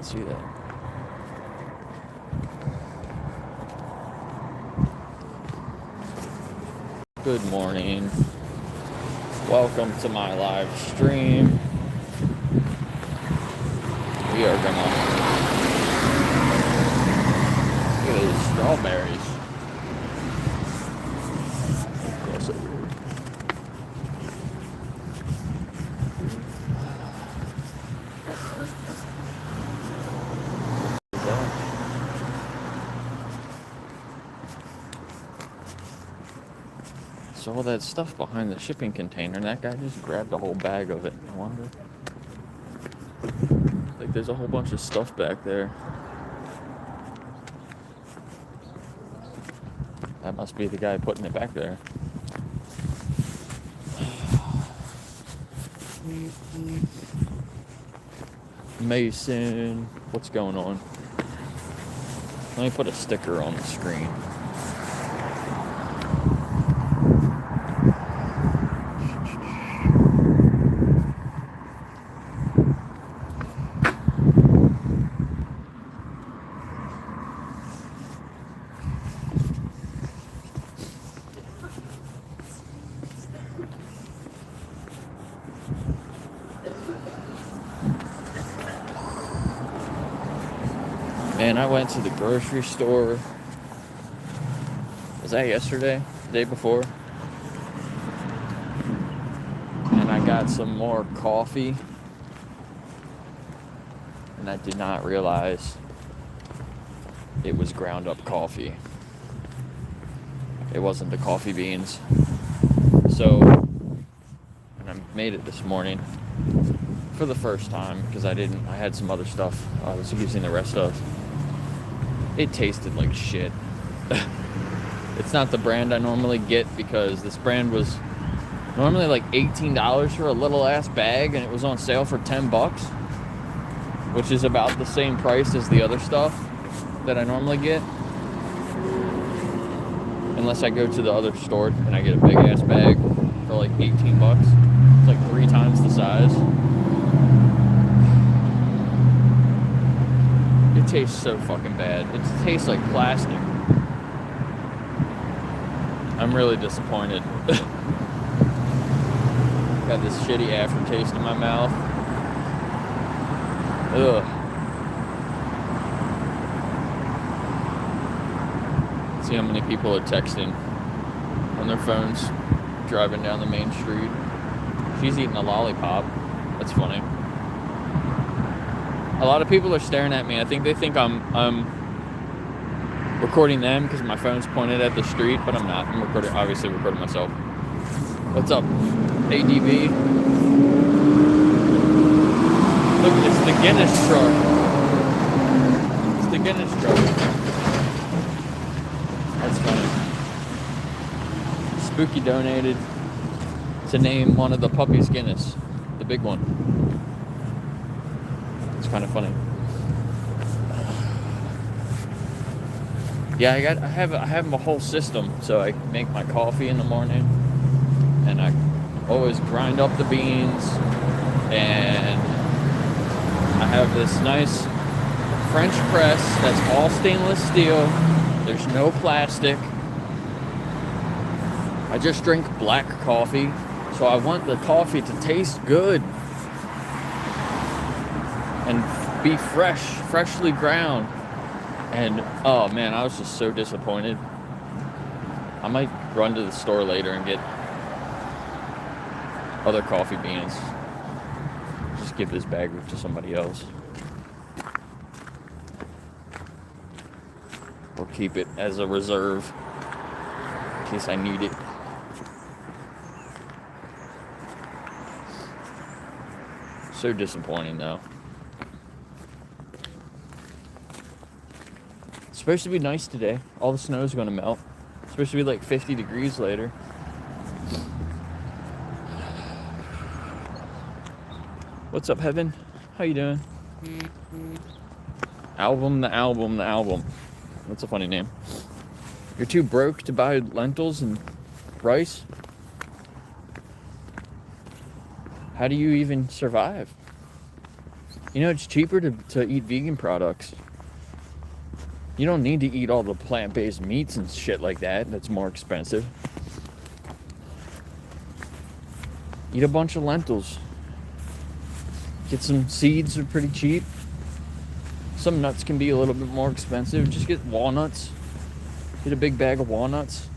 can't see that. Good morning. Welcome to my live stream. We are gonna look at these strawberries. Cross over here. So all that stuff behind the shipping container, and that guy just grabbed a whole bag of it. I wonder. Like there's a whole bunch of stuff back there. That must be the guy putting it back there. Mason, what's going on? Let me put a sticker on the screen. Man, I went to the grocery store. Was that yesterday? The day before? And I got some more coffee. And I did not realize it was ground up coffee. It wasn't the coffee beans. So, and I made it this morning for the first time because I had some other stuff I was using the rest of. It tasted like shit. It's not the brand I normally get because this brand was normally like $18 for a little ass bag and it was on sale for $10, which is about the same price as the other stuff that I normally get. Unless I go to the other store and I get a big ass bag for like $18. It's like 3 times the size. It tastes so fucking bad. It tastes like plastic. I'm really disappointed. Got this shitty aftertaste in my mouth. Ugh. See how many people are texting on their phones, driving down the main street. She's eating a lollipop. That's funny. A lot of people are staring at me. I think they think I'm recording them because my phone's pointed at the street, but I'm not. I'm obviously recording myself. What's up, ADV? Look, it's the Guinness truck. It's the Guinness truck. That's funny. Spooky donated to name one of the puppies Guinness, the big one. It's kind of funny. Yeah, I have a whole system. So I make my coffee in the morning, and I always grind up the beans, and I have this nice French press that's all stainless steel. There's no plastic. I just drink black coffee, so I want the coffee to taste good and be freshly ground. And oh man, I was just so disappointed. I might run to the store later and get other coffee beans. Just give this bag to somebody else. Or keep it as a reserve in case I need it. So disappointing though. It's supposed to be nice today. All the snow is going to melt. It's supposed to be like 50 degrees later. What's up, Heaven? How you doing? Album. That's a funny name. You're too broke to buy lentils and rice? How do you even survive? You know, it's cheaper to eat vegan products. You don't need to eat all the plant-based meats and shit like that. That's more expensive. Eat a bunch of lentils. Get some seeds, are pretty cheap. Some nuts can be a little bit more expensive. Just get walnuts. Get a big bag of walnuts.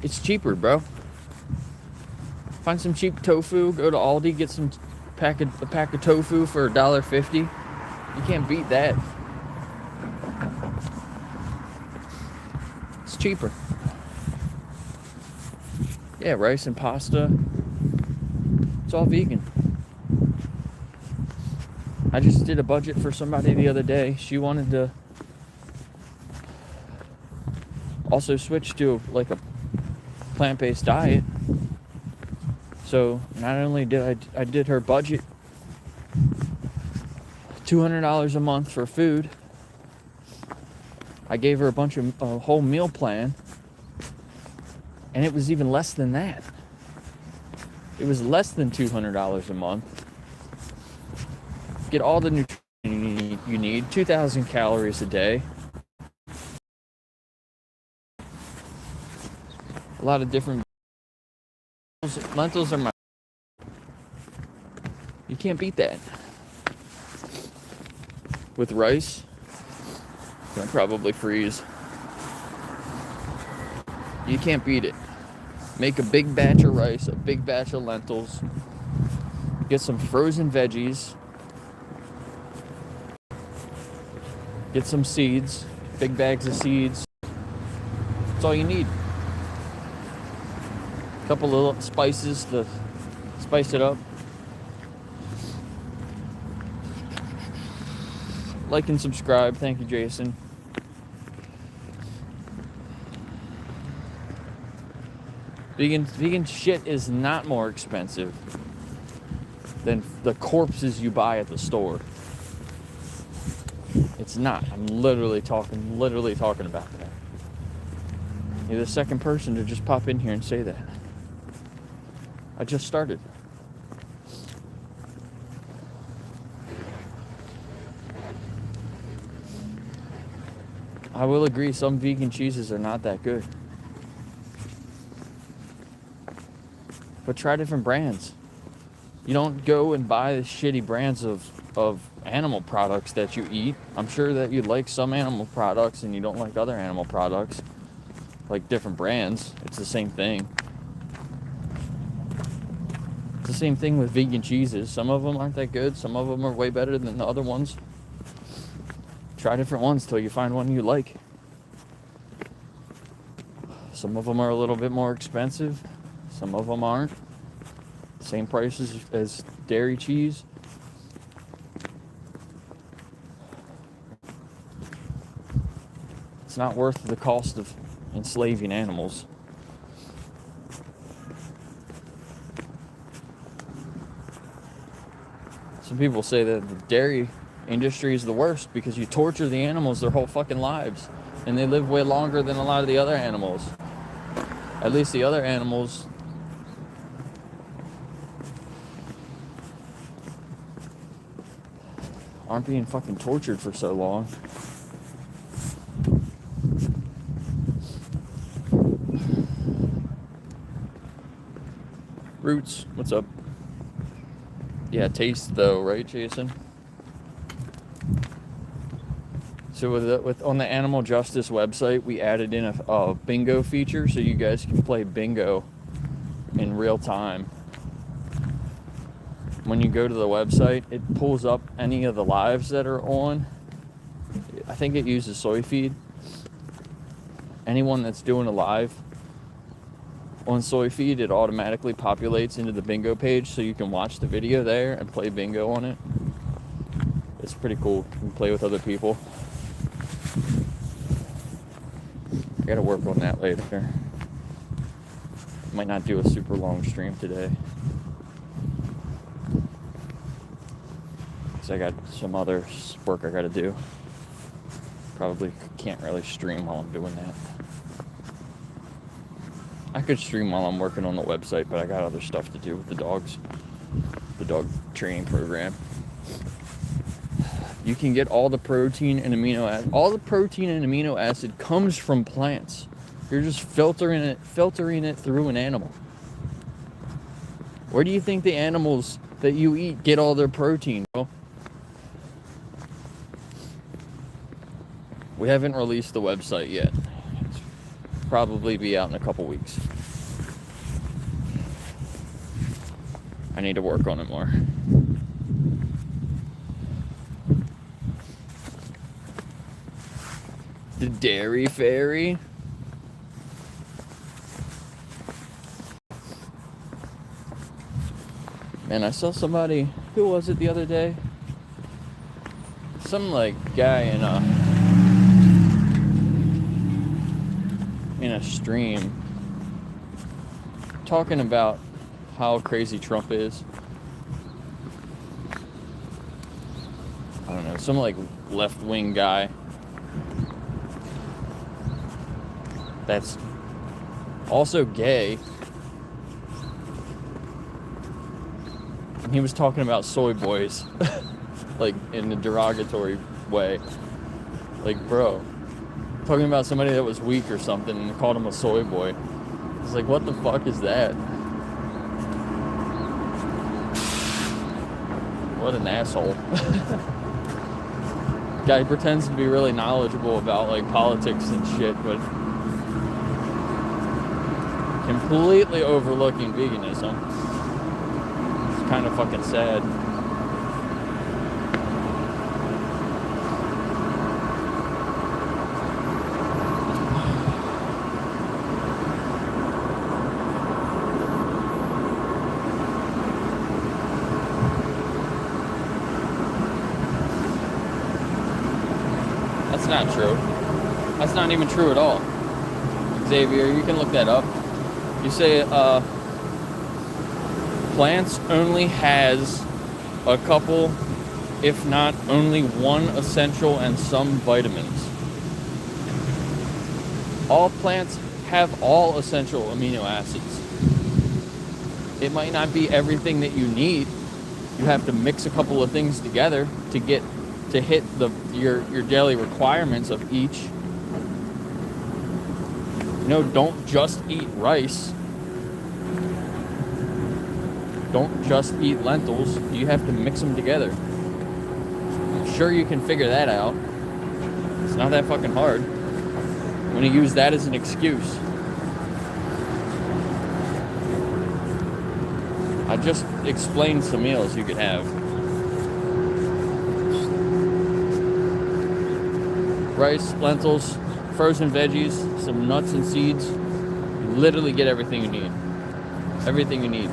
It's cheaper, bro. Find some cheap tofu. Go to Aldi. Get a pack of tofu for $1.50. You can't beat that. It's cheaper. Yeah, rice and pasta. It's all vegan. I just did a budget for somebody the other day. She wanted to also switch to like a plant-based diet. So not only did I did her budget $200 a month for food, I gave her a whole meal plan, and it was even less than that. It was less than $200 a month. Get all the nutrition you need, 2,000 calories a day. A lot of different lentils are my. You can't beat that. With rice, I'll probably freeze. You can't beat it. Make a big batch of rice, a big batch of lentils. Get some frozen veggies. Get some seeds, big bags of seeds. That's all you need. A couple little spices to spice it up. Like and subscribe. Thank you, Jason. Vegan shit is not more expensive than the corpses you buy at the store. It's not. I'm literally talking about that. You're the second person to just pop in here and say that. I just started. I will agree, some vegan cheeses are not that good. But try different brands. You don't go and buy the shitty brands of animal products that you eat. I'm sure that you like some animal products and you don't like other animal products. Like different brands. It's the same thing. It's the same thing with vegan cheeses. Some of them aren't that good. Some of them are way better than the other ones. Try different ones till you find one you like. Some of them are a little bit more expensive. Some of them aren't. Same price as dairy cheese. It's not worth the cost of enslaving animals. Some people say that the dairy industry is the worst because you torture the animals their whole fucking lives, and they live way longer than a lot of the other animals. At least the other animals aren't being fucking tortured for so long. Roots, what's up? Yeah, taste though, right, Jason? So with on the Animal Justice website, we added in a bingo feature so you guys can play bingo in real time. When you go to the website, it pulls up any of the lives that are on. I think it uses soy feed. Anyone that's doing a live on soy feed, it automatically populates into the bingo page so you can watch the video there and play bingo on it. It's pretty cool. You can play with other people. I gotta work on that later. Might not do a super long stream today, because I got some other work I gotta do. Probably can't really stream while I'm doing that. I could stream while I'm working on the website, but I got other stuff to do with the dogs. dog training program. You can get all the protein and amino acid. All the protein and amino acid comes from plants. You're just filtering it through an animal. Where do you think the animals that you eat get all their protein, bro? We haven't released the website yet. It's probably be out in a couple weeks. I need to work on it more. The Dairy Fairy. Man, I saw somebody, who was it the other day? Some like guy in a stream talking about how crazy Trump is. I don't know, some like left-wing guy that's also gay. And he was talking about soy boys, like in a derogatory way. Like, bro, talking about somebody that was weak or something and called him a soy boy. It's like, what the fuck is that? What an asshole. Guy pretends to be really knowledgeable about like politics and shit, but completely overlooking veganism. It's kind of fucking sad. That's not true. That's not even true at all. Xavier, you can look that up. You say plants only has a couple, if not only one essential and some vitamins. All plants have all essential amino acids. It might not be everything that you need. You have to mix a couple of things together to hit your daily requirements of each. You know, don't just eat rice. Don't just eat lentils. You have to mix them together. I'm sure you can figure that out. It's not that fucking hard. I'm gonna use that as an excuse. I just explained some meals you could have. Rice, lentils, frozen veggies, some nuts and seeds. You literally get everything you need. Everything you need.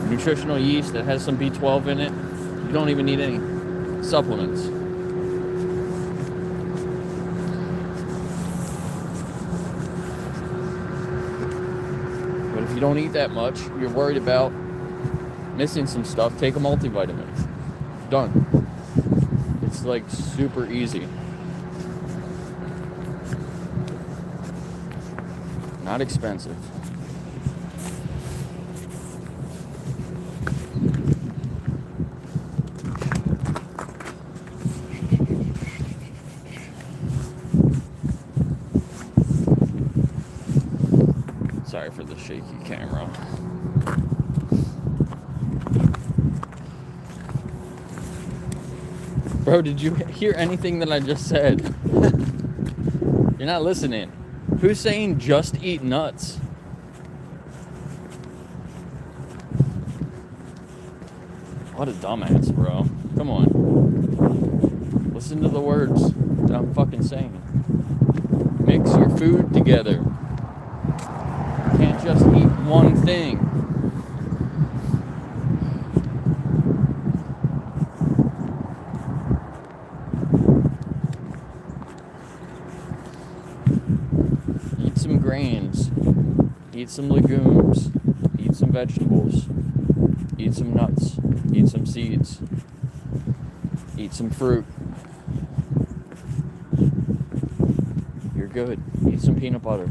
Nutritional yeast that has some B12 in it. You don't even need any supplements. But if you don't eat that much, you're worried about missing some stuff, take a multivitamin. Done. It's like super easy. Not expensive. Sorry for the shaky camera. Bro, did you hear anything that I just said? You're not listening. Who's saying just eat nuts? What a dumbass, bro. Come on. Listen to the words that I'm fucking saying. Mix your food together. You can't just eat one thing. Eat some grains. Eat some legumes. Eat some vegetables. Eat some nuts. Eat some seeds. Eat some fruit. You're good. Eat some peanut butter.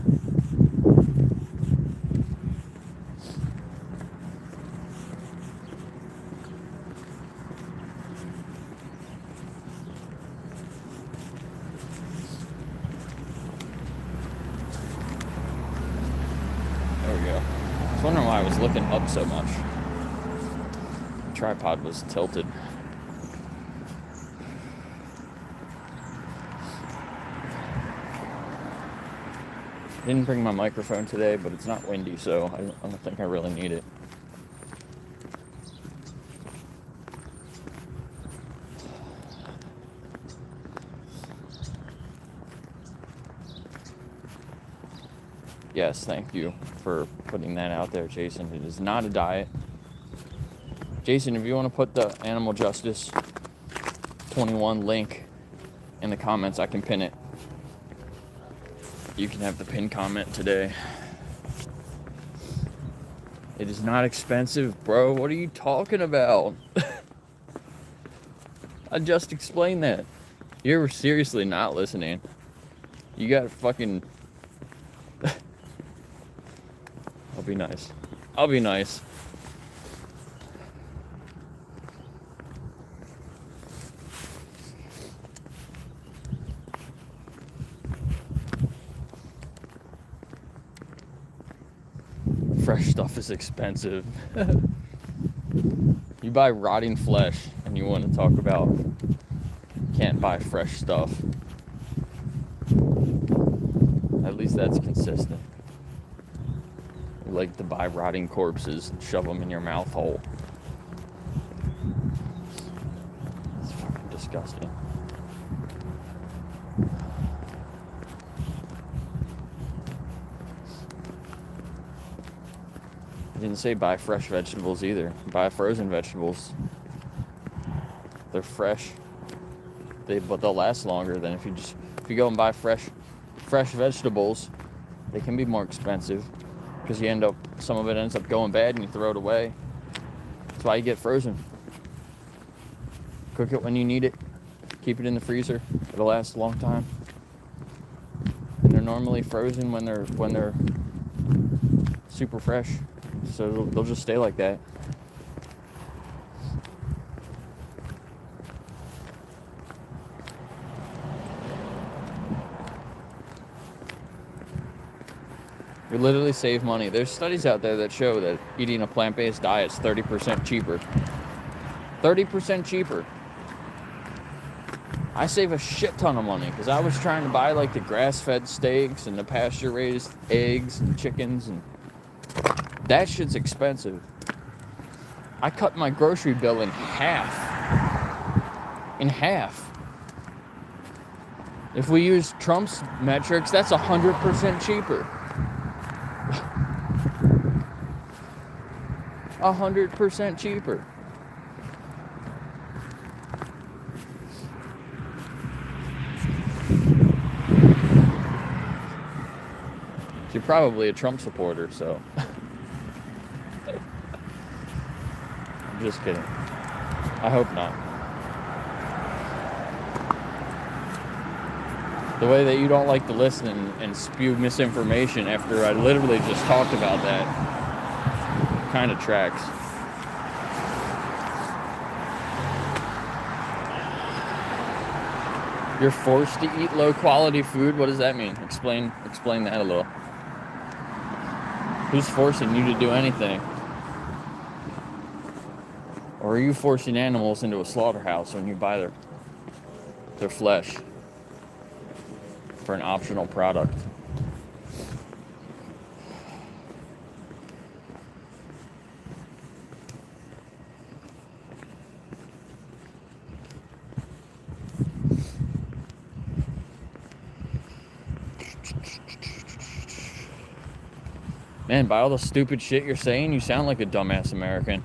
looking up so much. The tripod was tilted. Didn't bring my microphone today, but it's not windy, so I don't think I really need it. Yes, thank you for putting that out there, Jason. It is not a diet. Jason, if you want to put the Animal Justice 21 link in the comments, I can pin it. You can have the pinned comment today. It is not expensive, bro. What are you talking about? I just explained that. You're seriously not listening. You got fucking... I'll be nice. I'll be nice. Fresh stuff is expensive. You buy rotting flesh and you want to talk about can't buy fresh stuff. At least that's consistent. You like to buy rotting corpses and shove them in your mouth hole. It's fucking disgusting. I didn't say buy fresh vegetables either. Buy frozen vegetables. They're fresh. But they'll last longer than if you go and buy fresh vegetables. They can be more expensive because some of it ends up going bad and you throw it away. That's why you get frozen. Cook it when you need it. Keep it in the freezer. It'll last a long time. And they're normally frozen when they're super fresh. So they'll just stay like that. You literally save money. There's studies out there that show that eating a plant-based diet is 30% cheaper. 30% cheaper. I save a shit ton of money because I was trying to buy like the grass-fed steaks and the pasture-raised eggs and chickens, and that shit's expensive. I cut my grocery bill in half. In half. If we use Trump's metrics, that's 100% cheaper. 100% cheaper. You're probably a Trump supporter, so. I'm just kidding. I hope not. The way that you don't like to listen and spew misinformation after I literally just talked about that kind of tracks. You're forced to eat low quality food? What does that mean? Explain that a little. Who's forcing you to do anything? Or are you forcing animals into a slaughterhouse when you buy their flesh for an optional product? Man, by all the stupid shit you're saying, you sound like a dumbass American.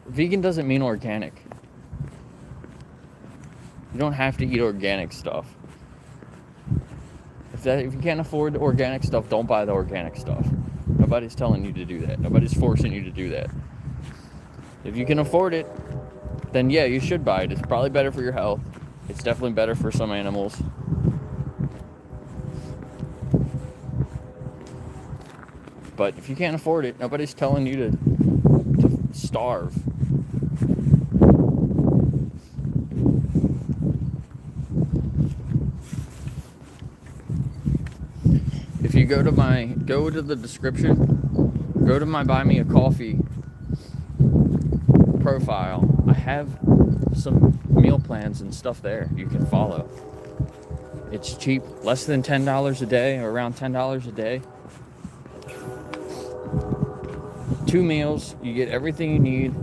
Vegan doesn't mean organic. You don't have to eat organic stuff. If you can't afford the organic stuff, don't buy the organic stuff. Nobody's telling you to do that. Nobody's forcing you to do that. If you can afford it, then yeah, you should buy it. It's probably better for your health. It's definitely better for some animals. But if you can't afford it, nobody's telling you to starve. If you go to the description, go to my Buy Me a Coffee profile. I have some meal plans and stuff there you can follow. It's cheap, less than $10 a day, or around $10 a day. 2 meals, you get everything you need.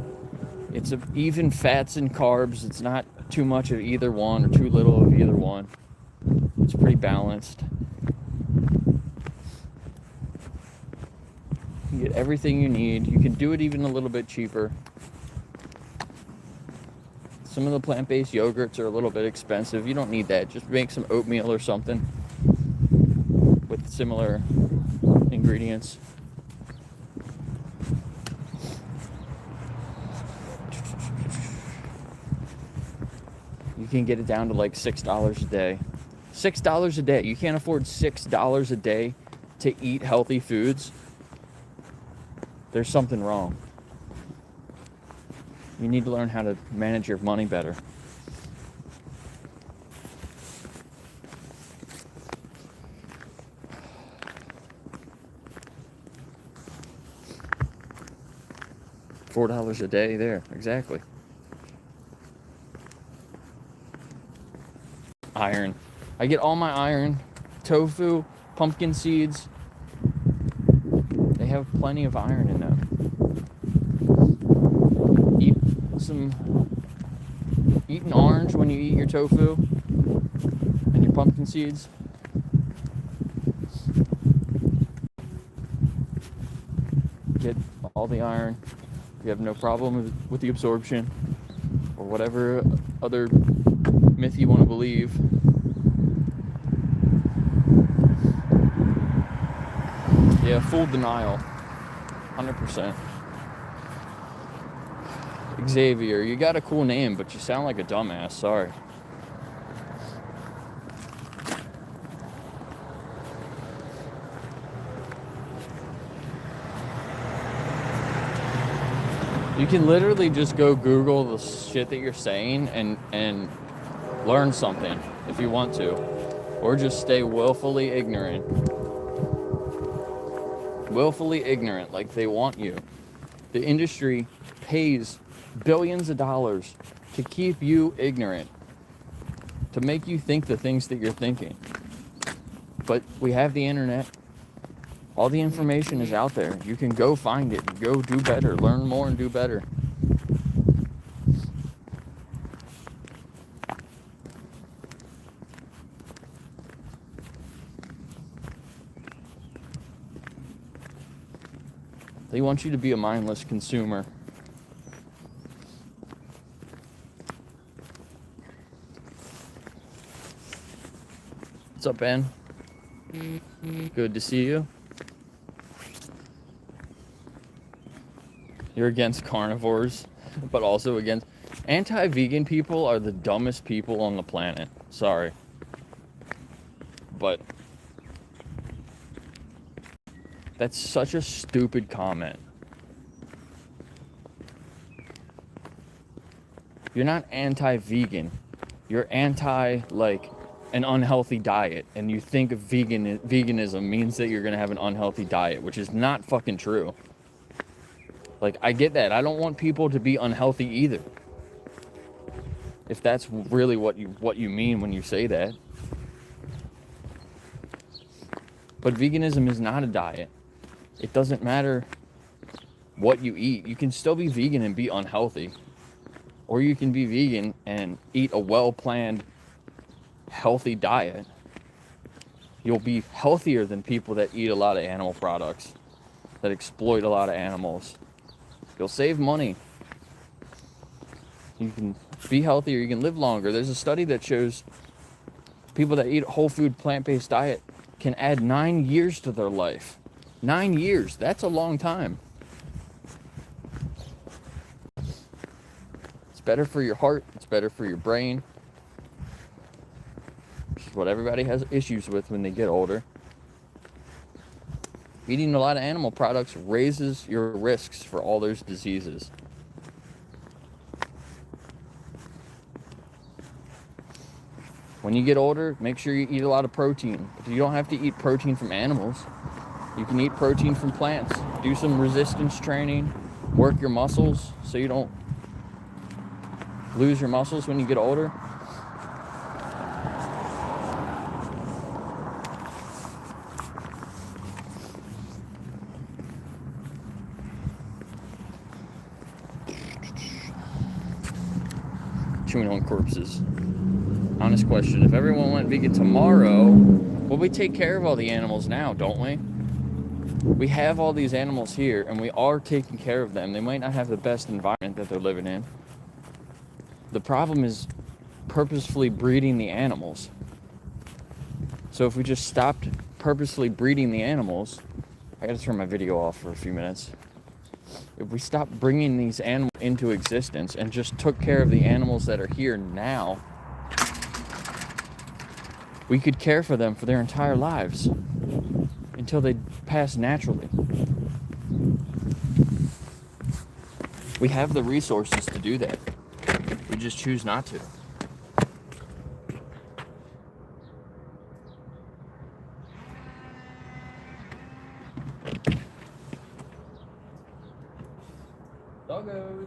It's even fats and carbs. It's not too much of either one or too little of either one. It's pretty balanced. You get everything you need. You can do it even a little bit cheaper. Some of the plant-based yogurts are a little bit expensive. You don't need that. Just make some oatmeal or something with similar ingredients. You can get it down to like $6 a day. $6 a day. You can't afford $6 a day to eat healthy foods. There's something wrong. You need to learn how to manage your money better. $4 a day there, exactly. Iron. I get all my iron, tofu, pumpkin seeds. They have plenty of iron in them. Eat an orange when you eat your tofu and your pumpkin seeds. Get all the iron. You have no problem with the absorption or whatever other myth you want to believe. Yeah, full denial. 100%. Xavier, you got a cool name, but you sound like a dumbass. Sorry. You can literally just go Google the shit that you're saying and learn something if you want to. Or just stay willfully ignorant. Willfully ignorant, like they want you. The industry pays billions of dollars to keep you ignorant, to make you think the things that you're thinking. But we have the internet. All the information is out there. You can go find it, go do better, learn more and do better. They want you to be a mindless consumer. What's up, Ben? Good to see you. You're against carnivores, but also against... Anti-vegan people are the dumbest people on the planet. Sorry. But that's such a stupid comment. You're not anti-vegan. You're anti, like, an unhealthy diet. And you think veganism means that you're going to have an unhealthy diet, which is not fucking true. Like, I get that. I don't want people to be unhealthy either. If that's really what you mean when you say that. But veganism is not a diet. It doesn't matter what you eat. You can still be vegan and be unhealthy. Or you can be vegan and eat a well-planned, healthy diet. You'll be healthier than people that eat a lot of animal products, that exploit a lot of animals. You'll save money. You can be healthier. You can live longer. There's a study that shows people that eat a whole food, plant-based diet can add 9 years to their life. 9 years. That's a long time. It's better for your heart. It's better for your brain. Which is what everybody has issues with when they get older. Eating a lot of animal products raises your risks for all those diseases. When you get older, make sure you eat a lot of protein. But you don't have to eat protein from animals. You can eat protein from plants. Do some resistance training. Work your muscles so you don't lose your muscles when you get older. Chewing on corpses. Honest question. If everyone went vegan tomorrow, well, we take care of all the animals now, don't we? We have all these animals here, and we are taking care of them. They might not have the best environment that they're living in. The problem is purposefully breeding the animals. So if we just stopped purposely breeding the animals, I gotta turn my video off for a few minutes. If we stopped bringing these animals into existence and just took care of the animals that are here now, we could care for them for their entire lives until they pass naturally. We have the resources to do that. We just choose not to. Doggos.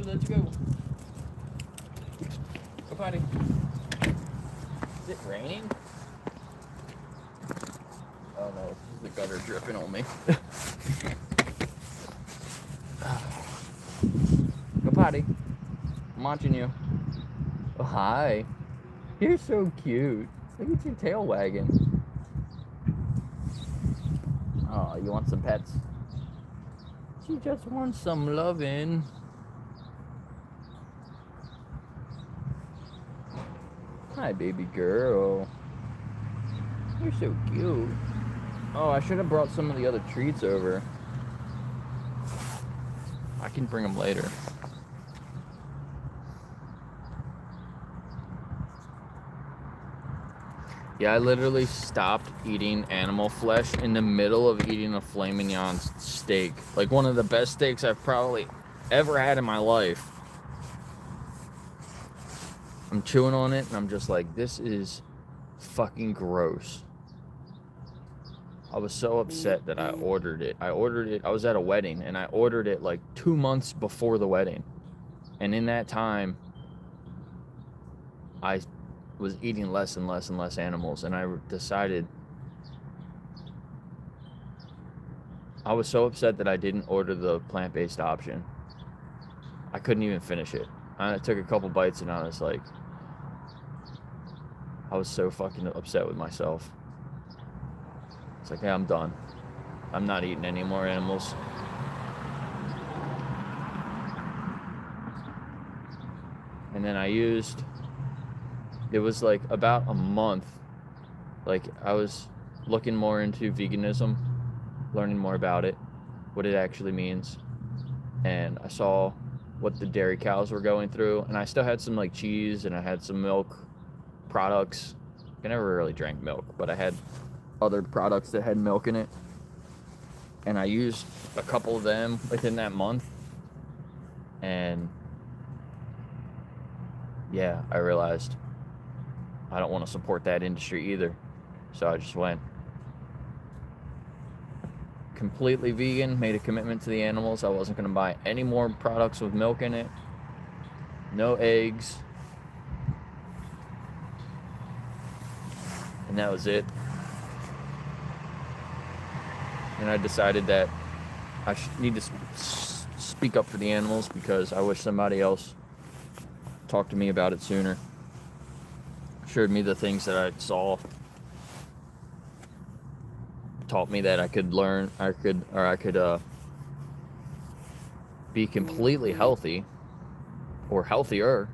Let's go. Go potty. Is it raining? Oh no, this is the gutter dripping on me. Go potty. I'm watching you. Oh, hi. You're so cute. Look at your tail wagging. Oh, you want some pets? She just wants some loving. Hi, baby girl. You're so cute. Oh, I should have brought some of the other treats over. I can bring them later. Yeah, I literally stopped eating animal flesh in the middle of eating a filet mignon steak. Like one of the best steaks I've probably ever had in my life. I'm chewing on it and I'm just like, this is fucking gross. I was so upset that I ordered it. I was at a wedding and I ordered it like 2 months before the wedding. And in that time, I was eating less and less and less animals, and I decided I was so upset that I didn't order the plant-based option. I couldn't even finish it. I took a couple bites and I was like, I was so fucking upset with myself. It's like, hey, I'm done. I'm not eating any more animals. And then it was like about a month, like I was looking more into veganism, learning more about it, what it actually means. And I saw what the dairy cows were going through, and I still had some like cheese and I had some milk products. I never really drank milk, but I had other products that had milk in it. And I used a couple of them within that month. And yeah, I realized I don't want to support that industry either. So I just went completely vegan, made a commitment to the animals. I wasn't going to buy any more products with milk in it, no eggs, and that was it. And I decided that I need to speak up for the animals because I wish somebody else talked to me about it sooner. Showed me the things that I saw. Taught me that I could learn, I could be completely healthy or healthier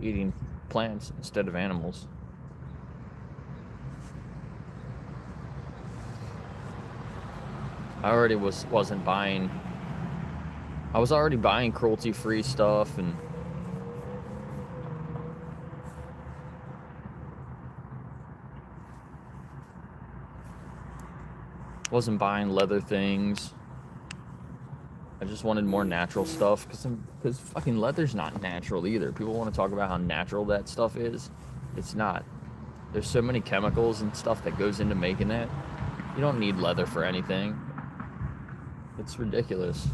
eating plants instead of animals. I already wasn't buying. I was already buying cruelty-free stuff and wasn't buying leather things. I just wanted more natural stuff because fucking leather's not natural either. People want to talk about how natural that stuff is. It's not. There's so many chemicals and stuff that goes into making that. You don't need leather for anything. It's ridiculous.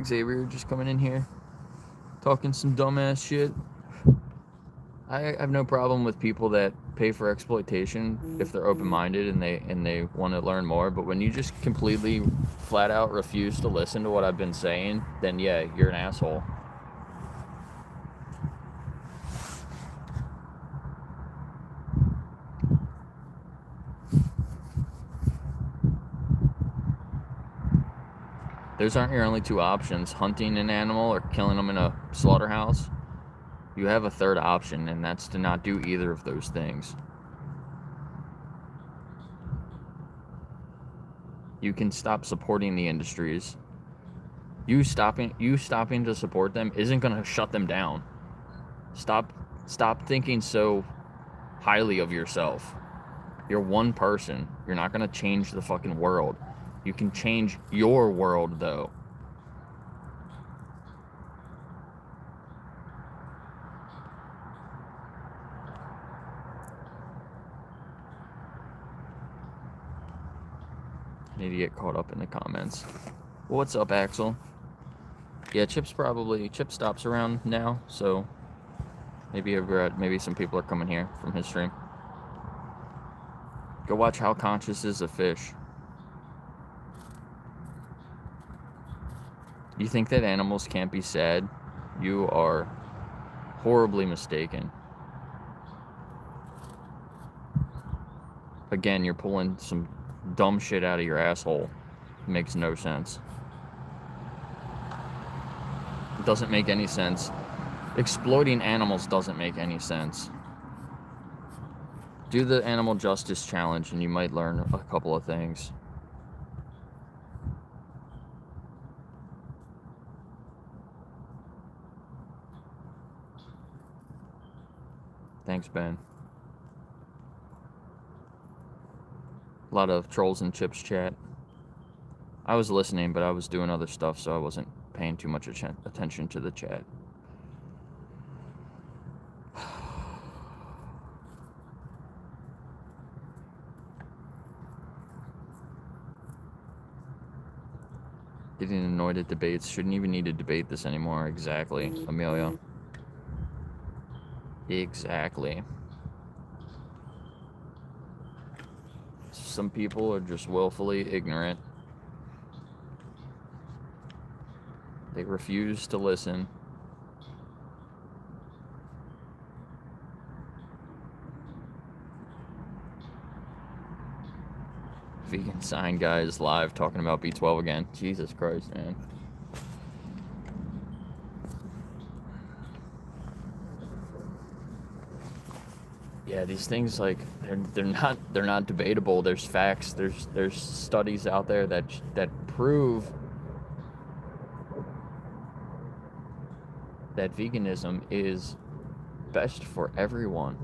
Xavier just coming in here talking some dumbass shit. I have no problem with people that pay for exploitation if they're open-minded and they want to learn more, but when you just completely flat out refuse to listen to what I've been saying, then yeah, you're an asshole. Those aren't your only two options, hunting an animal or killing them in a slaughterhouse. You have a third option, and that's to not do either of those things. You can stop supporting the industries. You stopping to support them isn't going to shut them down. Stop thinking so highly of yourself. You're one person. You're not going to change the fucking world. You can change your world, though. I need to get caught up in the comments. What's up, Axel? Yeah, Chip stops around now, so maybe some people are coming here from his stream. Go watch How Conscious is a Fish. You think that animals can't be sad? You are horribly mistaken. Again, you're pulling some dumb shit out of your asshole. It makes no sense. It doesn't make any sense. Exploiting animals doesn't make any sense. Do the animal justice challenge and you might learn a couple of things. Thanks, Ben. A lot of trolls in Chip's chat. I was listening, but I was doing other stuff, so I wasn't paying too much attention to the chat. Getting annoyed at debates. Shouldn't even need to debate this anymore. Exactly, Amelia. Exactly. Some people are just willfully ignorant. They refuse to listen. Vegan sign guy is live talking about B12 again. Jesus Christ, man. Yeah, these things, like, they're not debatable. There's facts. There's studies out there that prove that veganism is best for everyone.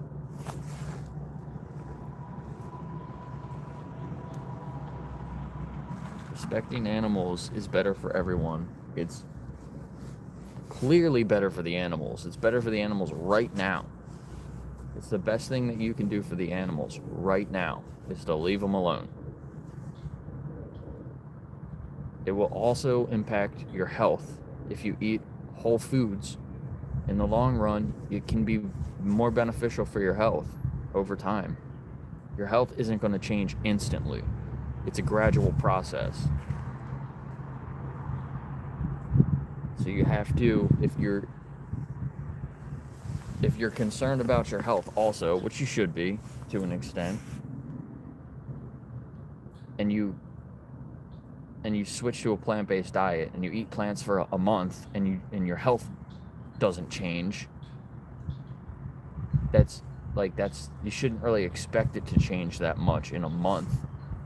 respecting animals is better for everyone. It's clearly better for the animals. It's better for the animals right now. It's the best thing that you can do for the animals right now, is to leave them alone. It will also impact your health. If you eat whole foods, in the long run, it can be more beneficial for your health over time. Your health isn't going to change instantly. It's a gradual process. So you have to, if you're concerned about your health also, which you should be to an extent, and you switch to a plant-based diet and you eat plants for a month and your health doesn't change, that's you shouldn't really expect it to change that much in a month.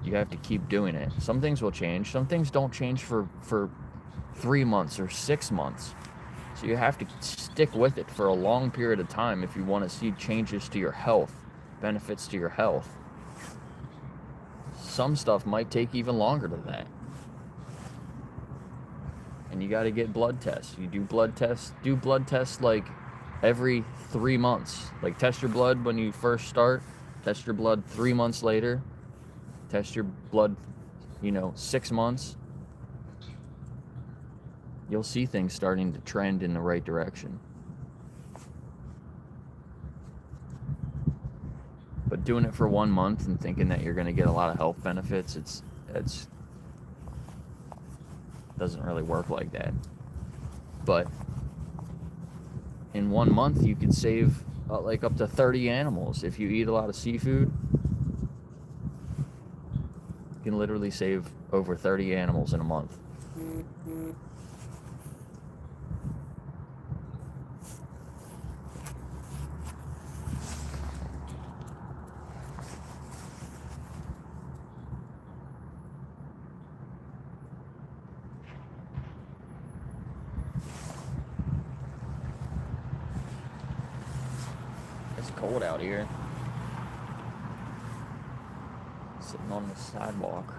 You have to keep doing it. Some things will change. Some things don't change for 3 months or 6 months. So you have to stick with it for a long period of time if you want to see changes to your health, benefits to your health. Some stuff might take even longer than that. And you got to get blood tests. You do blood tests like every 3 months. Like, test your blood when you first start, test your blood 3 months later, test your blood, 6 months. You'll see things starting to trend in the right direction. But doing it for 1 month and thinking that you're going to get a lot of health benefits, it's doesn't really work like that. But in 1 month, you can save like up to 30 animals. If you eat a lot of seafood, you can literally save over 30 animals in a month. It's cold out here. Sitting on the sidewalk.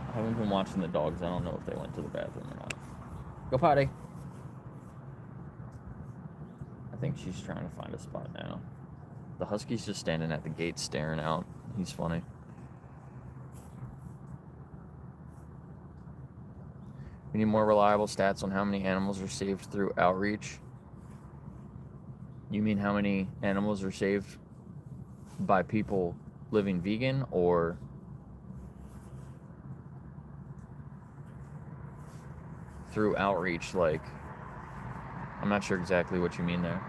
I haven't been watching the dogs. I don't know if they went to the bathroom or not. Go potty. I think she's trying to find a spot now. The husky's just standing at the gate staring out. He's funny. We need more reliable stats on how many animals are saved through outreach. You mean how many animals are saved by people living vegan, or through outreach? Like, I'm not sure exactly what you mean there,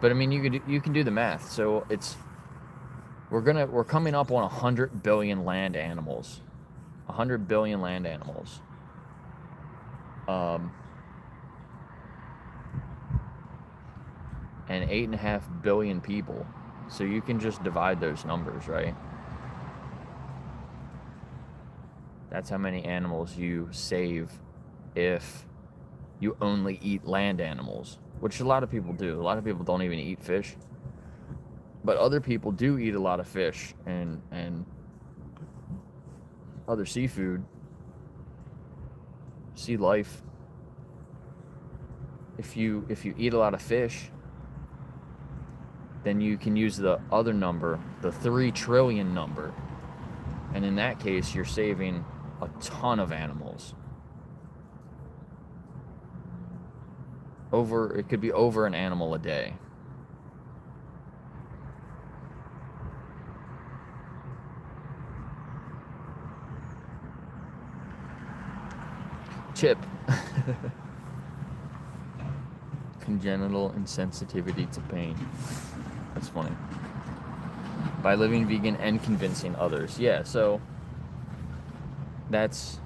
but I mean, you can do the math. So we're coming up on 100 billion land animals. 100 billion land animals. And 8.5 billion people. So you can just divide those numbers, right? That's how many animals you save if you only eat land animals, which a lot of people do. A lot of people don't even eat fish. But other people do eat a lot of fish and other seafood. Sea life. If you eat a lot of fish, then you can use the other number, the 3 trillion number. And in that case, you're saving a ton of animals. It could be over an animal a day. Chip. Congenital insensitivity to pain. That's funny. By living vegan and convincing others. Yeah, so that's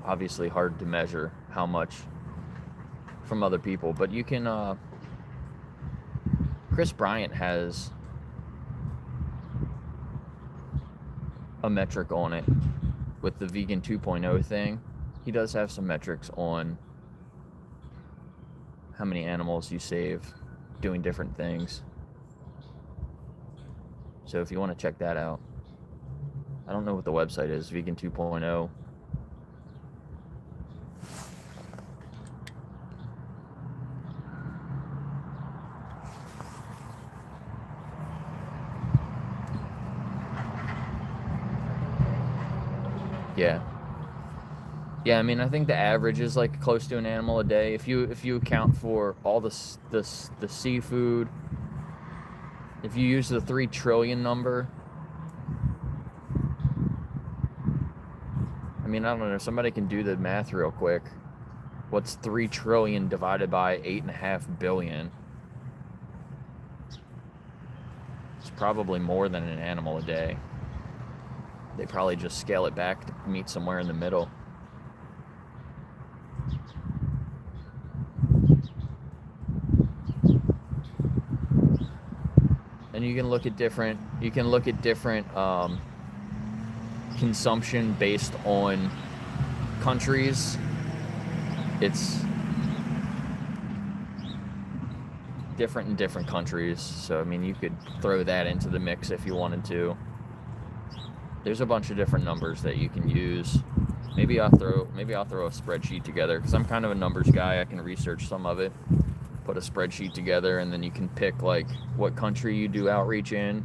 obviously hard to measure how much from other people, but you can Chris Bryant has a metric on it with the vegan 2.0 thing. He does have some metrics on how many animals you save doing different things. So if you want to check that out, I don't know what the website is, Vegan 2.0. Yeah. Yeah, I mean, I think the average is like close to an animal a day. If you account for all the seafood, if you use the 3 trillion number, I mean, I don't know, somebody can do the math real quick. What's 3 trillion divided by 8.5 billion? It's probably more than an animal a day. They probably just scale it back to meet somewhere in the middle. And you can look at different consumption based on countries. It's different in different countries, so I mean, you could throw that into the mix if you wanted to. There's a bunch of different numbers that you can use. Maybe I'll throw a spreadsheet together, because I'm kind of a numbers guy. I can research some of it, put a spreadsheet together, and then you can pick like what country you do outreach in,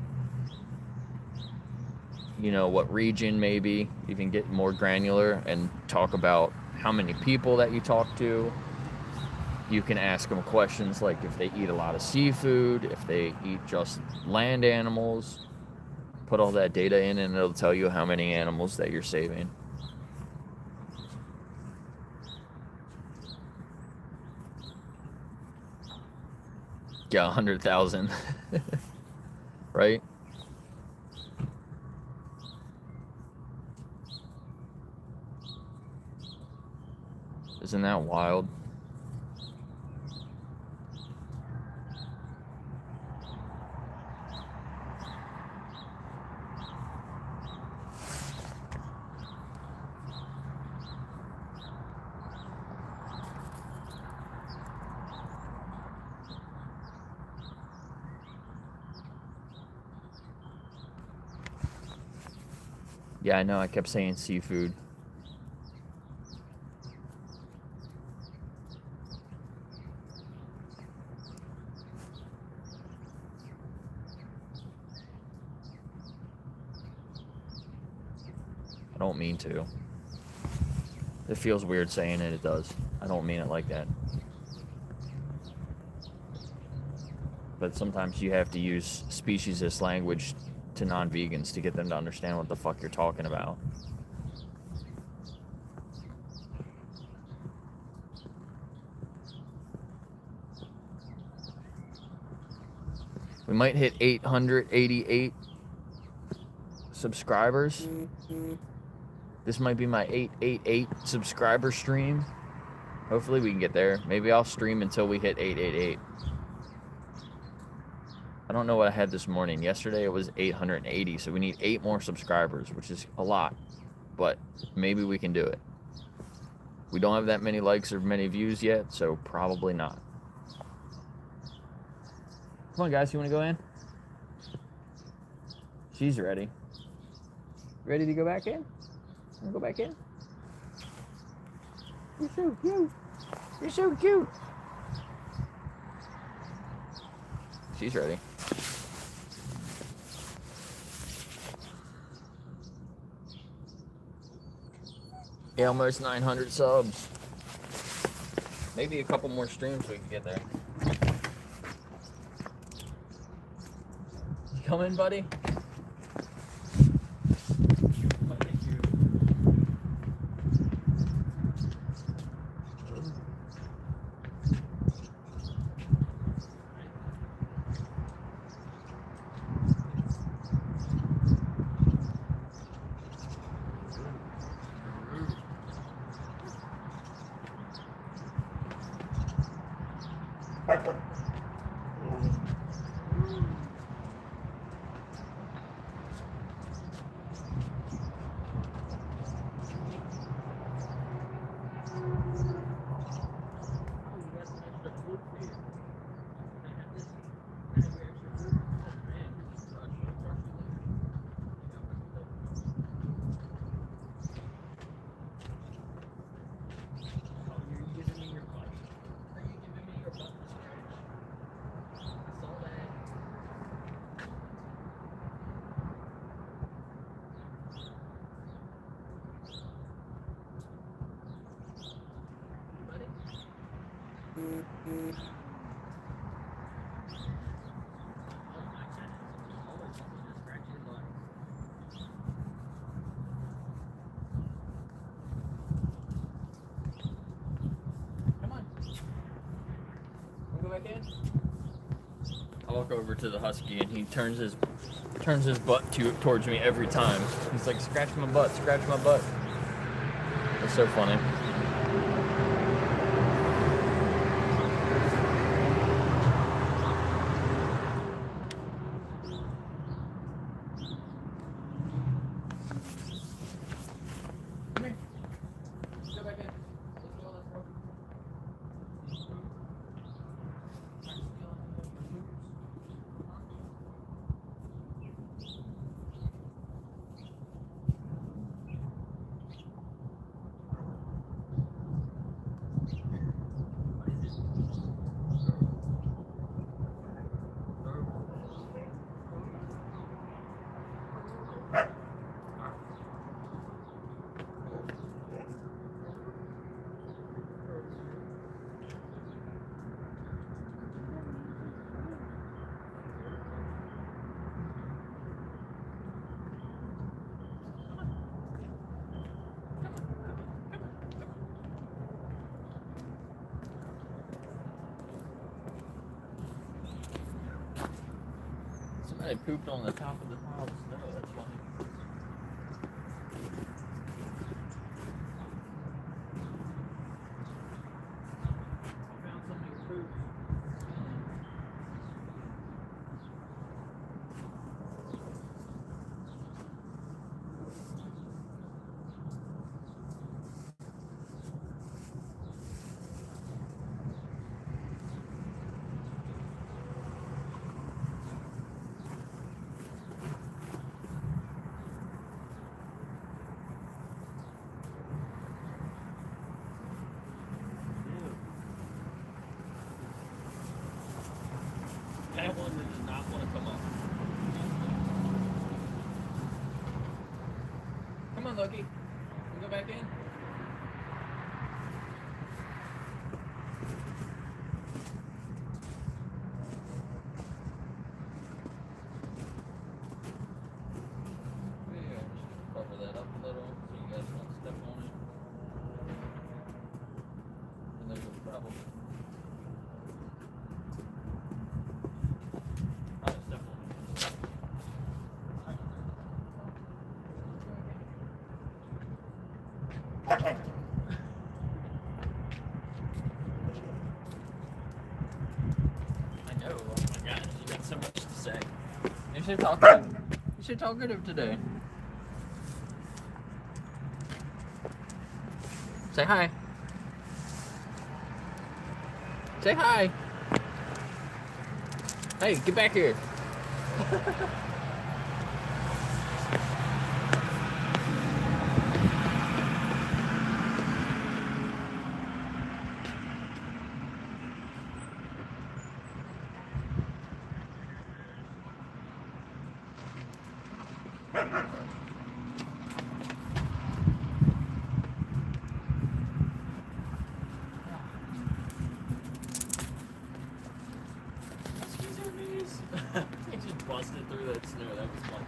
you know, what region, maybe you can get more granular and talk about how many people that you talk to. You can ask them questions like if they eat a lot of seafood, if they eat just land animals. Put all that data in and it'll tell you how many animals that you're saving. Yeah, 100,000. Right? Isn't that wild? Yeah, I know, I kept saying seafood. I don't mean to. It feels weird saying it, it does. I don't mean it like that. But sometimes you have to use speciesist language to non-vegans to get them to understand what the fuck you're talking about. We might hit 888 subscribers. This might be my 888 subscriber stream. Hopefully we can get there. Maybe I'll stream until we hit 888. I don't know what I had this morning. Yesterday it was 880, so we need 8 more subscribers, which is a lot, but maybe we can do it. We don't have that many likes or many views yet, so probably not. Come on, guys, you want to go in? She's ready. Ready to go back in? Want to go back in? You're so cute. You're so cute. She's ready. Yeah, almost 900 subs. Maybe a couple more streams we can get there. You come in, buddy? Come on. Wanna go back in? I walk over to the husky and he turns his butt towards me every time. He's like, scratch my butt, scratch my butt. It's so funny. Come here. Let's go back in. Let's go. Somebody pooped on the top of the pile of snow. That's funny. I found somebody's poop. That one does not want to come up. Come on, Loki. We go back in. Yeah, just cover that up a little so you guys don't step on it. And there's a problem. I know. Oh my gosh, you got so much to say. You should talk good. You should talk good today. Say hi. Say hi. Hey, get back here. He just busted through that snow. That was fun.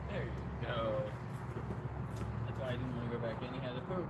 There you go. That's why I didn't want to go back in. He had to poop.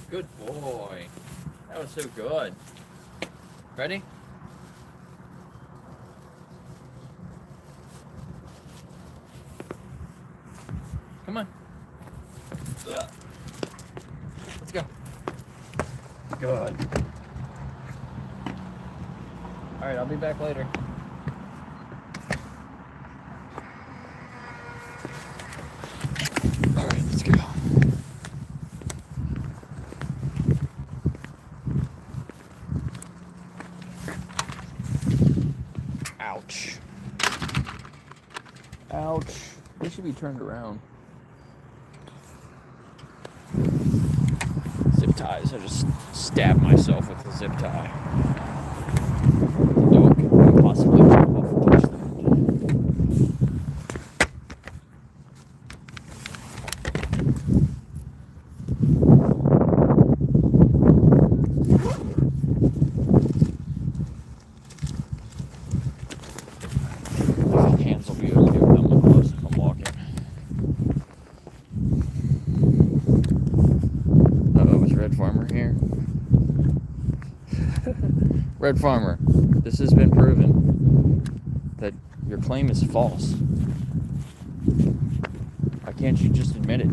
Good boy. That was so good. Ready? Come on. Let's go. Good. Alright, I'll be back later. Alright, let's go. Ouch. Ouch. They should be turned around. Zip ties. I just stabbed myself with a zip tie. Dog could possibly jump off and touch them. Hands will be okay without my gloves if I'm walking. Uh-oh, is Red Farmer here? Red Farmer, this has been proven that your claim is false. Why can't you just admit it?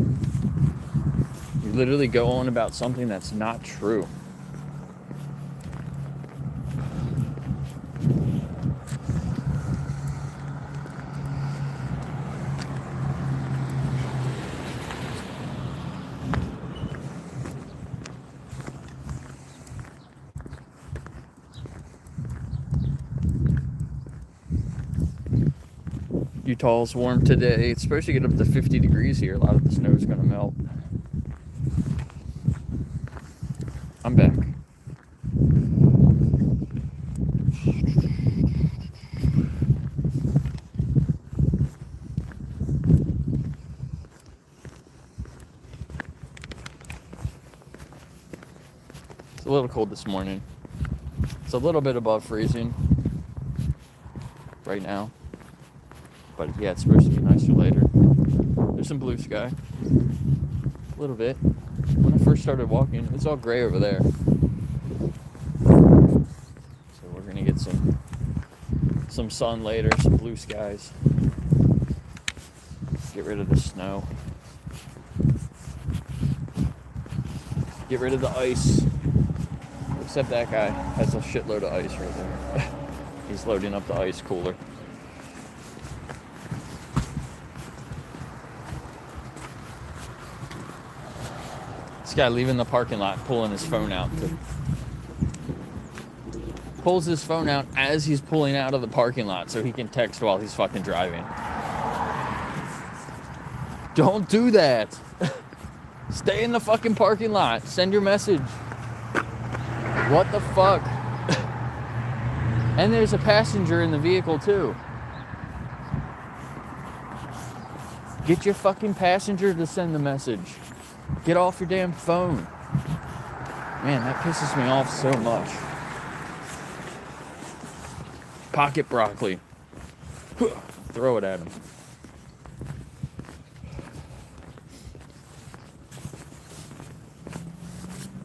You literally go on about something that's not true. Utah's warm today. It's supposed to get up to 50 degrees here. A lot of the snow is going to melt. I'm back. It's a little cold this morning. It's a little bit above freezing right now. But yeah, it's supposed to be nicer later. There's some blue sky. A little bit. When I first started walking, it's all gray over there. So we're gonna get some sun later, some blue skies. Get rid of the snow. Get rid of the ice. Except that guy has a shitload of ice right there. He's loading up the ice cooler. This guy leaving the parking lot, pulling his phone out. Pulls his phone out as he's pulling out of the parking lot so he can text while he's fucking driving. Don't do that. Stay in the fucking parking lot. Send your message. What the fuck? And there's a passenger in the vehicle too. Get your fucking passenger to send the message. Get off your damn phone. Man, that pisses me off so much. Pocket broccoli. Throw it at him.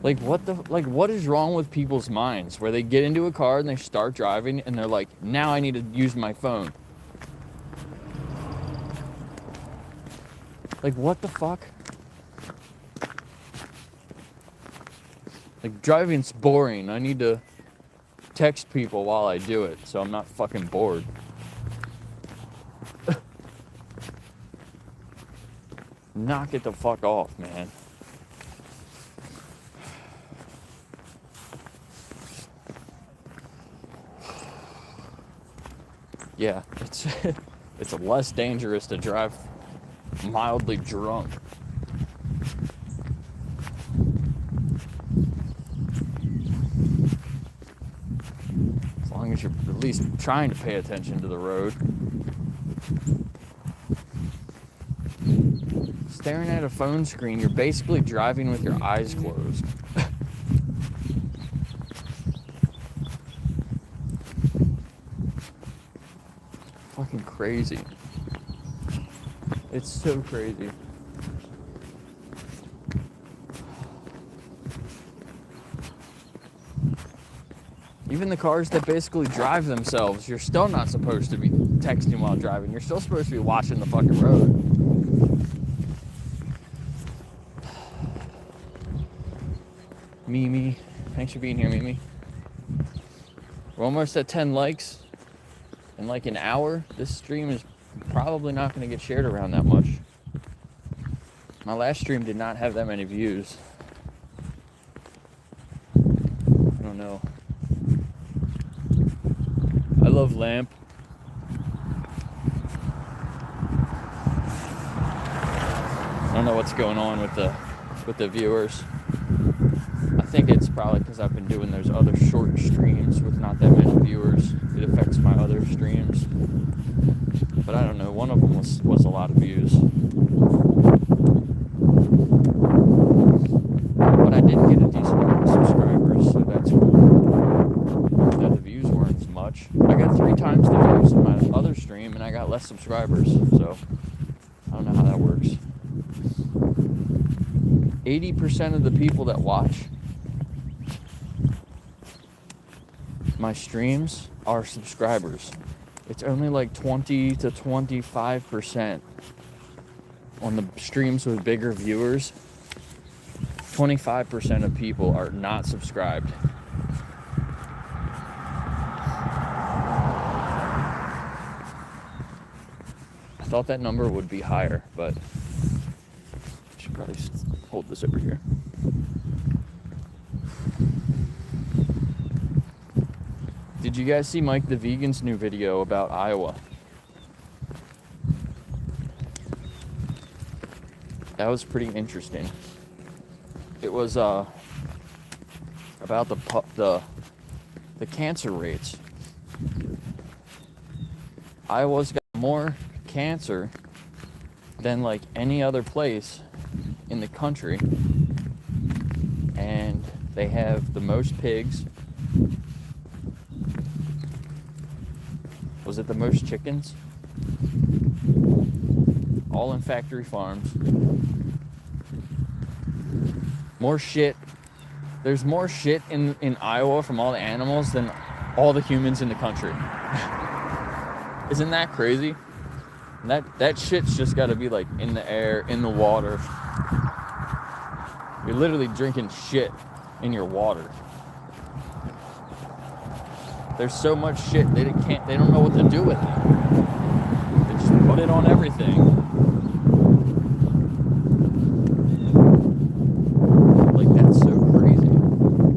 What is wrong with people's minds where they get into a car and they start driving and they're like, now I need to use my phone. Like, what the fuck? Like, driving's boring. I need to text people while I do it so I'm not fucking bored. Knock it the fuck off, man. Yeah, it's less dangerous to drive mildly drunk. As long as you're at least trying to pay attention to the road. staring at a phone screen. You're basically driving with your eyes closed. Fucking crazy. It's so crazy. Even the cars that basically drive themselves, you're still not supposed to be texting while driving. You're still supposed to be watching the fucking road. Mimi, thanks for being here, Mimi. We're almost at 10 likes in like an hour. This stream is probably not going to get shared around that much. My last stream did not have that many views. I don't know. I love Lamp. I don't know what's going on with the viewers. I think it's probably because I've been doing those other short streams with not that many viewers. It affects my other streams. But I don't know, one of them was a lot of views. But I did get a decent amount of subscribers, so that's cool. Though the views weren't as much. I got 3 times the views in my other stream, and I got less subscribers, so I don't know how that works. 80% of the people that watch my streams are subscribers. It's only like 20 to 25% on the streams with bigger viewers. 25% of people are not subscribed. I thought that number would be higher, but I should probably hold this over here. Did you guys see Mike the Vegan's new video about Iowa? That was pretty interesting. It was about the cancer rates. Iowa's got more cancer than like any other place in the country, and they have the most pigs. Was it the most chickens? All in factory farms. More shit. There's more shit in Iowa from all the animals than all the humans in the country. Isn't that crazy? That shit's just gotta be like in the air, in the water. You're literally drinking shit in your water. There's so much shit they don't know what to do with it. They just put it on everything. Like, that's so crazy.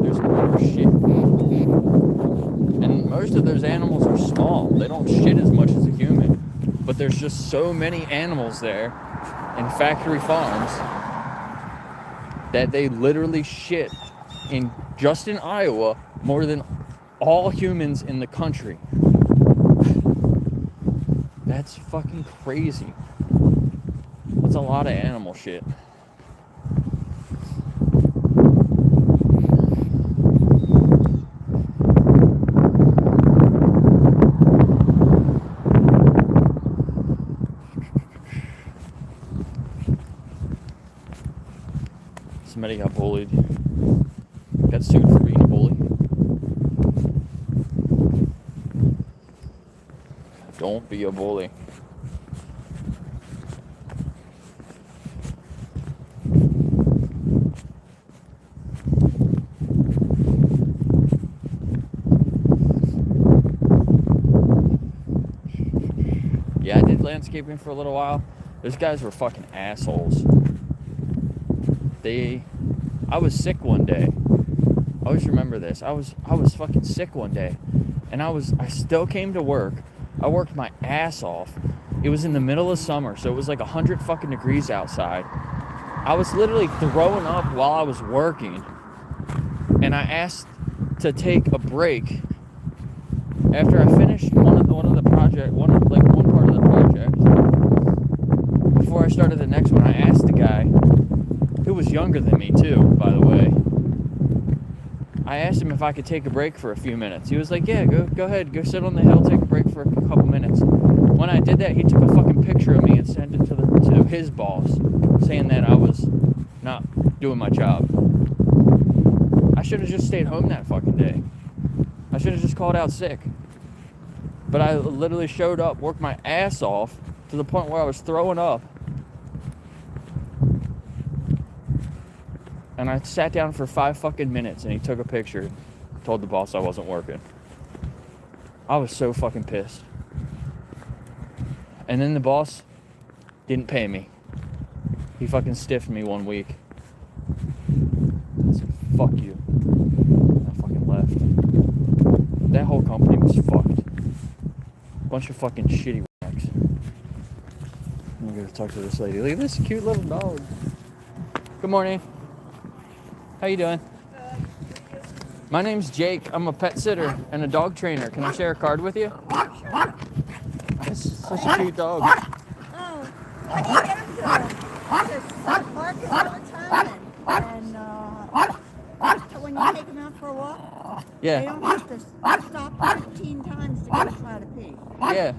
There's more shit. And most of those animals are small. They don't shit as much as a human. But there's just so many animals there in factory farms that they literally shit just in Iowa more than all humans in the country. That's fucking crazy. That's a lot of animal shit. Somebody got bullied. Got sued for being a bully. Don't be a bully. Yeah, I did landscaping for a little while. Those guys were fucking assholes. I was sick one day. I always remember this. I was fucking sick one day. And I still came to work. I worked my ass off. It was in the middle of summer, so it was like 100 fucking degrees outside. I was literally throwing up while I was working. And I asked to take a break after I finished one part of the project. Before I started the next one, I asked the guy guy who was younger than me too, by the way. I asked him if I could take a break for a few minutes. He was like, yeah, go ahead, go sit on the hill, take a break for a couple minutes. When I did that, he took a fucking picture of me and sent it to his boss, saying that I was not doing my job. I should have just stayed home that fucking day. I should have just called out sick. But I literally showed up, worked my ass off to the point where I was throwing up. And I sat down for 5 fucking minutes and he took a picture, told the boss I wasn't working. I was so fucking pissed. And then the boss didn't pay me. He fucking stiffed me 1 week. I said, fuck you. I fucking left. That whole company was fucked. Bunch of fucking shitty wrecks. I'm gonna go talk to this lady. Look at this cute little dog. Good morning. How you doing? My name's Jake. I'm a pet sitter and a dog trainer. Can I share a card with you? Sure. It's such a cute dog. Oh, I get to market all the time, and so when you take them out for a walk, Yeah. they don't have to stop 15 times to get a try to pee. Yeah.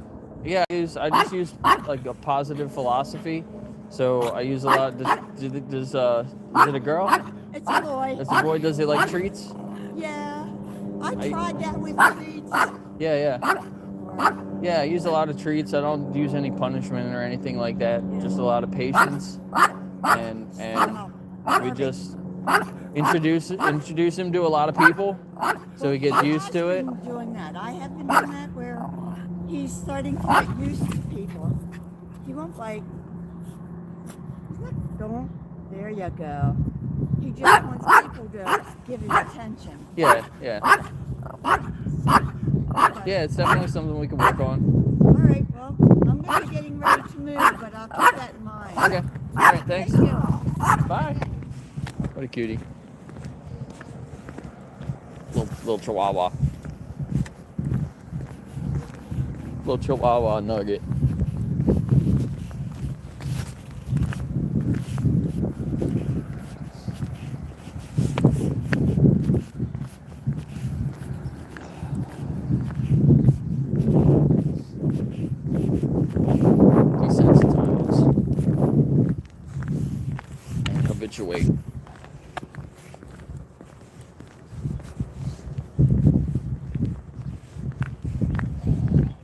I just use like a positive philosophy. So I use a lot. Is it a girl? It's a boy. It's a boy. Does he like treats? Yeah, I tried that with treats. Yeah. Yeah, I use a lot of treats. I don't use any punishment or anything like that. Just a lot of patience, and we just introduce him to a lot of people, so he gets used to it. I've been doing that. I have been doing that where he's starting to get used to people. He won't bite. Don't. There you go. He just wants people to give him attention. Yeah. Yeah, it's definitely something we can work on. All right, well, I'm going to be getting ready to move, but I'll keep that in mind. Okay. All right, thanks. Thank you. Bye. What a cutie. Little chihuahua. Little chihuahua nugget. Desensitize and habituate.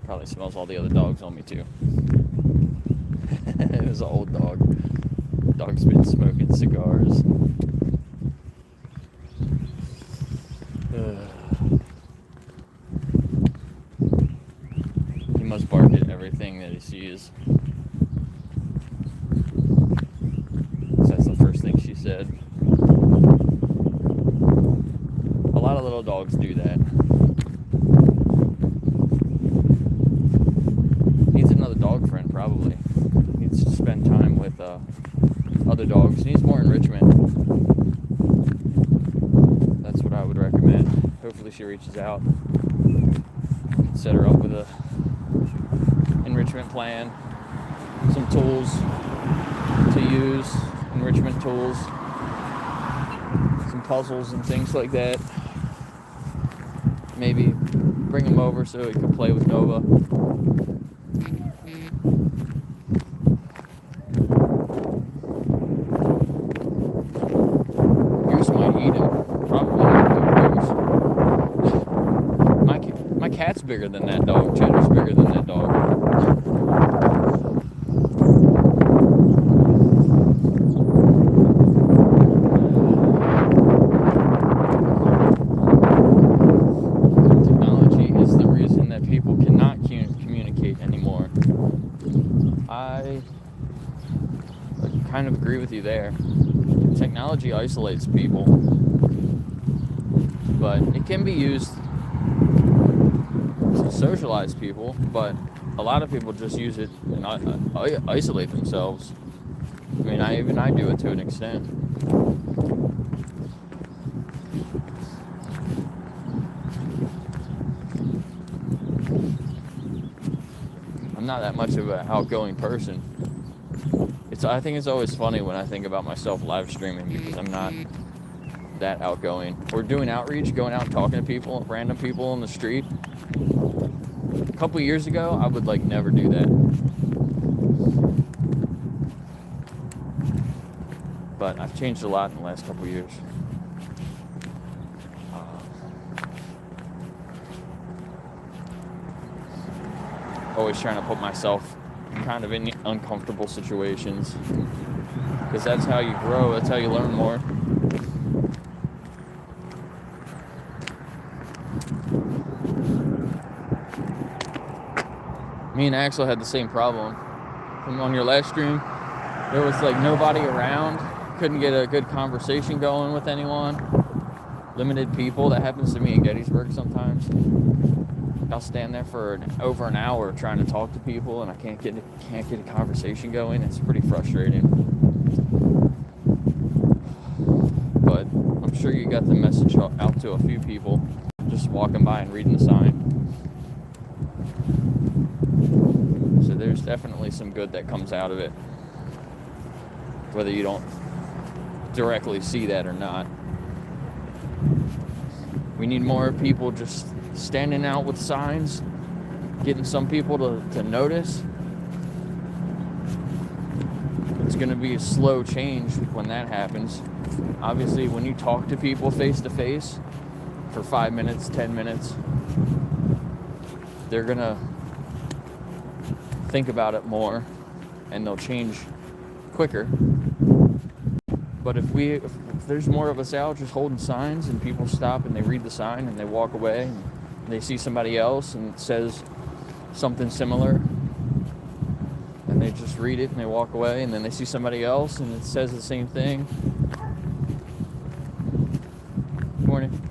Probably smells all the other dogs on me too. It was an old dog. Dog's been smoking cigars. He must bark at everything that he sees. That's the first thing she said. A lot of little dogs do that. Needs another dog friend, probably. Needs to spend time with other dogs. Needs more enrichment. That's what I would recommend. Hopefully she reaches out. Set her up with a enrichment plan, some tools to use, enrichment tools, some puzzles and things like that. Maybe bring him over so he can play with Nova. Goose might eat him. Probably not Goose. My cat's bigger than that dog. Cheddar's bigger than that dog. Technology is the reason that people cannot communicate anymore. I kind of agree with you there. Technology isolates people, but it can be used to socialize people, but a lot of people just use it and isolate themselves. I mean, I do it to an extent. I'm not that much of an outgoing person. It's I think it's always funny when I think about myself live streaming because I'm not that outgoing. Or doing outreach, going out and talking to people, random people on the street. A couple years ago, I would like never do that. But I've changed a lot in the last couple years. Always trying to put myself kind of in uncomfortable situations. Because that's how you grow, that's how you learn more. Me and Axel had the same problem. On your last stream, there was like nobody around. Couldn't get a good conversation going with anyone. Limited people. That happens to me in Gettysburg sometimes. I'll stand there for over an hour trying to talk to people, and I can't get a conversation going. It's pretty frustrating. But I'm sure you got the message out to a few people just walking by and reading the sign. So there's definitely some good that comes out of it, whether you don't directly see that or not. We need more people just standing out with signs, getting some people to notice. It's going to be a slow change when that happens. Obviously, when you talk to people face to face for 5 minutes, 10 minutes, they're going to think about it more and they'll change quicker. But if there's more of us out just holding signs and people stop and they read the sign and they walk away and they see somebody else and it says something similar and they just read it and they walk away, and then they see somebody else and it says the same thing. Good morning.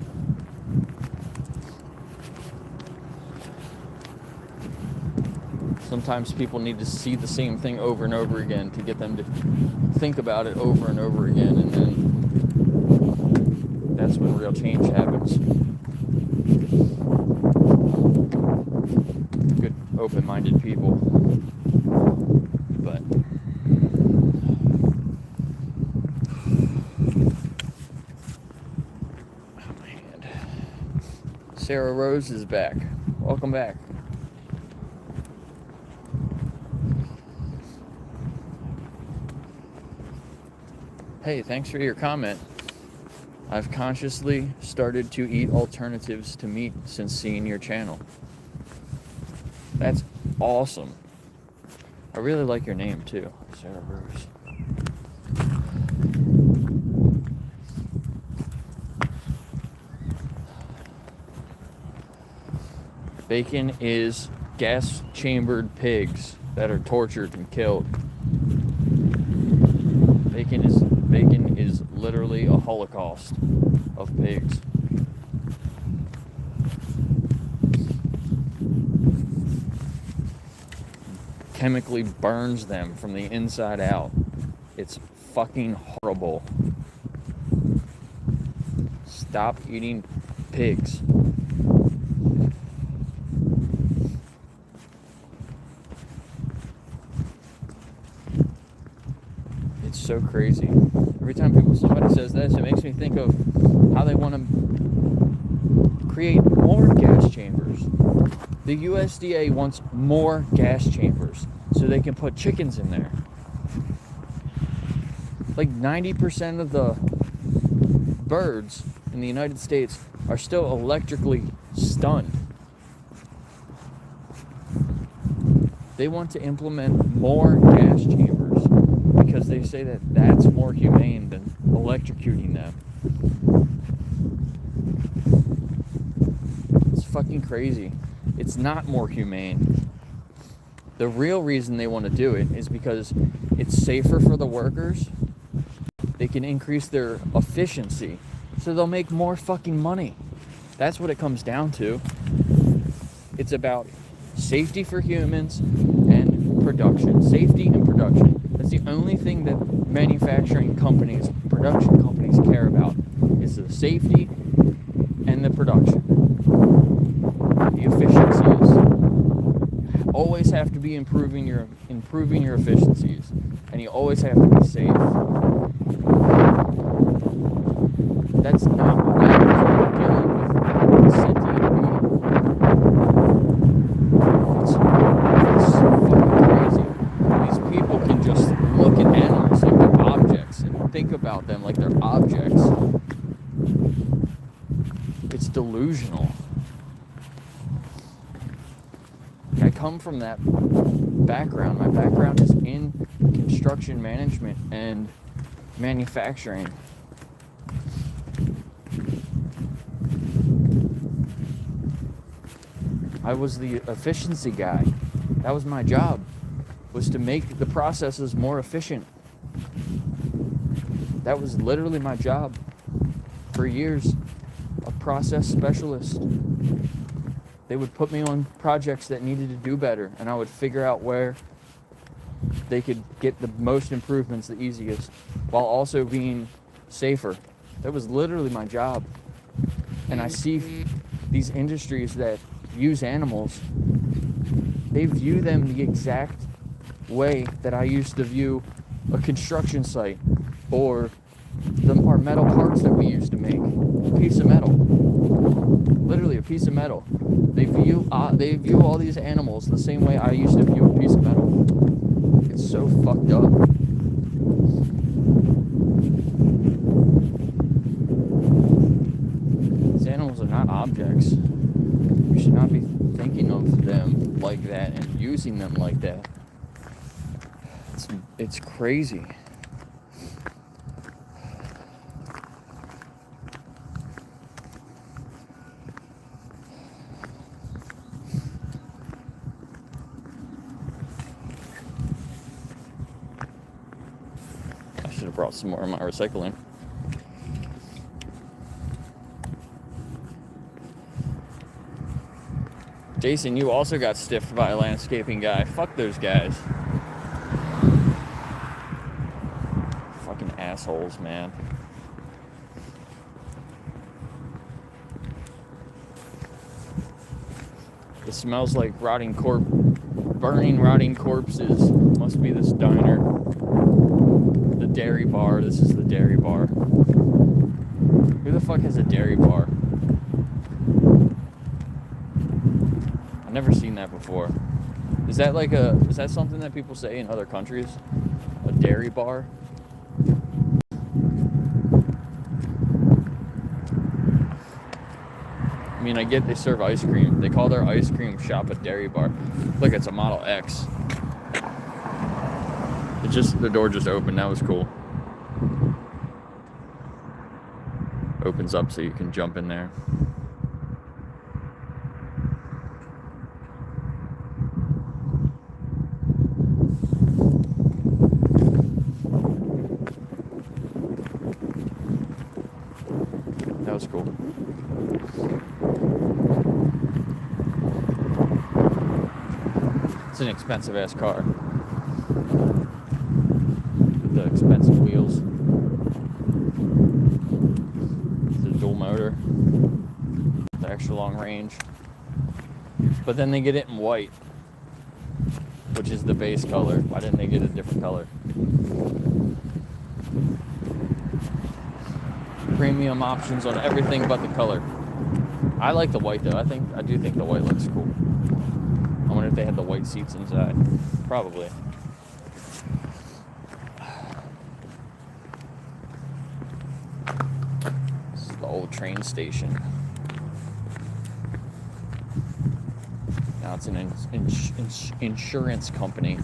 Sometimes people need to see the same thing over and over again to get them to think about it over and over again, and then that's when real change happens. Good, open-minded people. But oh, my hand. Sarah Rose is back. Welcome back. Hey, thanks for your comment. I've consciously started to eat alternatives to meat since seeing your channel. That's awesome. I really like your name too, Sarah Rose. Bacon is gas-chambered pigs that are tortured and killed. Bacon is literally a holocaust of pigs. Chemically burns them from the inside out. It's fucking horrible. Stop eating pigs. It's so crazy. Every time somebody says this, it makes me think of how they want to create more gas chambers. The USDA wants more gas chambers so they can put chickens in there. Like 90% of the birds in the United States are still electrically stunned. They want to implement more gas chambers because they say that that's more humane than electrocuting them. It's fucking crazy. It's not more humane. The real reason they want to do it is because it's safer for the workers. They can increase their efficiency, so they'll make more fucking money. That's what it comes down to. It's about safety for humans and production. Safety and production. That's the only thing that manufacturing companies, production companies care about, is the safety and the production. The efficiencies. Always have to be improving your efficiencies. and you always have to be safe. That's not what animals are dealing with sentient being. It's so fucking crazy. These people can just look at animals like they're objects and think about them like they're objects. It's delusional. I come from that background. My background is in construction management and manufacturing. I was the efficiency guy. That was my job, was to make the processes more efficient. That was literally my job for years, a process specialist. They would put me on projects that needed to do better, and I would figure out where they could get the most improvements the easiest, while also being safer. That was literally my job. And I see these industries that use animals, they view them the exact way that I used to view a construction site or our metal parts that we used to make. A piece of metal. Literally a piece of metal. They view all these animals the same way I used to view a piece of metal. It's so fucked up. These animals are not objects. We should not be thinking of them like that and using them like that. It's crazy. I should have brought some more of my recycling. Jason, you also got stiffed by a landscaping guy. Fuck those guys. Fucking assholes, man. It smells like burning, rotting corpses. Must be this diner. The dairy bar. This is the dairy bar. Who the fuck has a dairy bar? I've never seen that before. Is that something that people say in other countries? A dairy bar? I mean, I get they serve ice cream. They call their ice cream shop a dairy bar. Look, it's a Model X. The door just opened. That was cool. Opens up so you can jump in there. That was cool. It's an expensive ass car. With the expensive wheels. It's a dual motor. The extra long range. But then they get it in white, which is the base color. Why didn't they get a different color? Premium options on everything but the color. I like the white though. I do think the white looks cool. I wonder if they had the white seats inside. Probably. This is the old train station. Now it's an insurance company.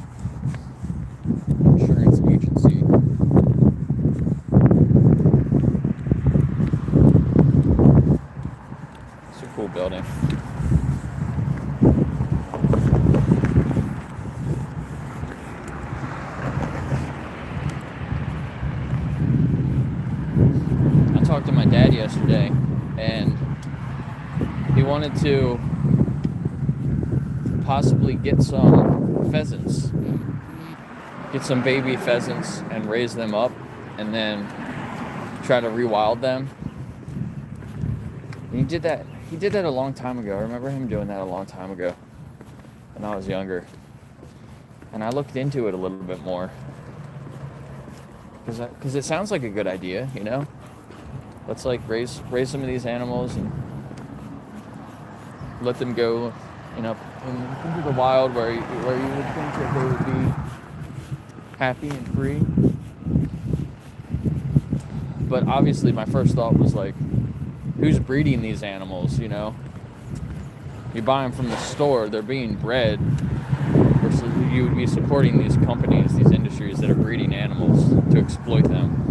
Insurance agency. It's a cool building. I talked to my dad yesterday, and he wanted to possibly get some pheasants. Get some baby pheasants and raise them up, and then try to rewild them. And he did that a long time ago. I remember him doing that a long time ago when I was younger. And I looked into it a little bit more. Because it sounds like a good idea, you know? Let's like raise some of these animals and let them go, you know, into the wild where you would think that they would be happy and free. But obviously my first thought was like, who's breeding these animals, you know? You buy them from the store, they're being bred. Versus you would be supporting these companies, these industries that are breeding animals to exploit them.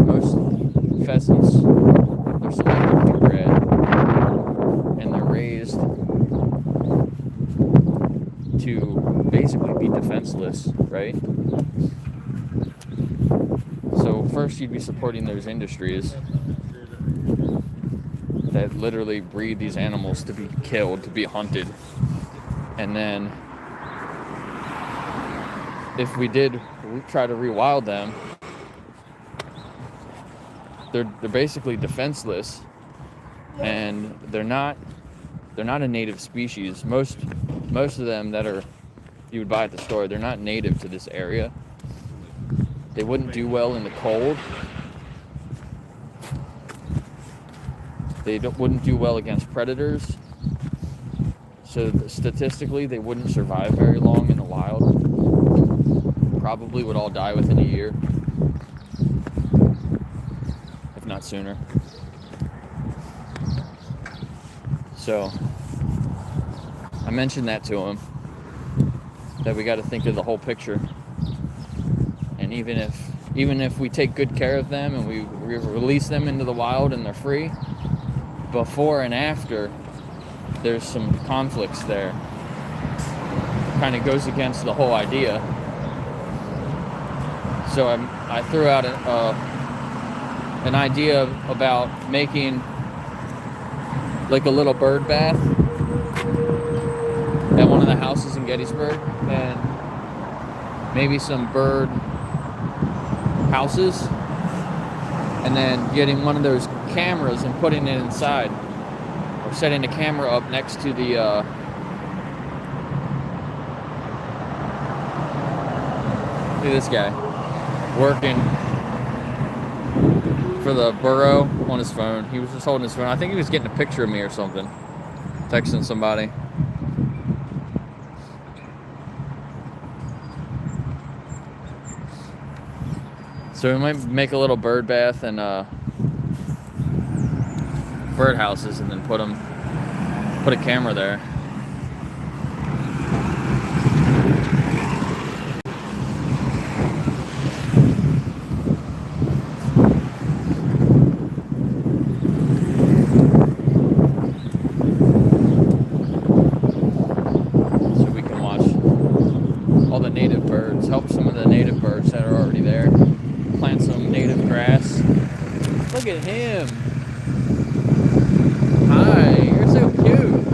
Most pheasants, they're selectively bred and they're raised to basically be defenseless, right? So first you'd be supporting those industries that literally breed these animals to be killed, to be hunted. And then if we did try to rewild them, they're basically defenseless, and they're not a native species. Most of them that are you would buy at the store, they're not native to this area. They wouldn't do well in the cold. They wouldn't do well against predators. So statistically, they wouldn't survive very long in the wild. Probably would all die within a year, if not sooner. So I mentioned that to him, that we got to think of the whole picture. And even if we take good care of them and we release them into the wild and they're free, before and after, there's some conflicts there. Kind of goes against the whole idea. So I threw out an idea about making like a little bird bath at one of the houses in Gettysburg, and maybe some bird houses, and then getting one of those cameras and putting it inside, or setting a camera up next to the look at this guy working for the borough on his phone. He was just holding his phone. I think he was getting a picture of me or something, texting somebody. So we might make a little bird bath and bird houses, and then put a camera there. So we can watch all the native birds, help some of the native birds that are already there. Plant some native grass. Look at him. Hi, you're so cute.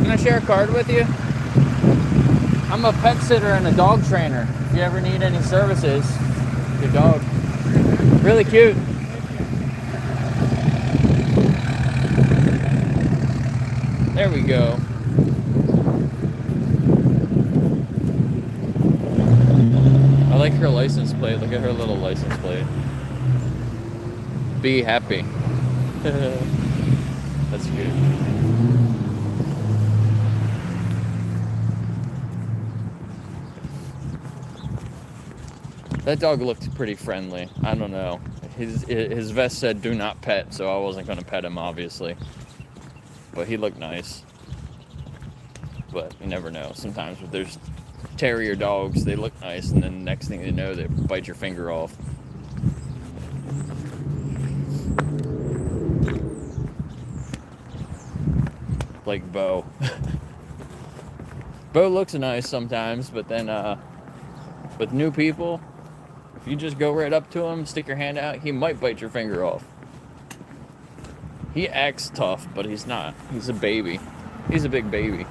Can I share a card with you? I'm a pet sitter and a dog trainer. If you ever need any services, your dog. Really cute. There we go. I like her license plate. Look at her little license plate. Be happy. That's good. That dog looked pretty friendly. I don't know. His vest said do not pet, so I wasn't going to pet him, obviously. But he looked nice. But you never know. Sometimes if there's terrier dogs, they look nice, and then the next thing you know, they bite your finger off. Like Bo. Bo looks nice sometimes, but then with new people, if you just go right up to him, stick your hand out, he might bite your finger off. He acts tough, but he's not. He's a baby. He's a big baby.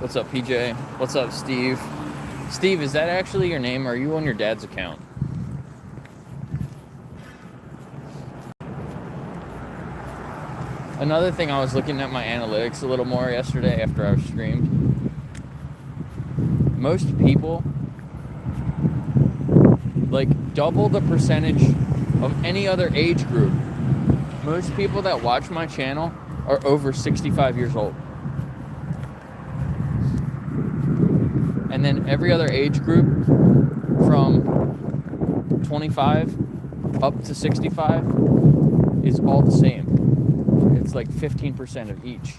What's up, PJ? What's up, Steve? Steve, is that actually your name, or are you on your dad's account? Another thing, I was looking at my analytics a little more yesterday after I streamed. Most people, like double the percentage of any other age group. Most people that watch my channel are over 65 years old. And then every other age group from 25 up to 65 is all the same. It's like 15% of each.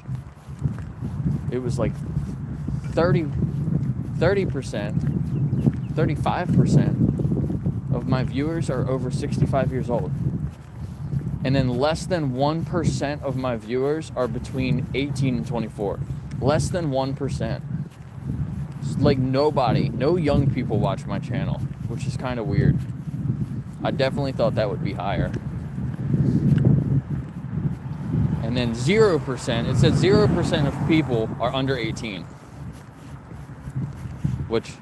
It was like 30%, 35% of my viewers are over 65 years old. And then less than 1% of my viewers are between 18 and 24. Less than 1%. It's like nobody, no young people watch my channel, which is kind of weird. I definitely thought that would be higher. And then 0%, it said 0% of people are under 18. Which,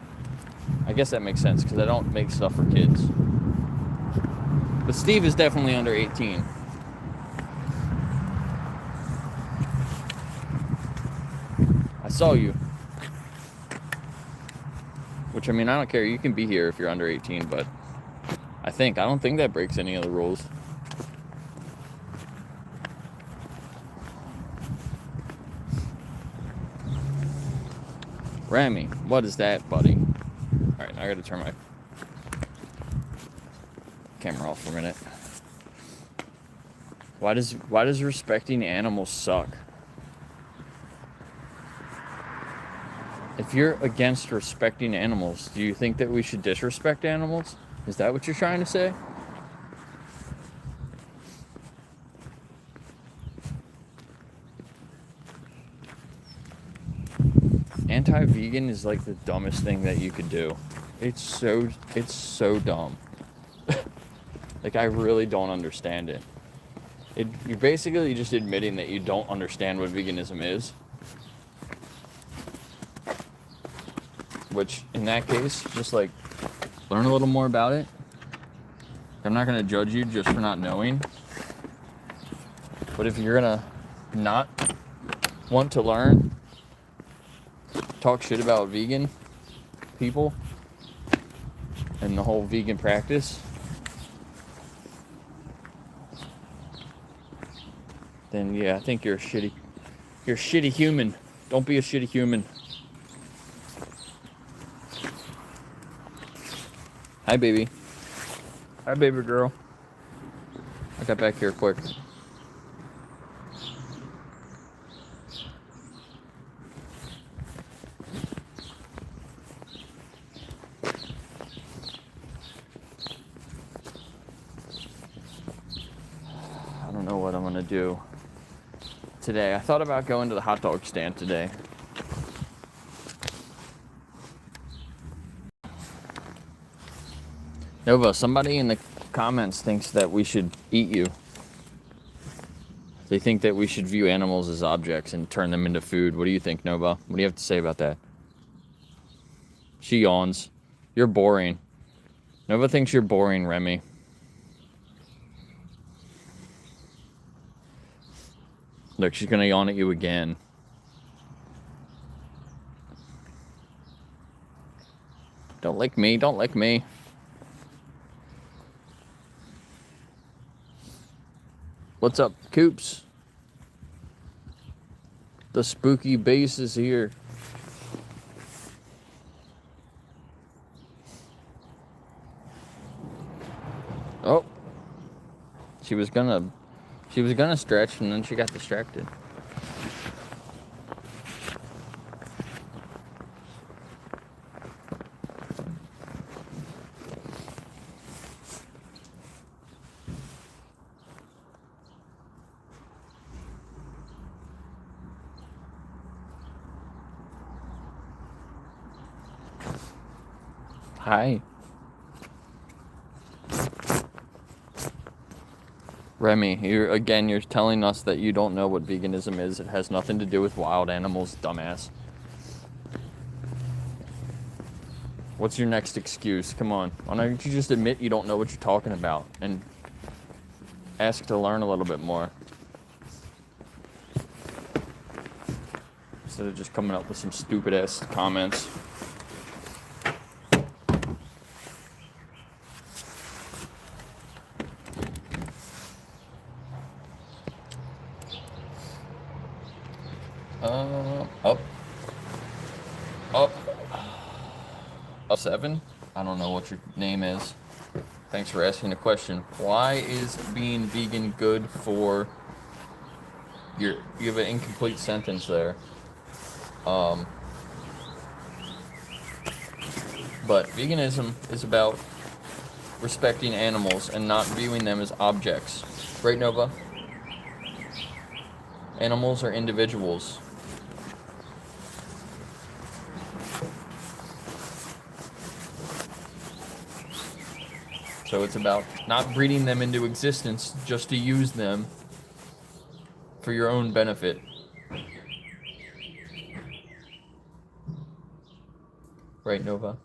I guess that makes sense, because I don't make stuff for kids. But Steve is definitely under 18. I saw you. Which, I mean, I don't care. You can be here if you're under 18, but I don't think that breaks any of the rules. Rami, what is that, buddy? Alright, now I gotta turn my camera off for a minute. Why does respecting animals suck? If you're against respecting animals, do you think that we should disrespect animals? Is that what you're trying to say? Anti-vegan is like the dumbest thing that you could do. It's so dumb. Like, I really don't understand it. You're basically just admitting that you don't understand what veganism is. Which, in that case, just like learn a little more about it. I'm not gonna judge you just for not knowing. But if you're gonna not want to learn, talk shit about vegan people and the whole vegan practice, then yeah, I think you're a shitty human. Don't be a shitty human. Hi, baby. Hi, baby girl. I got back here quick. I don't know what I'm gonna do today. I thought about going to the hot dog stand today. Nova, somebody in the comments thinks that we should eat you. They think that we should view animals as objects and turn them into food. What do you think, Nova? What do you have to say about that? She yawns. You're boring. Nova thinks you're boring, Remy. Look, she's gonna yawn at you again. Don't lick me, don't lick me. What's up, Coops? The spooky base is here. Oh. She was gonna stretch and then she got distracted. Hi. Remy, you're telling us that you don't know what veganism is. It has nothing to do with wild animals, dumbass. What's your next excuse? Come on. Why don't you just admit you don't know what you're talking about and ask to learn a little bit more? Instead of just coming up with some stupid ass comments. Up 7? I don't know what your name is. Thanks for asking the question. Why is being vegan good for you have an incomplete sentence there. But veganism is about respecting animals and not viewing them as objects. Right, Nova? Animals are individuals. So it's about not breeding them into existence just to use them for your own benefit. Right, Nova?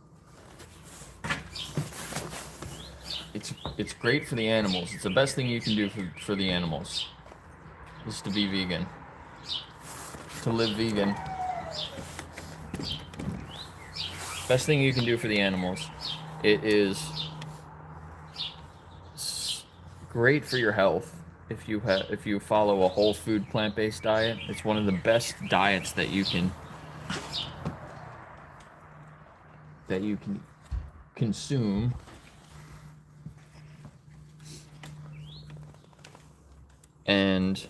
It's great for the animals. It's the best thing you can do for the animals. Is to be vegan. To live vegan. Best thing you can do for the animals. It is great for your health if you follow a whole food plant-based diet. It's one of the best diets that you can consume. And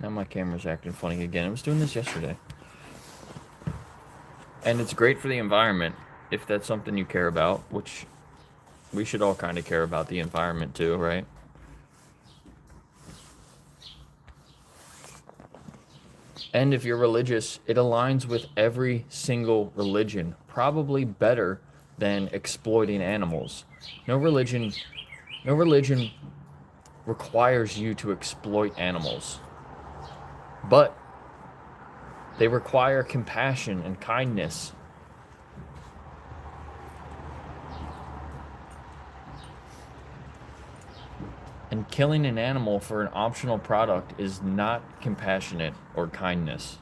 now my camera's acting funny again. I was doing this yesterday. And it's great for the environment if that's something you care about, which we should all kind of care about the environment too, right? And if you're religious, it aligns with every single religion, probably better than exploiting animals. No religion requires you to exploit animals, but they require compassion and kindness. And killing an animal for an optional product is not compassionate or kindness.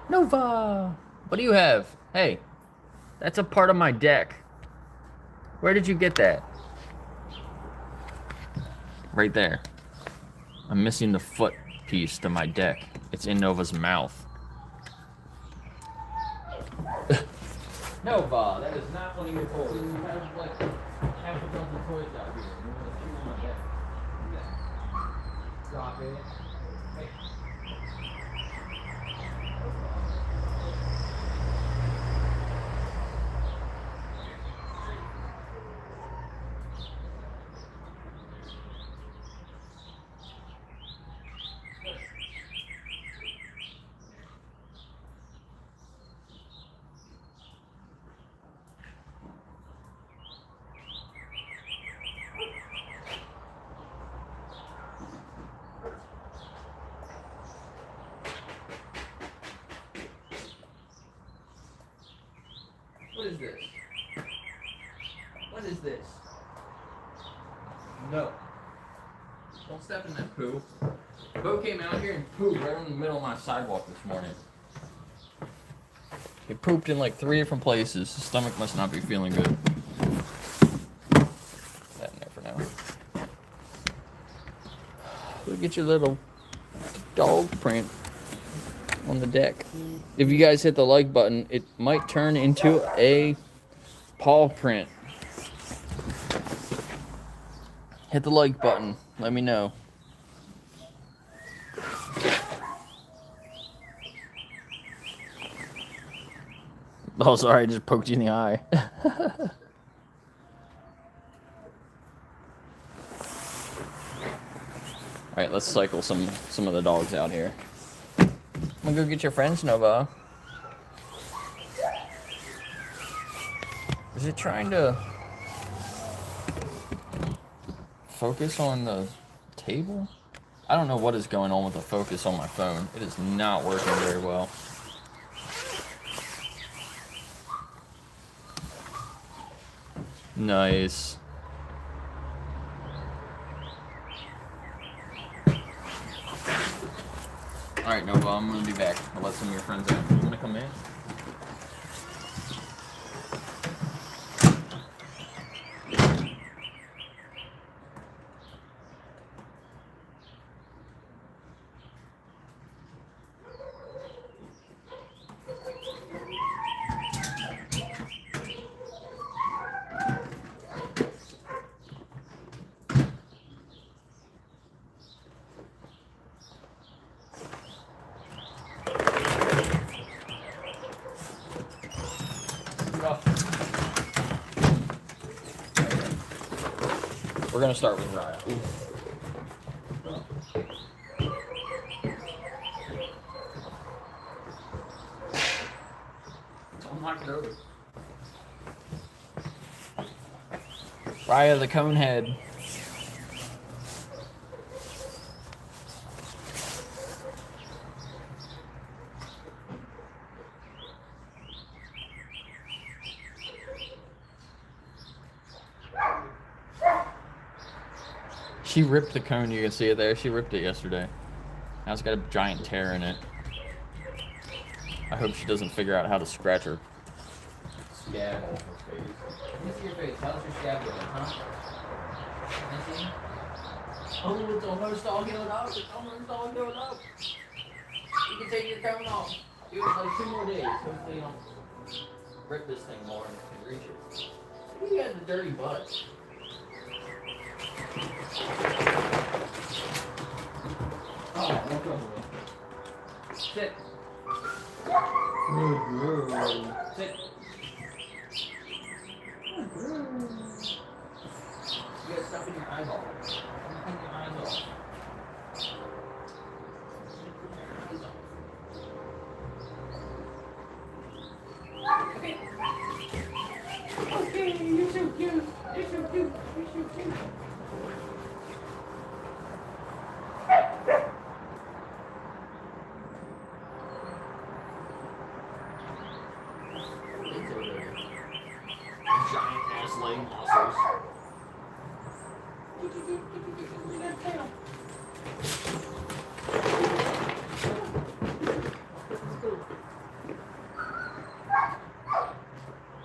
Nova! What do you have? Hey, that's a part of my deck. Where did you get that? Right there. I'm missing the foot piece to my deck. It's in Nova's mouth. Nova, that is not one of your toys. You have like half a dozen toys out here. You want to chew on my deck. Drop it. Hey. What is this? What is this? No. Don't step in that poo. Bo came out here and pooped right in the middle of my sidewalk this morning. He pooped in like 3 different places. His stomach must not be feeling good. That in there for now. Look at your little dog print on the deck. If you guys hit the like button, it might turn into a paw print. Hit the like button. Let me know. Oh, sorry, I just poked you in the eye. Alright, let's cycle some of the dogs out here. I'm gonna go get your friends, Nova. Is it trying to focus on the table? I don't know what is going on with the focus on my phone. It is not working very well. Nice. Alright, Nova, I'm gonna be back. I'll let some of your friends out. You wanna come in? We're gonna start with Raya. Don't knock it over. Raya the Conehead. She ripped the cone, you can see it there. She ripped it yesterday. Now it's got a giant tear in it. I hope she doesn't figure out how to scratch her scab off her face. Let me see your face. How's your scab going, huh? Let me see. Oh, it's almost all healed up. It's almost all healed up. You can take your cone off. Give it like 2 more days. Hopefully you don't rip this thing more and can reach it. You got the dirty butt. Oh, no trouble. Sit. Sit. You got stuff in your eyeball. Clean your eyes off. Okay. Okay, you're so cute. You're so cute. You're so cute. Giant ass leg muscles.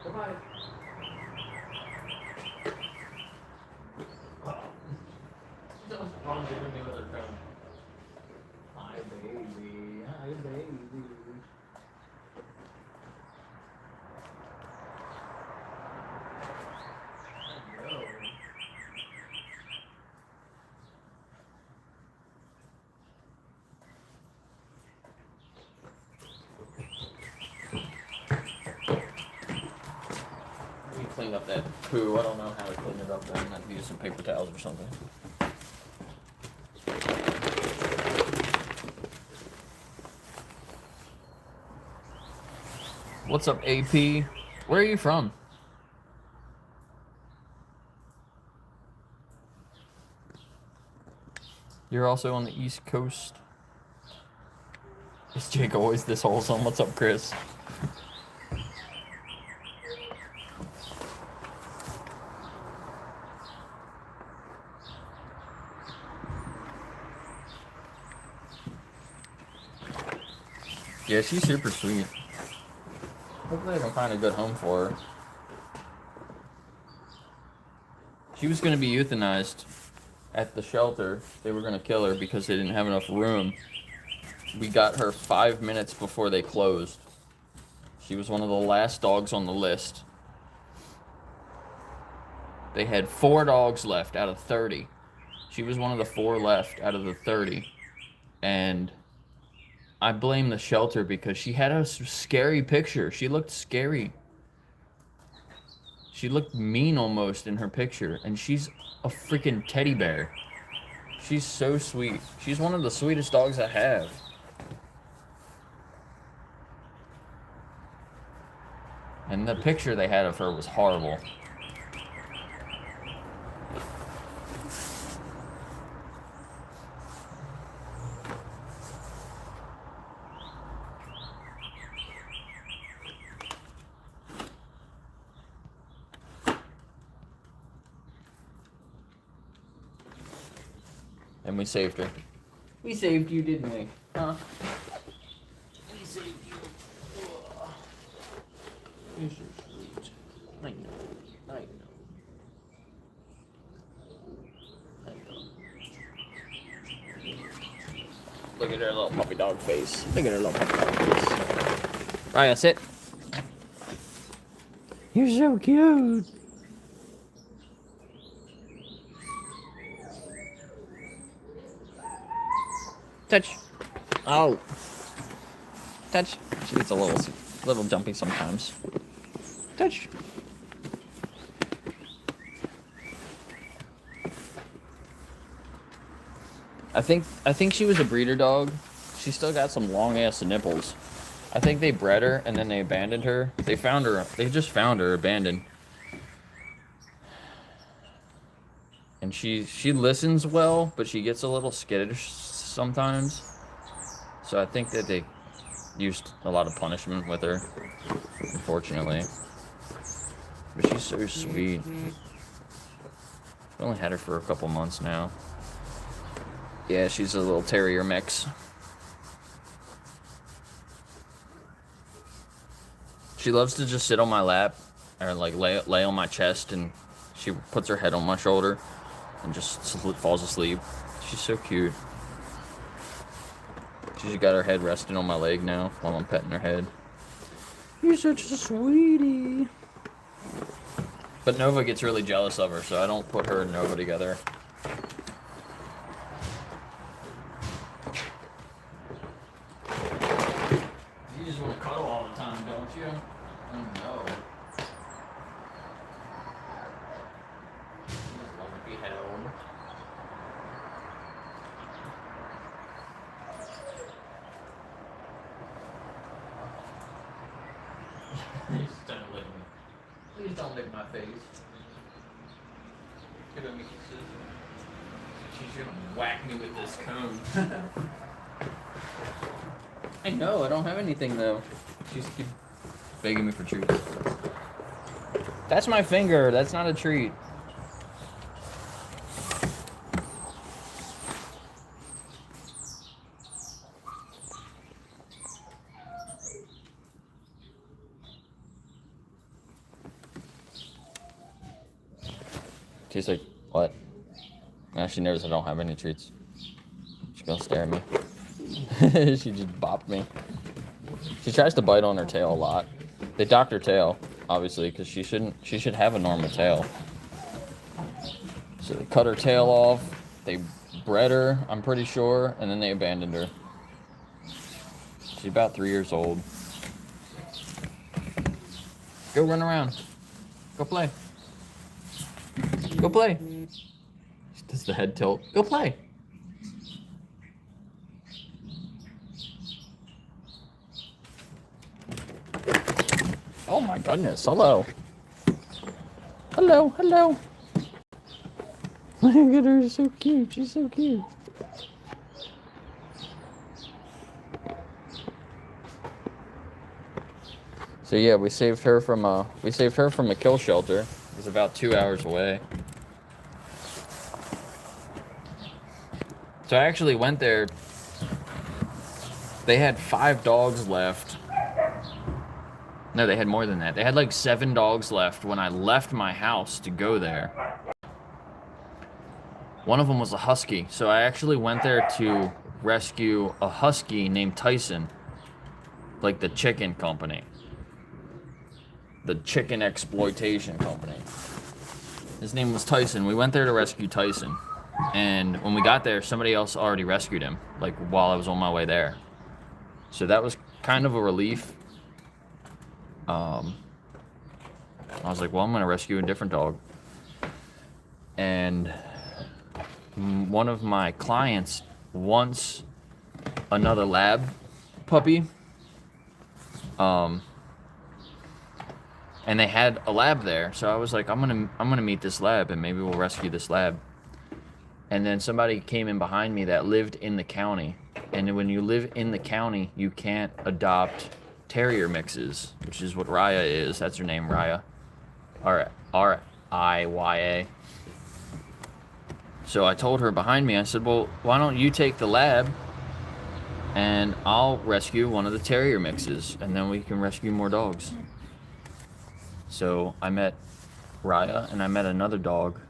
Goodbye. Someone's wrong with me with her phone. Hi, baby. Hi, baby. Clean up that poo. I don't know how to clean it up then. I have to use some paper towels or something. What's up, AP? Where are you from? You're also on the East Coast. Is Jake always this wholesome? What's up, Chris? Yeah, she's super sweet. Hopefully I can find a good home for her. She was going to be euthanized at the shelter. They were going to kill her because they didn't have enough room. We got her 5 minutes before they closed. She was one of the last dogs on the list. They had 4 dogs left out of 30. She was one of the 4 left out of the 30. And I blame the shelter because she had a scary picture. She looked scary. She looked mean almost in her picture. And she's a freaking teddy bear. She's so sweet. She's one of the sweetest dogs I have. And the picture they had of her was horrible. And we saved her. We saved you, didn't we? Huh? We saved you. You're so sweet. I know. I know. I know. Look at her little puppy dog face. Look at her little puppy dog face. Raya, sit. You're so cute. Touch. Oh. Touch. She gets a little jumpy sometimes. Touch. I think she was a breeder dog. She still got some long ass nipples. I think they bred her and then they abandoned her. They just found her abandoned. And she listens well, but she gets a little skittish sometimes. So I think that they used a lot of punishment with her, unfortunately. But she's so sweet. We only had her for a couple months now. Yeah, she's a little terrier mix. She loves to just sit on my lap or like lay on my chest, and she puts her head on my shoulder and just falls asleep. She's so cute. She's got her head resting on my leg now while I'm petting her head. You're such a sweetie. But Nova gets really jealous of her, so I don't put her and Nova together. You just want to cuddle all the time, don't you? Oh no. You just want to be held. Please don't lick me. Please don't lick my face. Give me kisses. She's gonna whack me with this cone. I know, I don't have anything though. She's keep begging me for treats. That's my finger, that's not a treat. She's like, what? Now she knows I don't have any treats. She's gonna stare at me. She just bopped me. She tries to bite on her tail a lot. They docked her tail, obviously, because she should have a normal tail. So they cut her tail off, they bred her, I'm pretty sure, and then they abandoned her. She's about 3 years old. Go run around. Go play. Go play. Does the head tilt? Go play. Oh my goodness, hello. Hello, hello. Look at her, so cute, she's so cute. So yeah, we saved her from a kill shelter. It was about 2 hours away. So I actually went there. They had 5 dogs left. No, they had more than that. They had like 7 dogs left when I left my house to go there. One of them was a husky. So I actually went there to rescue a husky named Tyson. Like the chicken company. The chicken exploitation company. His name was Tyson. We went there to rescue Tyson. And when we got there, somebody else already rescued him, like while I was on my way there. So that was kind of a relief. I was like, well, I'm going to rescue a different dog. And one of my clients wants another lab puppy. And they had a lab there. So I was like, I'm gonna meet this lab and maybe we'll rescue this lab. And then somebody came in behind me that lived in the county. And when you live in the county, you can't adopt terrier mixes, which is what Raya is. That's her name, Raya. R-I-Y-A. So I told her behind me, I said, well, why don't you take the lab and I'll rescue one of the terrier mixes and then we can rescue more dogs. So I met Raya and I met another dog.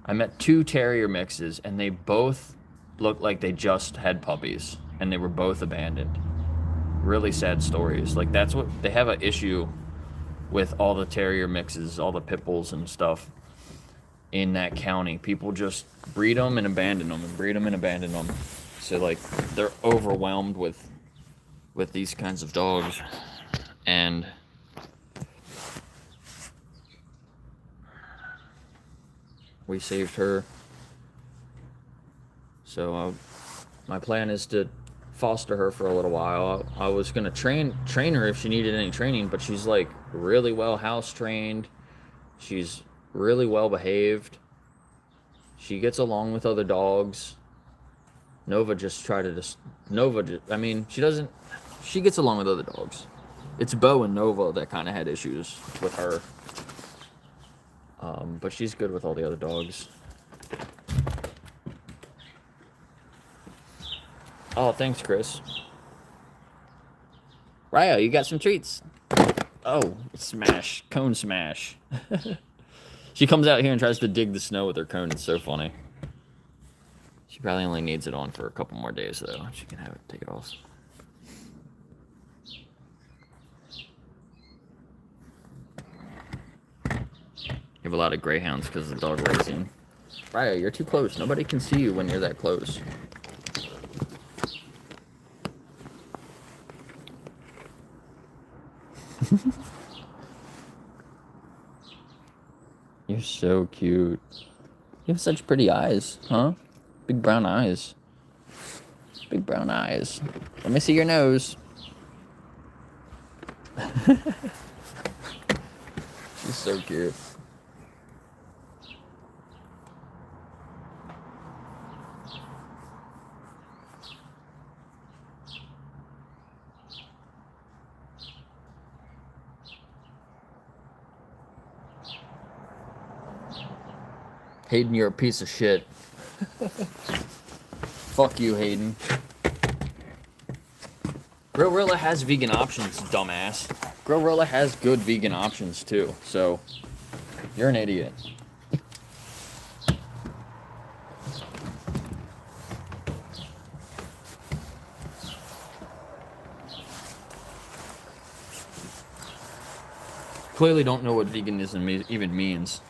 I met 2 terrier mixes and they both looked like they just had puppies and they were both abandoned. Really sad stories. Like, that's what they have an issue with, all the terrier mixes, all the pit bulls and stuff in that county. People just breed them and abandon them and breed them and abandon them. So like, they're overwhelmed with these kinds of dogs. And we saved her. So my plan is to foster her for a little while. I was gonna train her if she needed any training, but she's like really well house trained. She's really well behaved. She gets along with other dogs. Nova just tried to she gets along with other dogs. It's Bo and Nova that kind of had issues with her. But she's good with all the other dogs. Oh, thanks, Chris. Ryo, you got some treats. Oh, smash. Cone smash. She comes out here and tries to dig the snow with her cone. It's so funny. She probably only needs it on for a couple more days, though. She can have it, take it off. You have a lot of greyhounds because of the dog racing. Ryo, you're too close. Nobody can see you when you're that close. You're so cute. You have such pretty eyes, huh? Big brown eyes. Big brown eyes. Let me see your nose. She's so cute. Hayden, you're a piece of shit. Fuck you, Hayden. Grillrilla has vegan options, dumbass. Grillrilla has good vegan options, too. So, you're an idiot. Clearly don't know what veganism even means.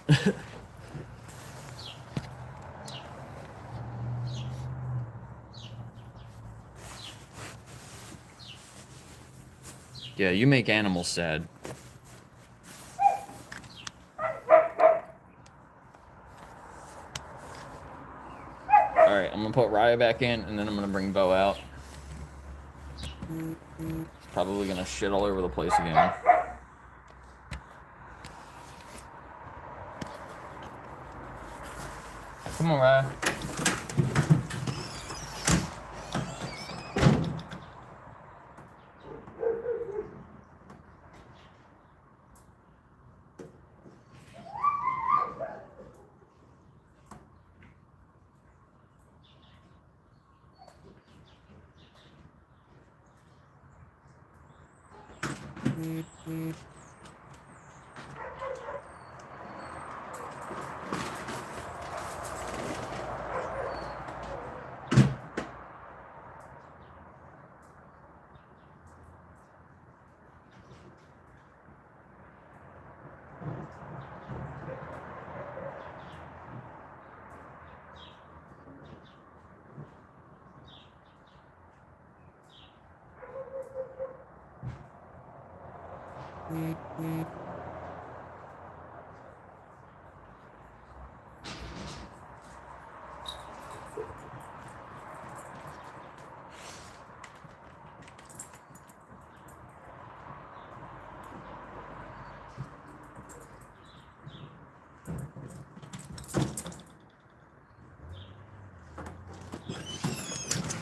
Yeah, you make animals sad. Alright, I'm gonna put Raya back in, and then I'm gonna bring Bo out. He's probably gonna shit all over the place again. Come on, Raya.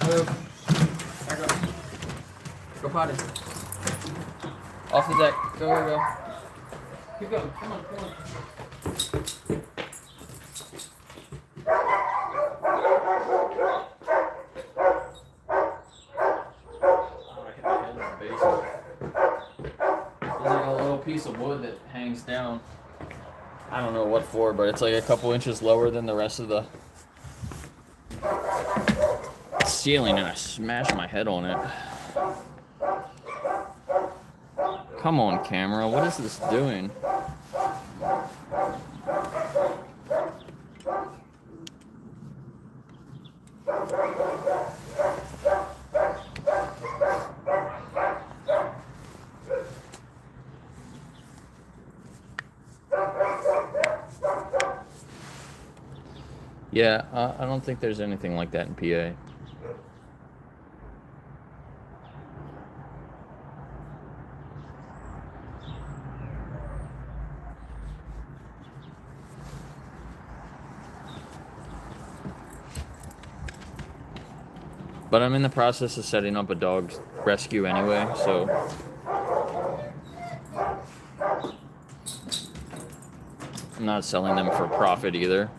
Hello. Go potty. Off the deck. Go. Keep going. Come on. before, but it's like a couple inches lower than the rest of the ceiling, and I smashed my head on it. Come on, camera. What is this doing? Yeah, I don't think there's anything like that in PA. But I'm in the process of setting up a dog rescue anyway, so I'm not selling them for profit either.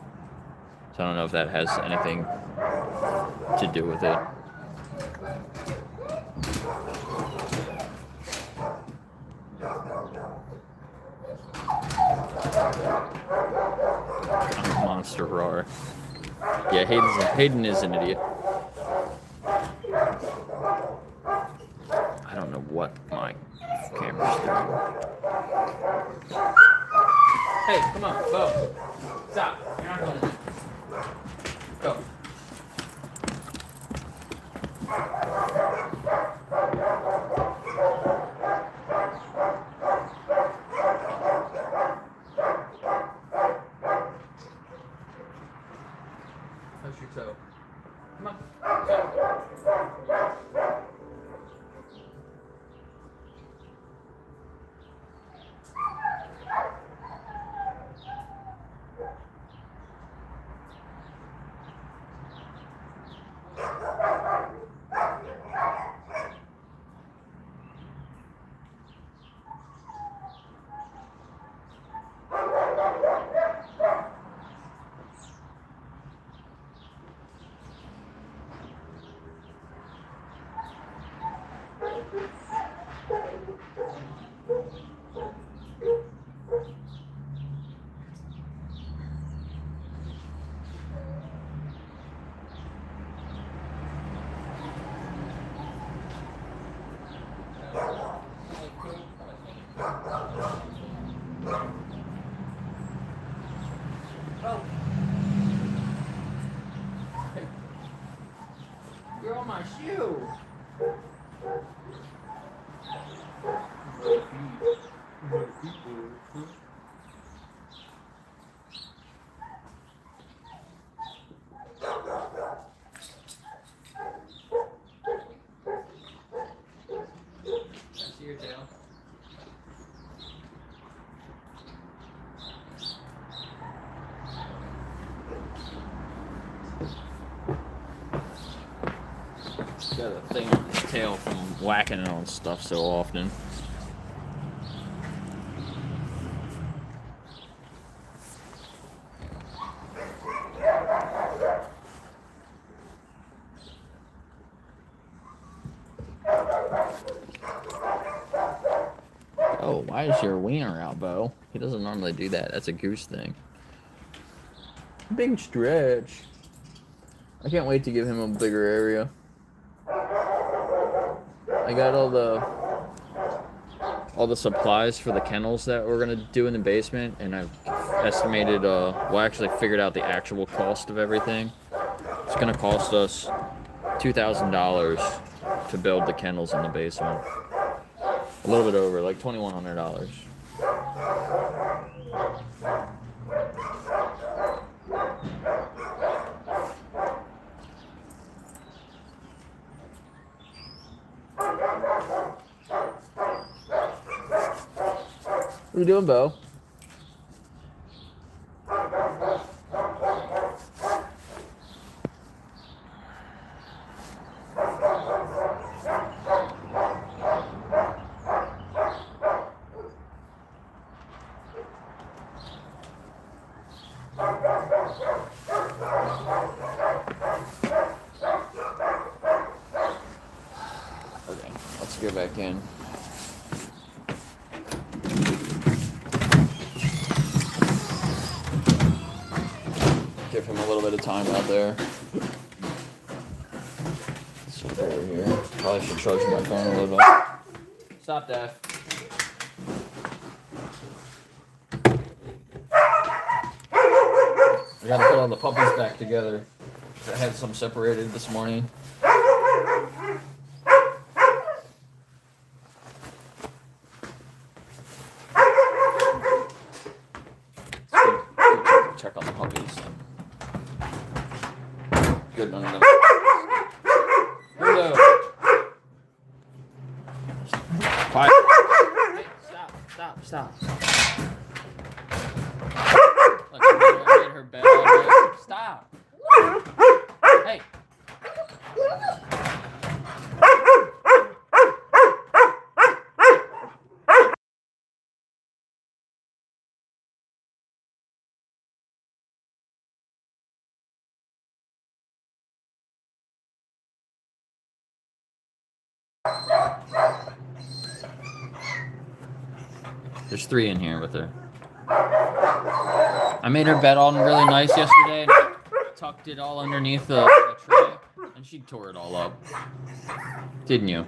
So I don't know if that has anything to do with it. Monster roar. Yeah, Hayden is an idiot. I don't know what my camera's doing. Hey, come on, go. Stop. You're not going to. Go. Touch your toe. Come on. You're on my shoe. I see your tail. Got a thing on his tail from whacking it on stuff so often. Oh, why is your wiener out, Bo? He doesn't normally do that. That's a goose thing. Big stretch. I can't wait to give him a bigger area. I got all the supplies for the kennels that we're gonna do in the basement, and I've estimated, well, actually figured out the actual cost of everything. It's gonna cost us $2,000 to build the kennels in the basement. A little bit over, like $2,100. What are you doing, Bo? Okay, let's go back in. bit of time out there. So over here. Probably should charge my phone a little bit. Stop, Dad. I gotta put all the puppies back together. I had some separated this morning. Check on the puppies. Good, none of them. Hello. Quiet. Hey, stop. Look, I made her bed already. Stop. Hey. There's 3 in here with her. I made her bed all really nice yesterday and I tucked it all underneath the tray and she tore it all up. Didn't you?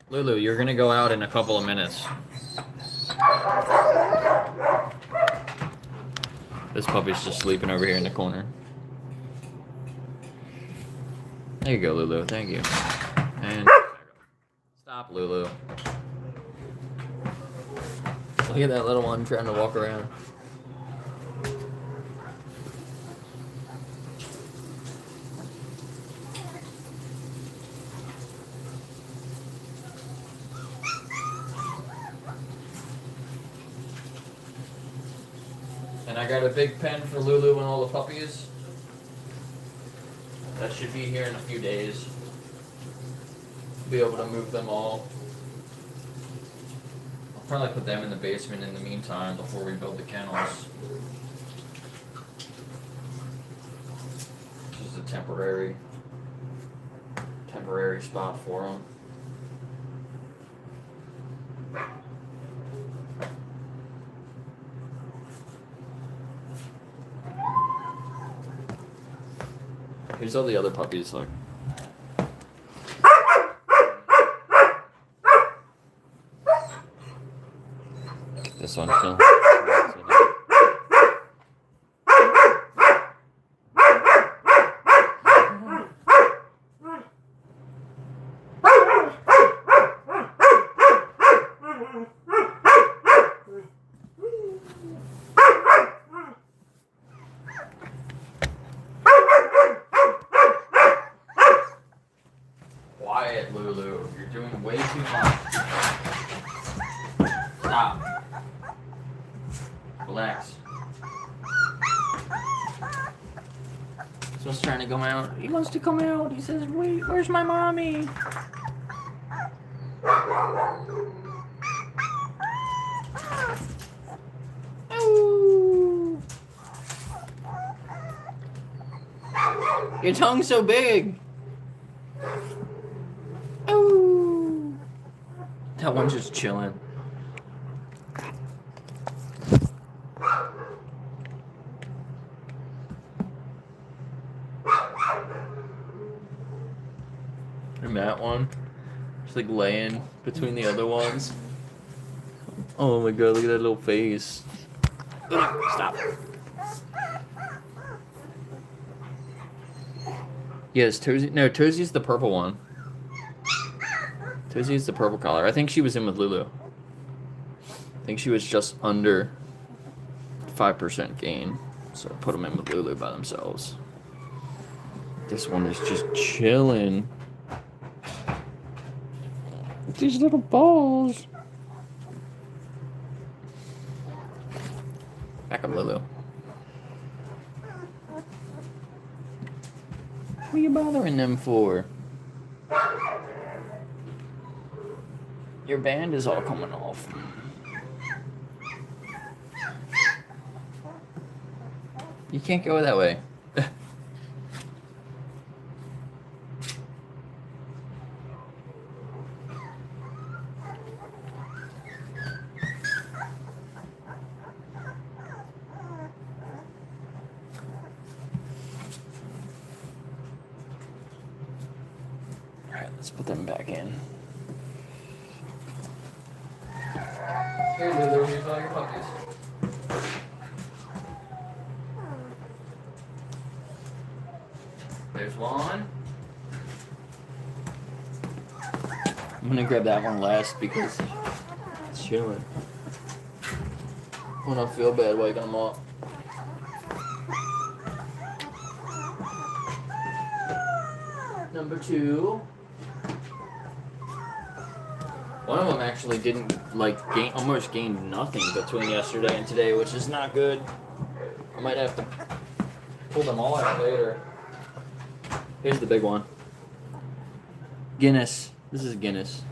Lulu, you're gonna go out in a couple of minutes. This puppy's just sleeping over here in the corner. There you go, Lulu. Thank you. And stop, Lulu. Look at that little one trying to walk around. And I got a big pen for Lulu and all the puppies. That should be here in a few days. Be able to move them all. I'll probably put them in the basement in the meantime before we build the kennels. This is a temporary spot for them. Here's all the other puppies, look. This one still. Quiet, Lulu. You're doing way too much. Stop. Relax. So he's trying to come out. He wants to come out. He says, wait, where's my mommy? Ooh. Your tongue's so big. Ooh. That one's just chilling. And that one, just like laying between the other ones. Oh my god, look at that little face. Stop. Yes, Tozy. No, Tozy's the purple one. Tozy's the purple collar. I think she was in with Lulu. I think she was just under 5% gain. So I put them in with Lulu by themselves. This one is just chilling. These little balls. Back up, Lulu. What are you bothering them for? Your band is all coming off. You can't go that way. Alright, let's put them back in. Here, Lulu, here's all your puppies. There's one. I'm gonna grab that one last because it's chilling. I don't feel bad waking them up. Number 2. One of them actually didn't almost gained nothing between yesterday and today, which is not good. I might have to pull them all out later. Here's the big one. Guinness. This is Guinness.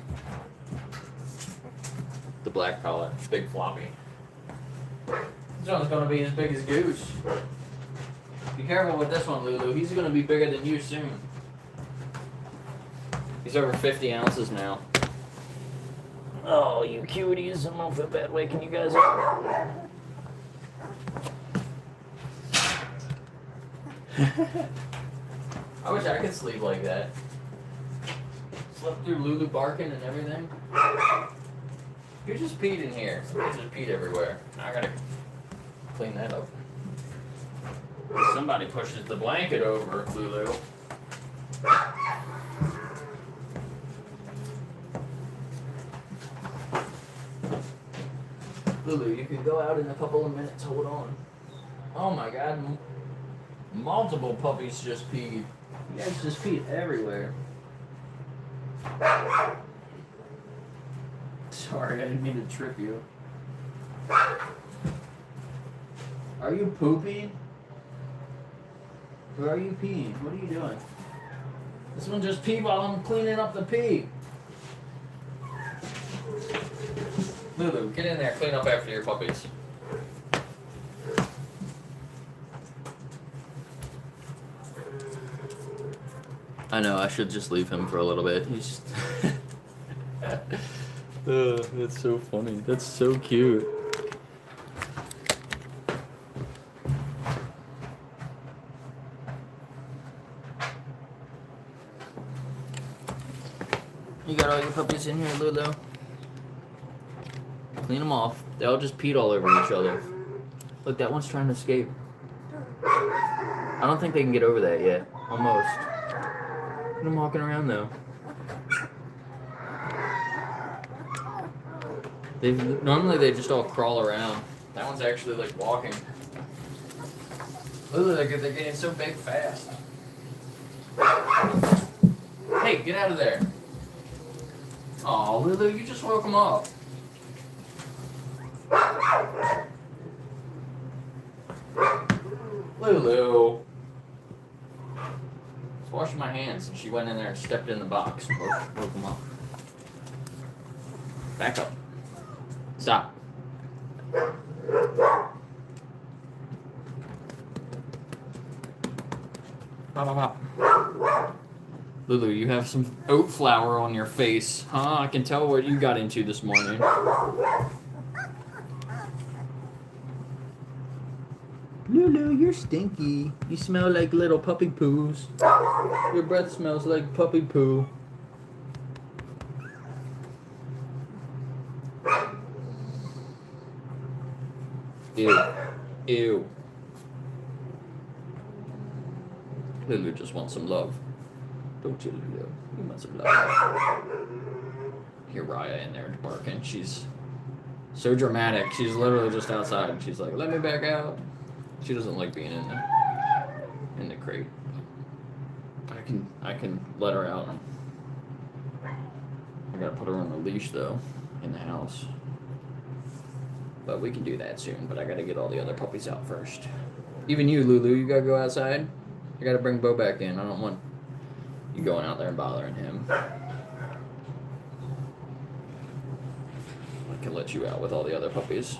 The black collar. Big floppy. This one's gonna be as big as Goose. Be careful with this one, Lulu. He's gonna be bigger than you soon. He's over 50 ounces now. Oh, you cuties. I'm gonna feel bad waking you guys up. I wish I could sleep like that. Slept through Lulu barking and everything. You just peed in here. Somebody just peed everywhere. I gotta clean that up. Somebody pushes the blanket over Lulu. Lulu, you can go out in a couple of minutes. Hold on. Oh my God. Multiple puppies just peed. You guys just peed everywhere. Sorry, I didn't mean to trip you. Are you pooping? Or are you peeing? What are you doing? This one just peed while I'm cleaning up the pee. Lulu, get in there, clean up after your puppies. I know, I should just leave him for a little bit. He's just... that's so funny. That's so cute. You got all your puppies in here, Lulu? Clean them off. They all just peed all over each other. Look, that one's trying to escape. I don't think they can get over that yet. Almost. Look at them walking around, though. Normally they just all crawl around. That one's actually like walking. Look, they're getting so big fast. Hey, get out of there. Aw, Lulu, you just woke them up. Lulu. I was washing my hands and she went in there and stepped in the box and woke them up. Back up. Stop. Pop. Lulu, you have some oat flour on your face. Huh? I can tell what you got into this morning. Lulu, you're stinky. You smell like little puppy poos. Your breath smells like puppy poo. Ew. Ew. Lulu just wants some love. Don't you, Lulu? You want some love. Hear Raya in there barking. She's so dramatic. She's literally just outside. She's like, let me back out. She doesn't like being in the crate. I can let her out. I gotta put her on a leash though, in the house. But we can do that soon, but I gotta get all the other puppies out first. Even you, Lulu, you gotta go outside. I gotta bring Bo back in. I don't want you going out there and bothering him. I can let you out with all the other puppies.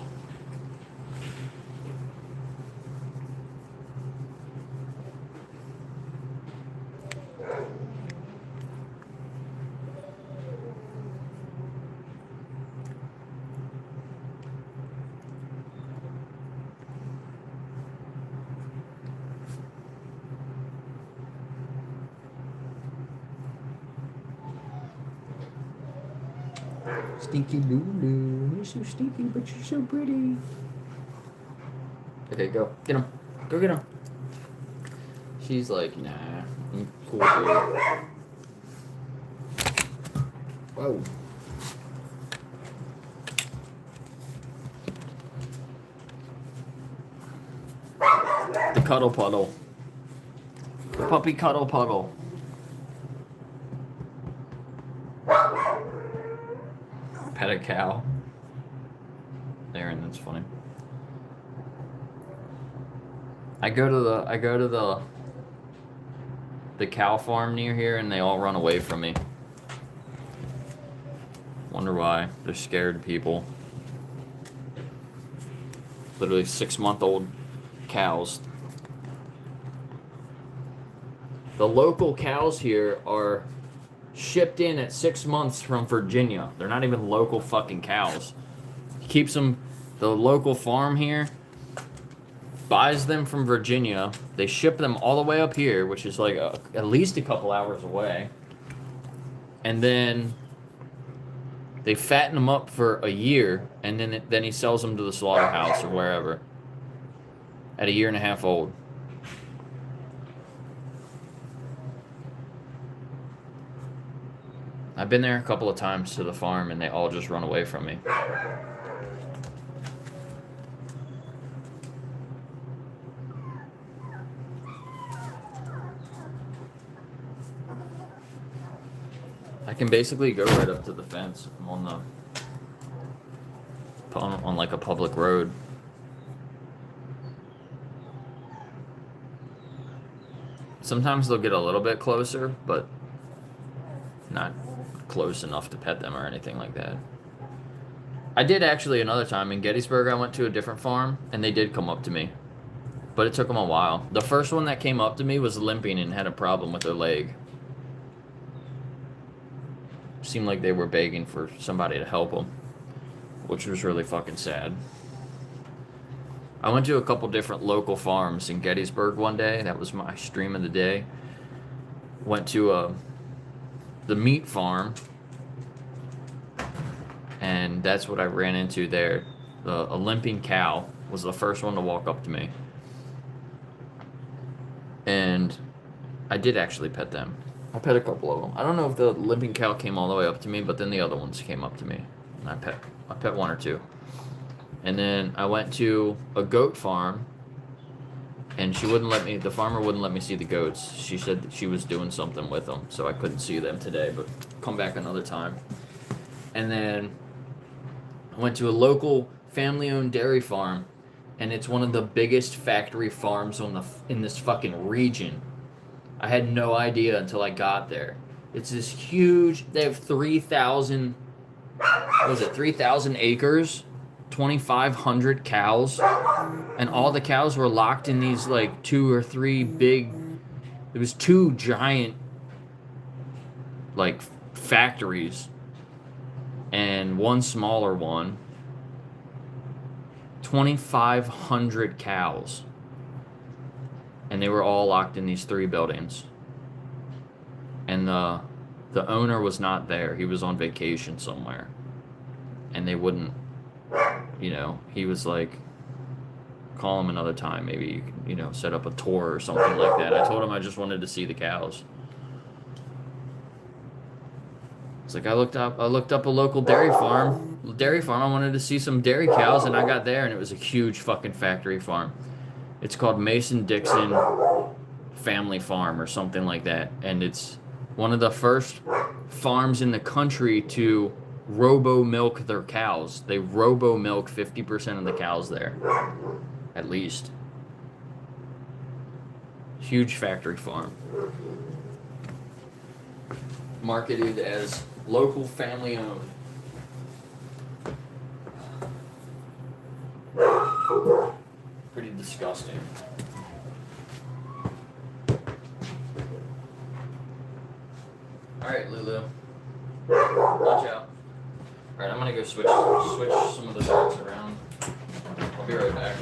Stinky Lulu. You're so stinky, but you're so pretty. Okay, go. Get him. Go get him. She's like, nah, I'm cool, dude. Whoa. The cuddle puddle. The puppy cuddle puddle. Pet a cow. Aaron, that's funny. I go to the cow farm near here and they all run away from me. Wonder why. They're scared people. Literally 6-month-old cows. The local cows here are shipped in at 6 months from Virginia. They're not even local fucking cows. He keeps them, the local farm here buys them from Virginia. They ship them all the way up here, which is like at least a couple hours away. And then they fatten them up for a year, and then he sells them to the slaughterhouse or wherever at 1.5 years old. I've been there a couple of times to the farm, and they all just run away from me. I can basically go right up to the fence. I'm on like a public road. Sometimes they'll get a little bit closer, but not close enough to pet them or anything like that. I did actually another time in Gettysburg. I went to a different farm and they did come up to me, but it took them a while. The first one that came up to me was limping and had a problem with their leg. Seemed like they were begging for somebody to help them, which was really fucking sad. I went to a couple different local farms in Gettysburg one day. That was my stream of the day. Went to the meat farm, and that's what I ran into there. A limping cow was the first one to walk up to me, and I did actually pet them. I pet a couple of them. I don't know if the limping cow came all the way up to me, but then the other ones came up to me, and I pet one or two. And then I went to a goat farm, and the farmer wouldn't let me see the goats. She said that she was doing something with them, so I couldn't see them today, but come back another time. And then I went to a local family-owned dairy farm, and it's one of the biggest factory farms in this fucking region. I had no idea until I got there. It's this huge, they have 3,000 acres, 2,500 cows, and all the cows were locked in these like 2 or 3 big, it was 2 giant like factories and one smaller one. 2,500 cows. And they were all locked in these 3 buildings. And the owner was not there. He was on vacation somewhere. And they wouldn't, he was like, call him another time. Maybe you can, set up a tour or something like that. I told him I just wanted to see the cows. It's like I looked up a local dairy farm. I wanted to see some dairy cows, and I got there, and it was a huge fucking factory farm. It's called Mason-Dixon Family Farm or something like that. And it's one of the first farms in the country to robo-milk their cows. They robo-milk 50% of the cows there, at least. Huge factory farm. Marketed as local family-owned. Pretty disgusting. Alright, Lulu. Watch out. Alright, I'm gonna go switch some of the dogs around. I'll be right back.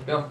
Go.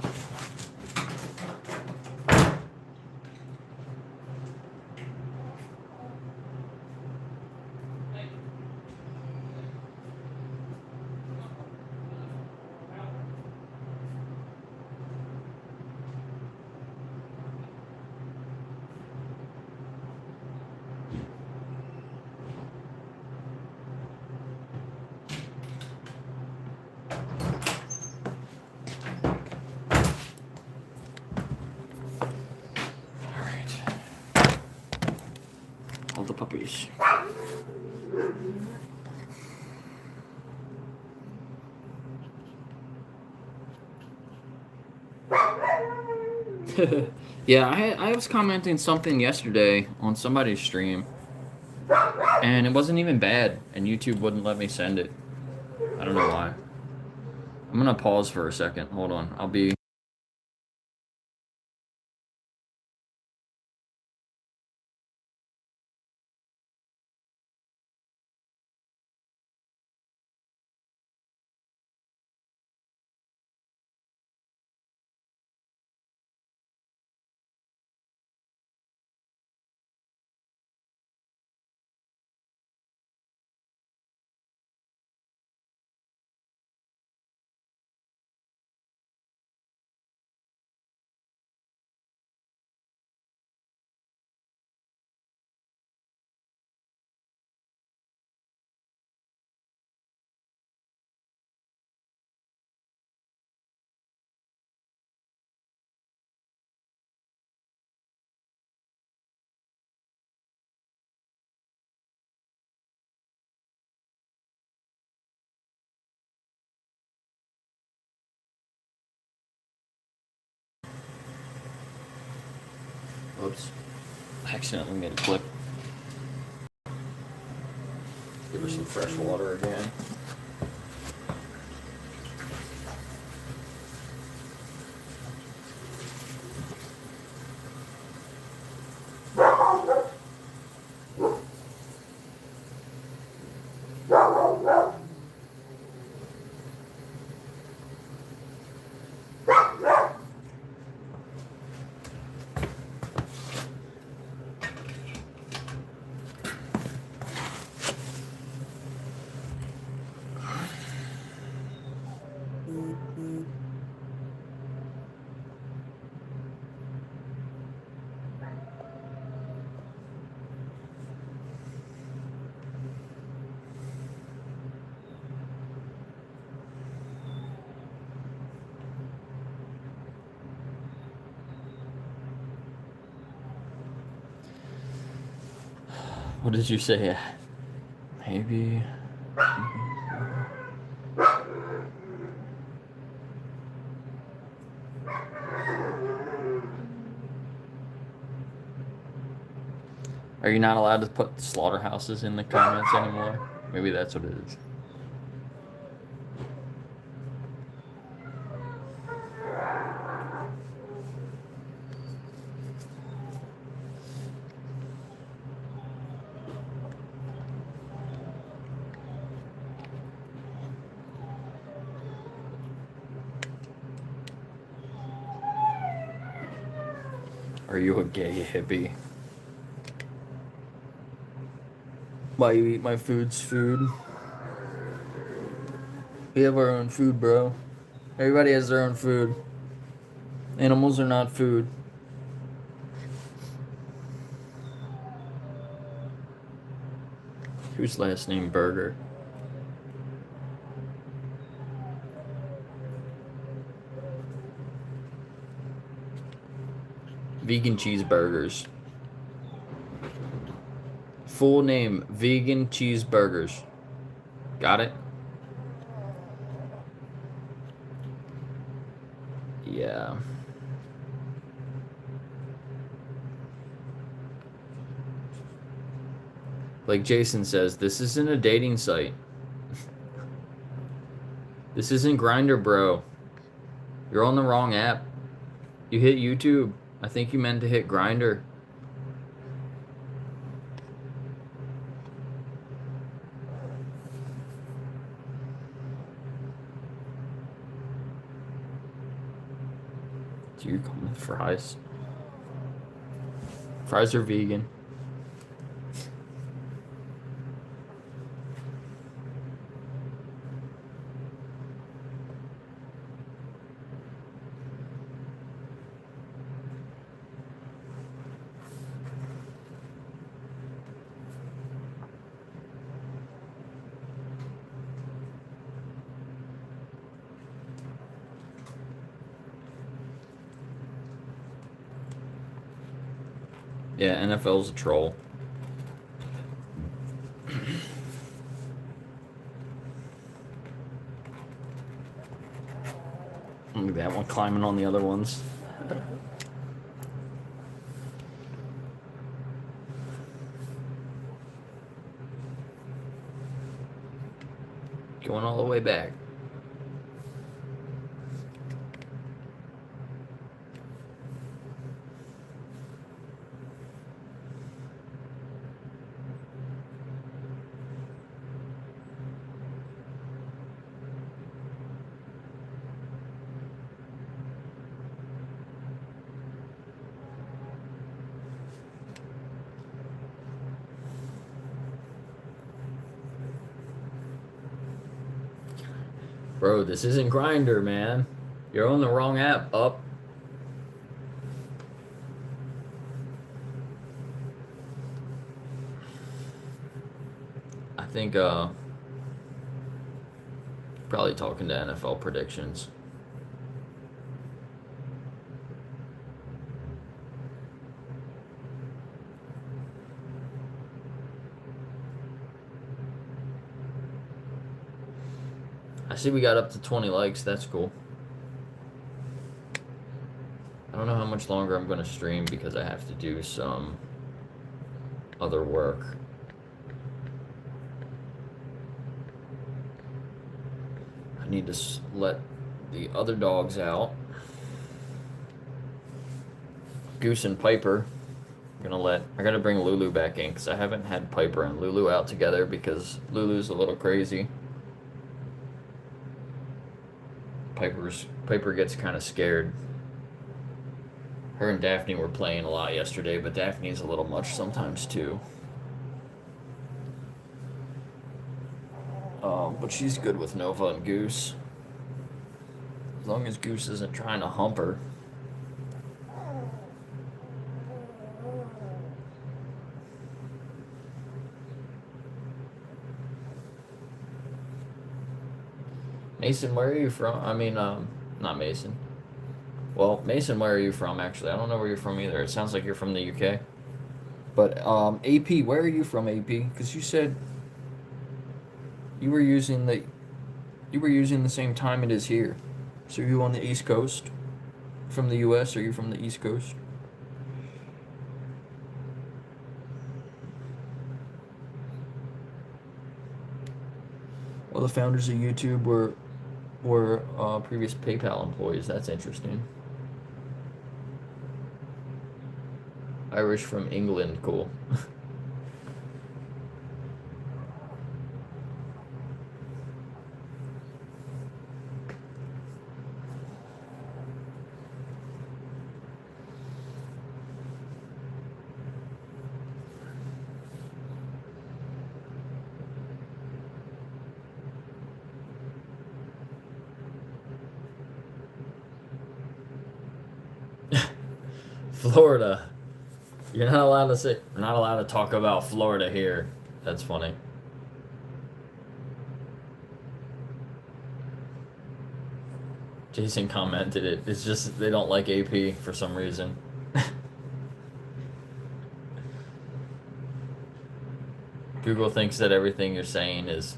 All the puppies. Yeah, I was commenting something yesterday on somebody's stream, and it wasn't even bad, and YouTube wouldn't let me send it. I don't know why. I'm gonna pause for a second. Hold on. I'll be... Oops. I accidentally made a clip. Give her some fresh water again. What did you say? Maybe. Are you not allowed to put slaughterhouses in the comments anymore? Maybe that's what it is. Are you a gay hippie? Why you eat my food's food? We have our own food, bro. Everybody has their own food. Animals are not food. Whose last name Burger? Vegan cheeseburgers. Full name, vegan cheeseburgers. Got it? Yeah. Like Jason says, this isn't a dating site. This isn't Grindr, bro. You're on the wrong app. You hit YouTube. I think you meant to hit Grindr. Do you come with fries? Fries are vegan. Yeah, NFL's a troll. Look at that one climbing on the other ones. Going all the way back. Bro, this isn't Grindr, man. You're on the wrong app. Up. I think probably talking to NFL predictions. I see we got up to 20 likes. That's cool. I don't know how much longer I'm going to stream because I have to do some other work. I need to let the other dogs out. Goose and Piper. I gotta bring Lulu back in because I haven't had Piper and Lulu out together because Lulu's a little crazy. Piper gets kind of scared. Her and Daphne were playing a lot yesterday, but Daphne's a little much sometimes too. But she's good with Nova and Goose. As long as Goose isn't trying to hump her. Mason, where are you from? I mean, not Mason. Well, Mason, where are you from, actually? I don't know where you're from either. It sounds like you're from the UK. But, AP, where are you from, AP? Because you said you were using the same time it is here. So are you on the East Coast? From the US, or are you from the East Coast? Well, the founders of YouTube were previous PayPal employees. That's interesting. Irish from England, cool. Florida. We're not allowed to talk about Florida here. That's funny. Jason commented it. It's just they don't like AP for some reason. Google thinks that everything you're saying is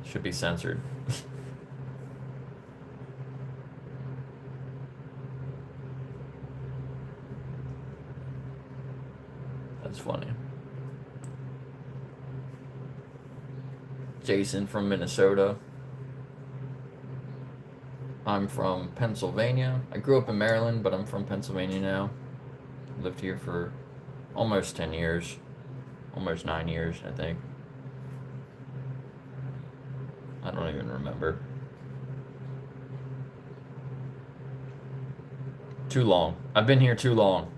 should be censored. That's funny. Jason from Minnesota. I'm from Pennsylvania. I grew up in Maryland, but I'm from Pennsylvania now. Lived here for almost 10 years. Almost 9 years, I think. I don't even remember. Too long. I've been here too long.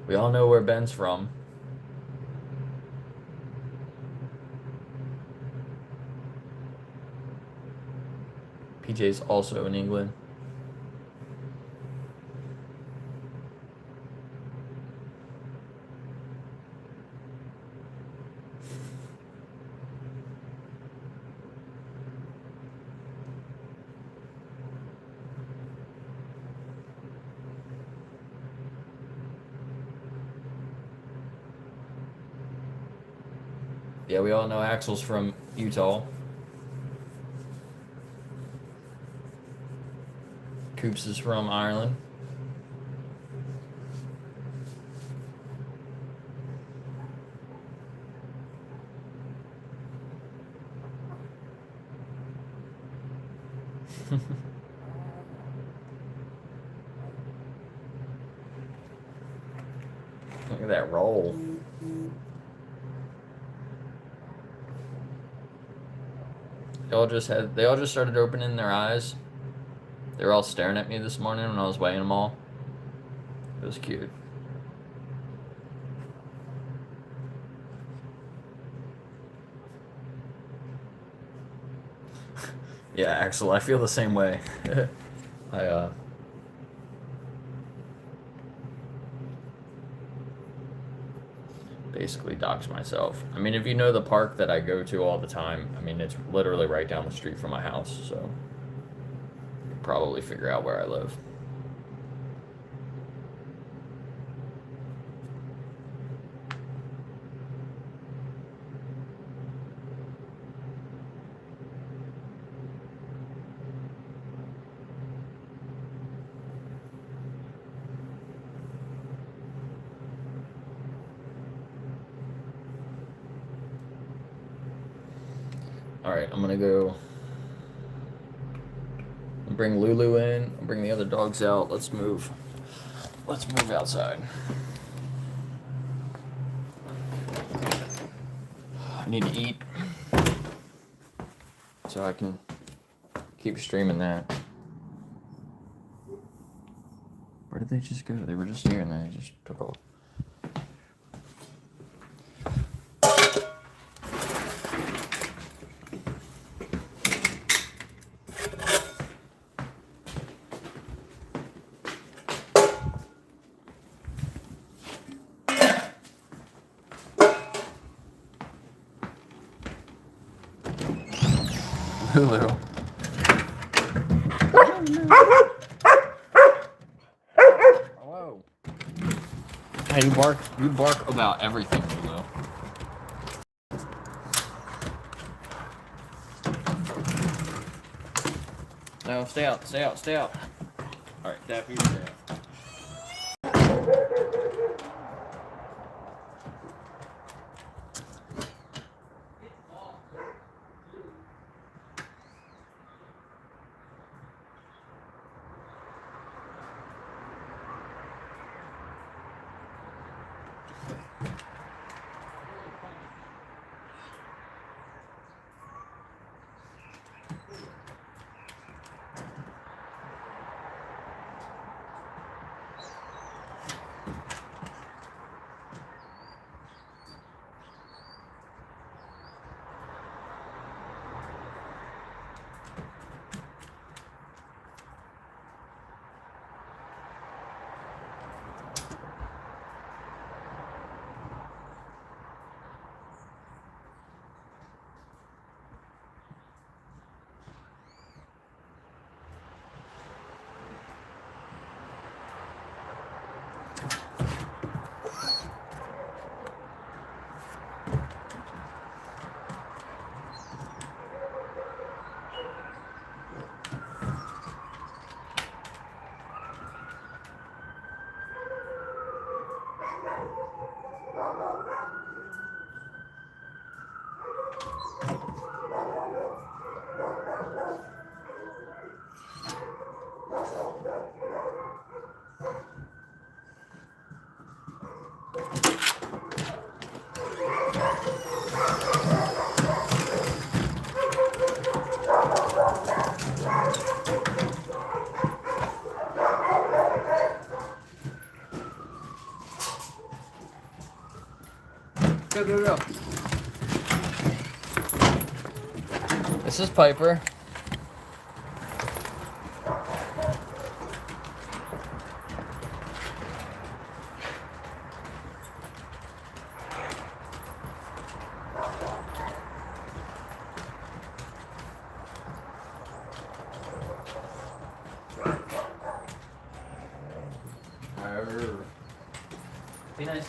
We all know where Ben's from. PJ's also in England. Yeah, we all know Axel's from Utah. Coops is from Ireland. Look at that roll. They all just started opening their eyes. They were all staring at me this morning when I was weighing them all. It was cute. Yeah, Axel, I feel the same way. I basically dox myself. I mean, if you know the park that I go to all the time, I mean, it's literally right down the street from my house, so you can probably figure out where I live. Alright, I'm gonna go bring Lulu in, I'll bring the other dogs out. Let's move outside. I need to eat so I can keep streaming that. Where did they just go? They were just here and they just took off. Lulu. Hello. Hey, you bark about everything, Lulu. No, stay out. Alright, Daffy, stay out. Go, go, go. This is Piper. Arr. Be nice.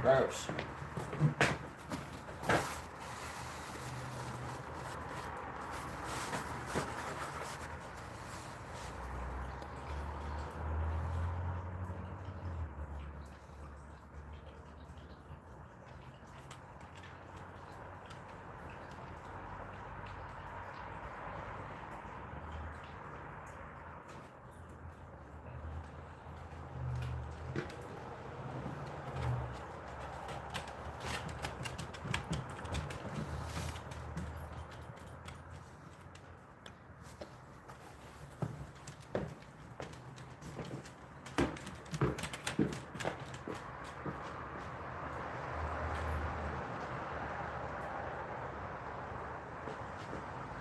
Gross.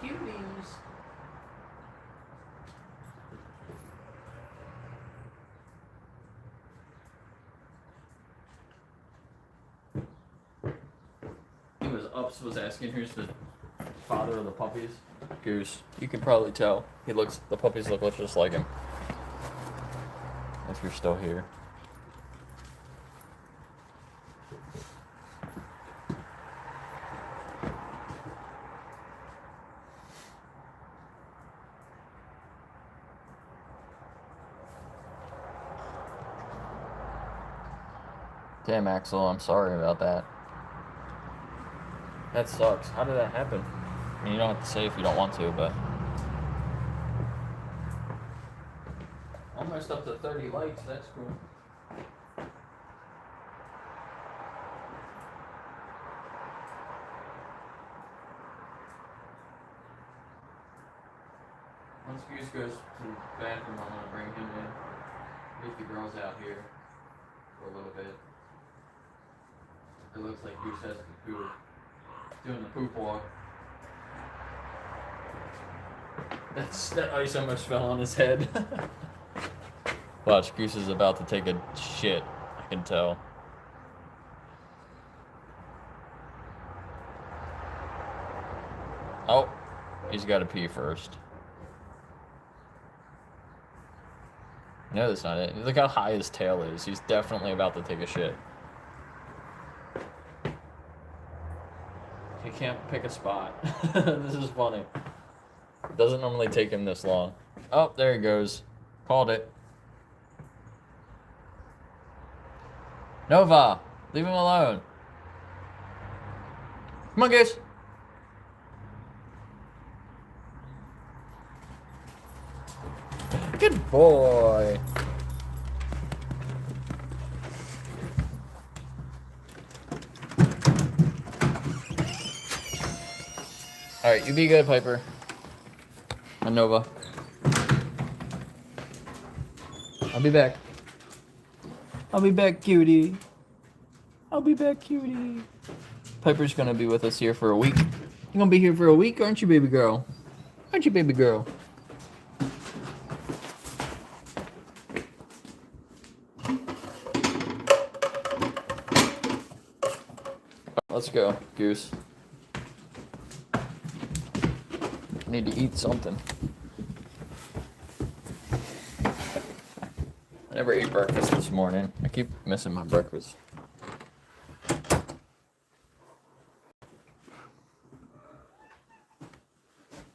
Cuties. Ups was asking who's the father of the puppies. Goose. You can probably tell. The puppies look just like him. If you're still here. Damn, Axel, I'm sorry about that. That sucks. How did that happen? I mean, you don't have to say if you don't want to, but... Almost up to 30 likes, that's cool. Once Goose goes to the bathroom, I'm gonna bring him in. Leave the girls out here for a little bit. It looks like Goose has to poo. Doing the poop walk. That ice almost fell on his head. Watch, Goose is about to take a shit. I can tell. Oh, he's got to pee first. No, that's not it. Look how high his tail is. He's definitely about to take a shit. He can't pick a spot. This is funny. It doesn't normally take him this long. Oh, there he goes. Called it. Nova, leave him alone. Come on, Goose. Good boy. All right, you be good, Piper. And Nova. I'll be back. I'll be back, cutie. I'll be back, cutie. Piper's gonna be with us here for a week. You gonna be here for a week, aren't you, baby girl? Aren't you, baby girl? Let's go, Goose. I need to eat something. I never ate breakfast this morning. I keep missing my breakfast.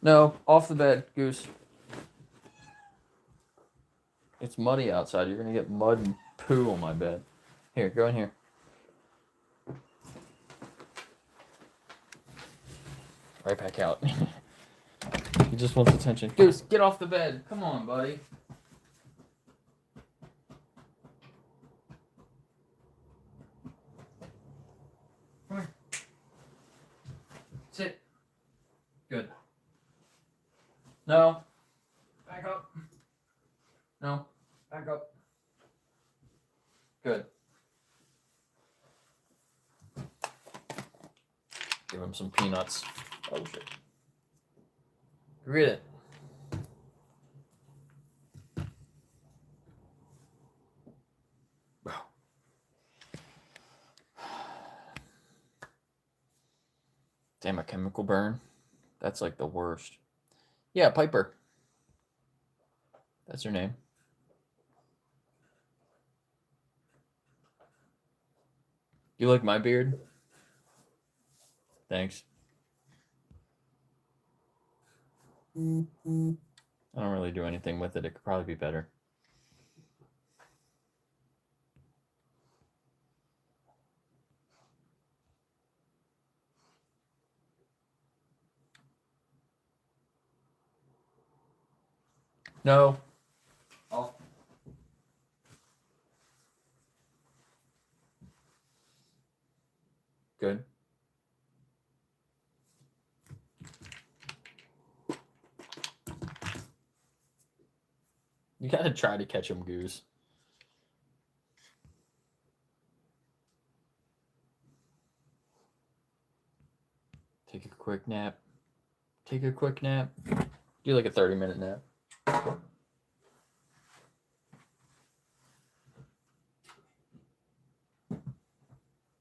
No, off the bed, Goose. It's muddy outside. You're gonna get mud and poo on my bed. Here, go in here. Right back out. He just wants attention. Goose, get off the bed. Come on, buddy. Come here. Sit. Good. No. Back up. No. Back up. Good. Give him some peanuts. Oh shit. Read it. Wow. Damn, a chemical burn? That's like the worst. Yeah, Piper. That's her name. You like my beard? Thanks. I don't really do anything with it. It could probably be better. No. Oh. Good. You gotta try to catch him, Goose. Take a quick nap. Take a quick nap. Do like a 30-minute nap.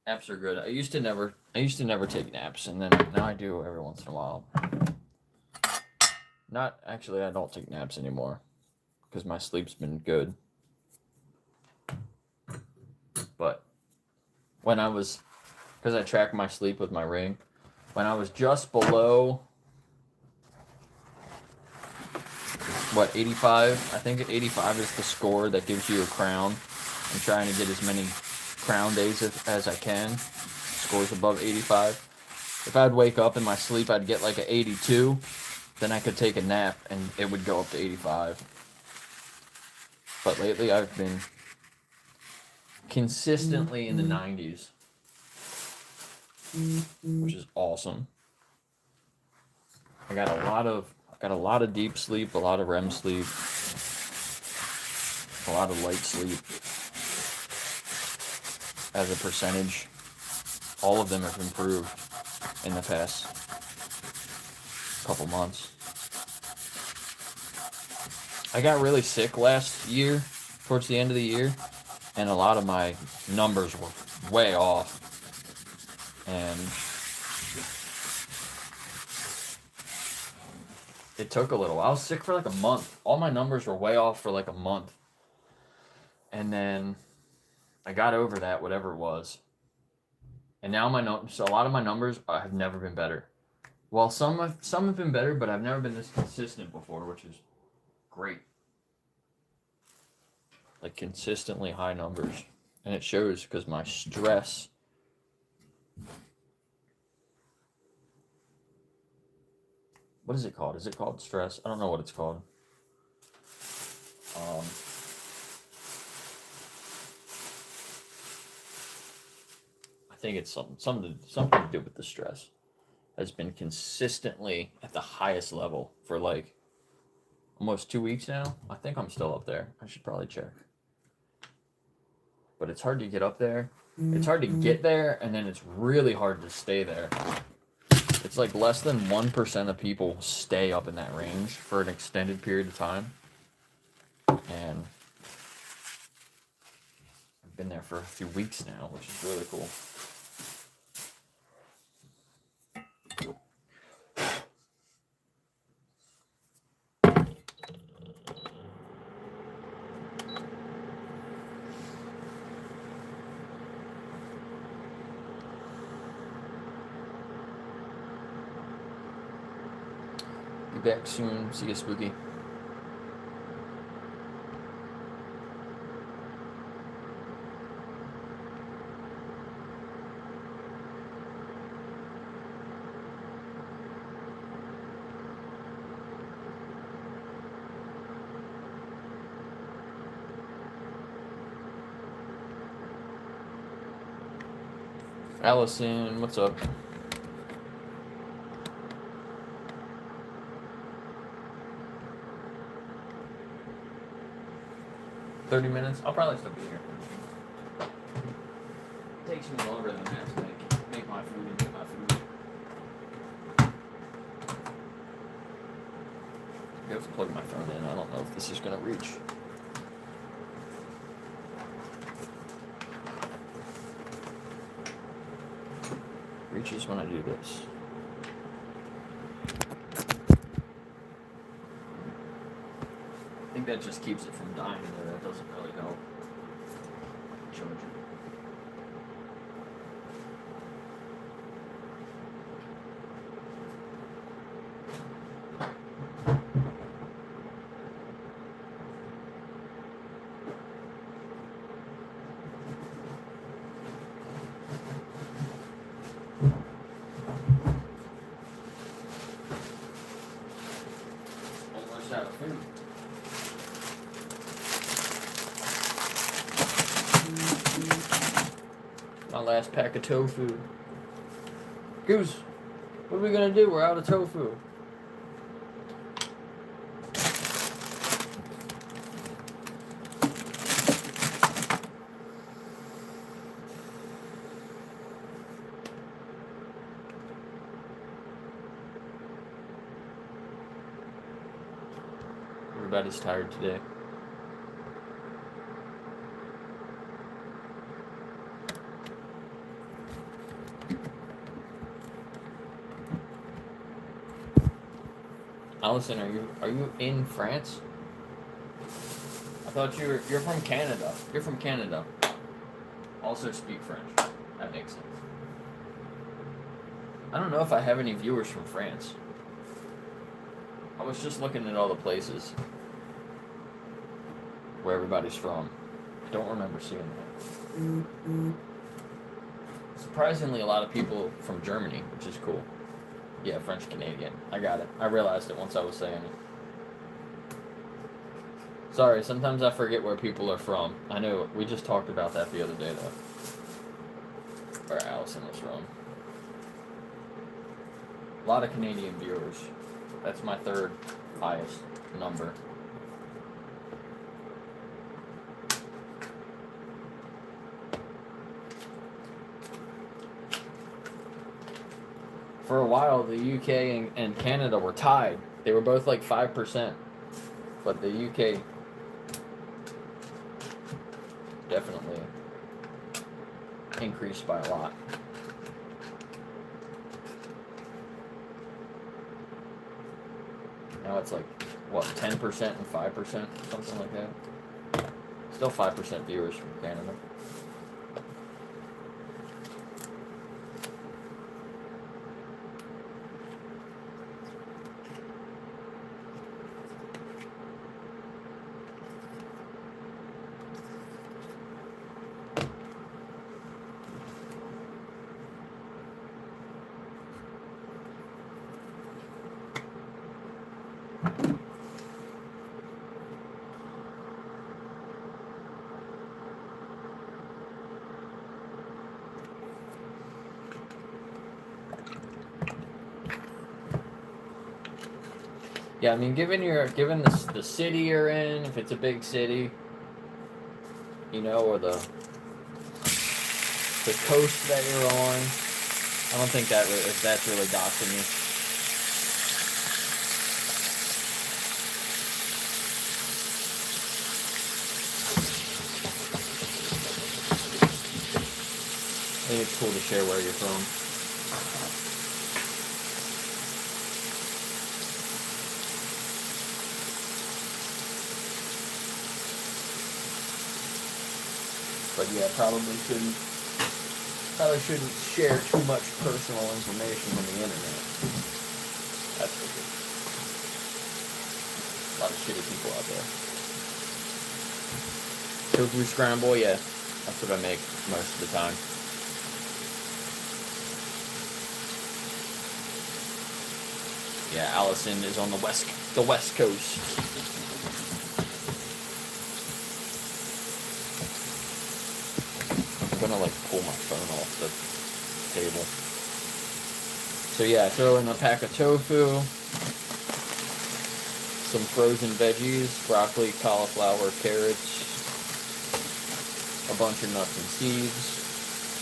Naps are good. I used to never take naps, and then now I do every once in a while. Not actually, I don't take naps anymore because my sleep's been good. But when I was, because I track my sleep with my ring, when I was just below, what, 85? I think 85 is the score that gives you a crown. I'm trying to get as many crown days as I can. Scores above 85. If I'd wake up in my sleep, I'd get like an 82. Then I could take a nap and it would go up to 85. But lately I've been consistently in the 90s, which is awesome. I got a lot of deep sleep, a lot of REM sleep, a lot of light sleep. As a percentage, all of them have improved in the past couple months. I got really sick last year, towards the end of the year, and a lot of my numbers were way off. And it took a little. I was sick for like a month. All my numbers were way off for like a month. And then I got over that, whatever it was. And now so a lot of my numbers have never been better. Well, some have been better, but I've never been this consistent before, which is great. Like consistently high numbers. And it shows because my stress. What is it called? Is it called stress? I don't know what it's called. think it's something to do with the stress, has been consistently at the highest level for like almost 2 weeks now. I think I'm still up there. I should probably check. But it's hard to get up there. It's hard to get there, and then it's really hard to stay there. It's like less than 1% of people stay up in that range for an extended period of time. And I've been there for a few weeks now, which is really cool. Be back soon. See you, Spooky. Allison, what's up? $30. I'll probably still be here. It takes me longer than that to make my food and get my food. I have to plug my phone in. I don't know if this is gonna reach. Reaches when I do this. I think that just keeps it from dying there. That doesn't really help. Charge it. Almost out of food. My last pack of tofu. Goose, what are we gonna do? We're out of tofu. Everybody's tired today. Allison, are you in France? I thought you're from Canada. You're from Canada. Also speak French. That makes sense. I don't know if I have any viewers from France. I was just looking at all the places where everybody's from. I don't remember seeing that. Surprisingly, a lot of people from Germany, which is cool. Yeah, French Canadian. I got it. I realized it once I was saying it. Sorry, sometimes I forget where people are from. I know, we just talked about that the other day, though. Where Allison was from. A lot of Canadian viewers. That's my third highest number. For a while, the UK and Canada were tied. They were both like 5%. But the UK definitely increased by a lot. Now it's like, what, 10% and 5%? Something like that. Still 5% viewers from Canada. Yeah, I mean, given the city you're in, if it's a big city, you know, or the coast that you're on, I don't think that's really doxing you. I think it's cool to share where you're from. But yeah, probably shouldn't share too much personal information on the internet. That's for sure. A lot of shitty people out there. Tofu scramble, yeah, that's what I make most of the time. Yeah, Allison is on the west coast. I'm gonna like pull my phone off the table. So yeah, throw in a pack of tofu, some frozen veggies, broccoli, cauliflower, carrots, a bunch of nuts and seeds.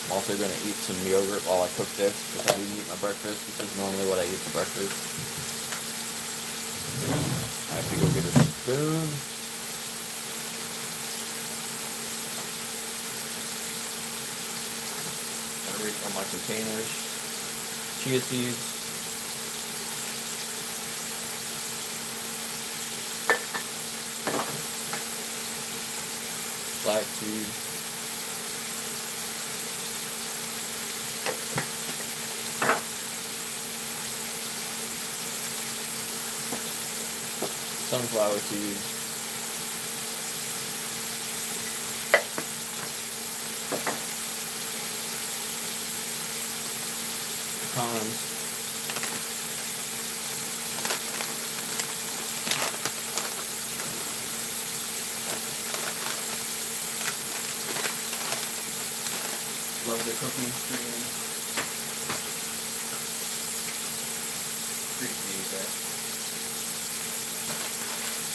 I'm also gonna eat some yogurt while I cook this, because I didn't eat my breakfast. This is normally what I eat for breakfast. I have to go get a spoon. Gotta reach on my containers. Chia seeds. Flax seeds. Sunflower seeds. Pecans. Love the cooking stream. Appreciate that.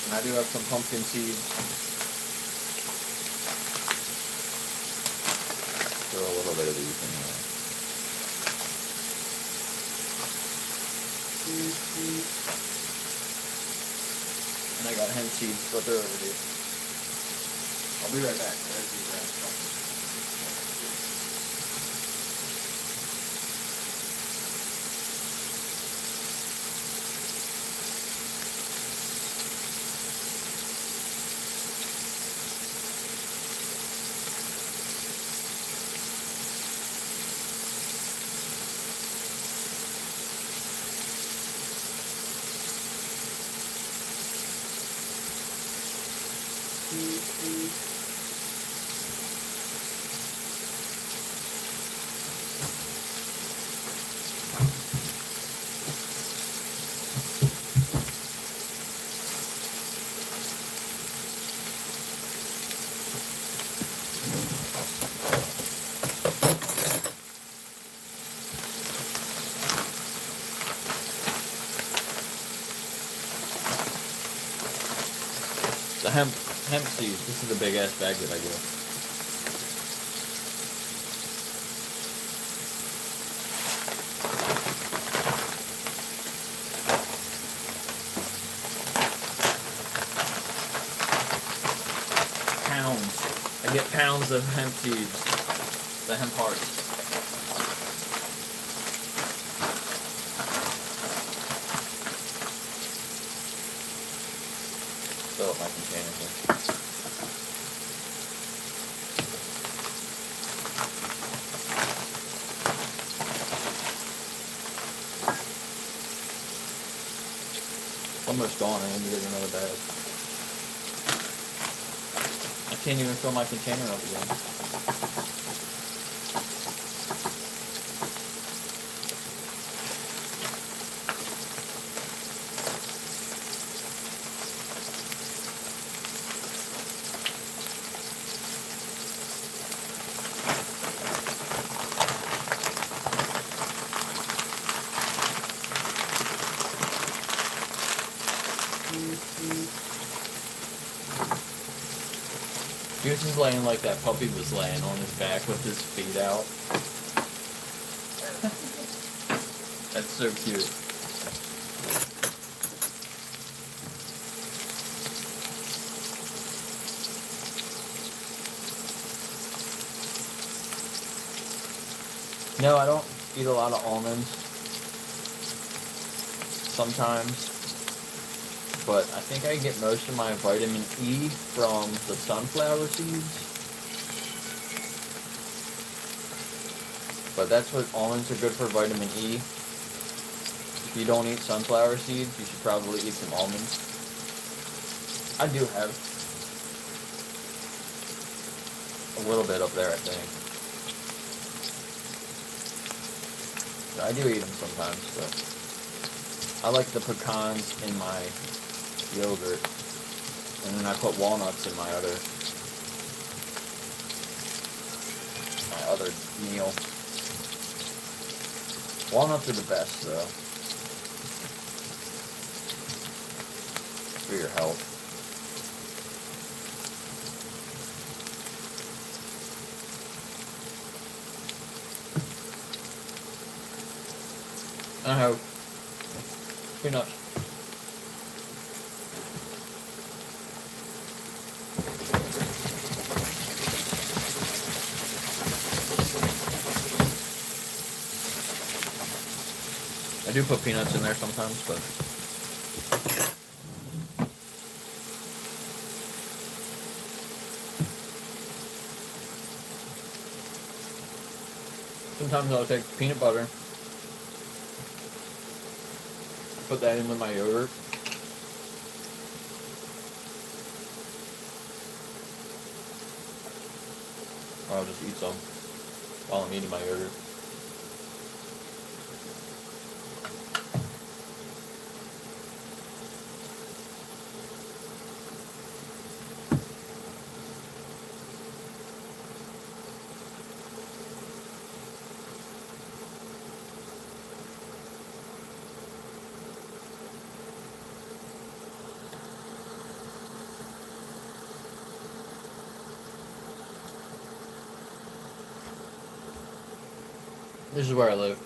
And I do have some pumpkin seeds. Throw a little bit of these in there. And I got hemp seeds, but they're over here. I'll be right back. The hemp seeds. This is a big ass bag that I get. Pounds. I get pounds of hemp seeds. The hemp hearts. Fill up my container here. Almost gone. I need to get another bag. I can't even fill my container up again. He was just laying like that puppy was laying on his back with his feet out. That's so cute. No, I don't eat a lot of almonds. Sometimes. But I think I get most of my vitamin E from the sunflower seeds. But that's what almonds are good for, vitamin E. If you don't eat sunflower seeds, you should probably eat some almonds. I do have a little bit up there, I think. I do eat them sometimes, but I like the pecans in my yogurt, and then I put walnuts in my other meal. Walnuts are the best, though, for your health. I have peanuts. I do put peanuts in there sometimes, but sometimes I'll take peanut butter, put that in with my yogurt. Or I'll just eat some while I'm eating my yogurt. This is where I live.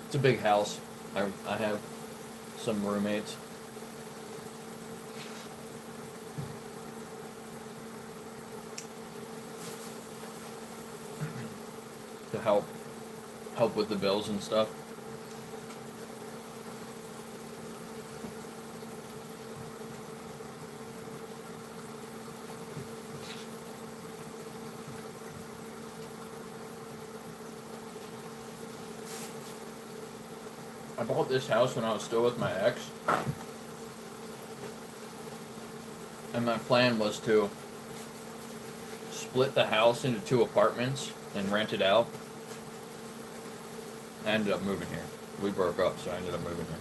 It's a big house. I have some roommates. To help with the bills and stuff. I bought this house when I was still with my ex, and my plan was to split the house into 2 apartments and rent it out. I ended up moving here. We broke up, so I ended up moving here.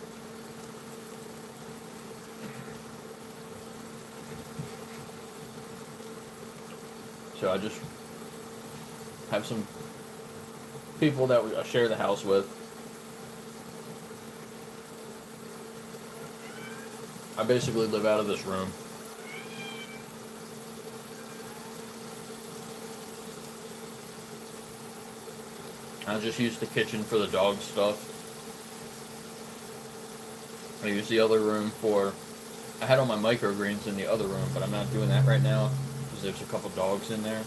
So I just have some people that I share the house with. I basically live out of this room. I just use the kitchen for the dog stuff. I use the other room for... I had all my microgreens in the other room, but I'm not doing that right now because there's a couple dogs in there.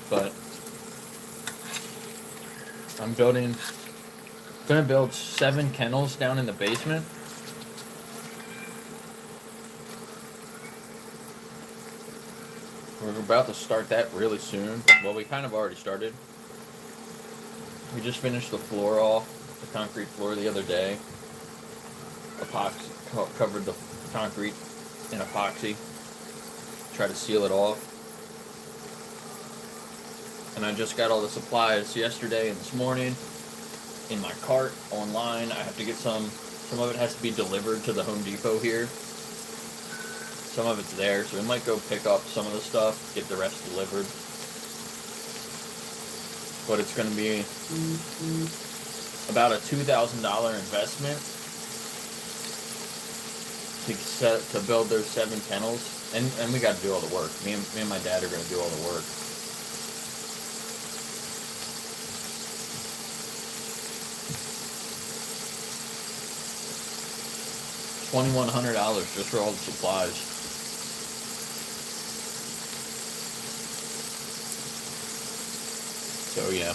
But I'm gonna build 7 kennels down in the basement. We're about to start that really soon. Well, we kind of already started. We just finished the floor off, the concrete floor the other day. Epoxy covered the concrete in epoxy. Try to seal it off. And I just got all the supplies yesterday and this morning in my cart online. I have to get some of it has to be delivered to the Home Depot here. Some of it's there, so we might go pick up some of the stuff, get the rest delivered. But it's going to be about a $2,000 investment to build those 7 kennels. And we got to do all the work. Me and my dad are going to do all the work. $2,100 just for all the supplies. So yeah.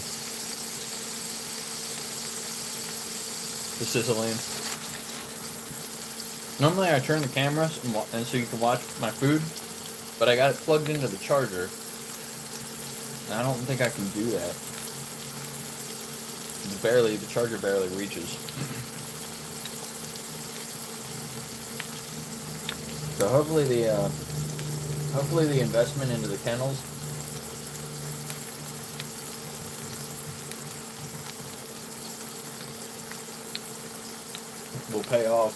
The sizzling. Normally I turn the camera and so you can watch my food, but I got it plugged into the charger. And I don't think I can do that. The charger barely reaches. So hopefully the investment into the kennels will pay off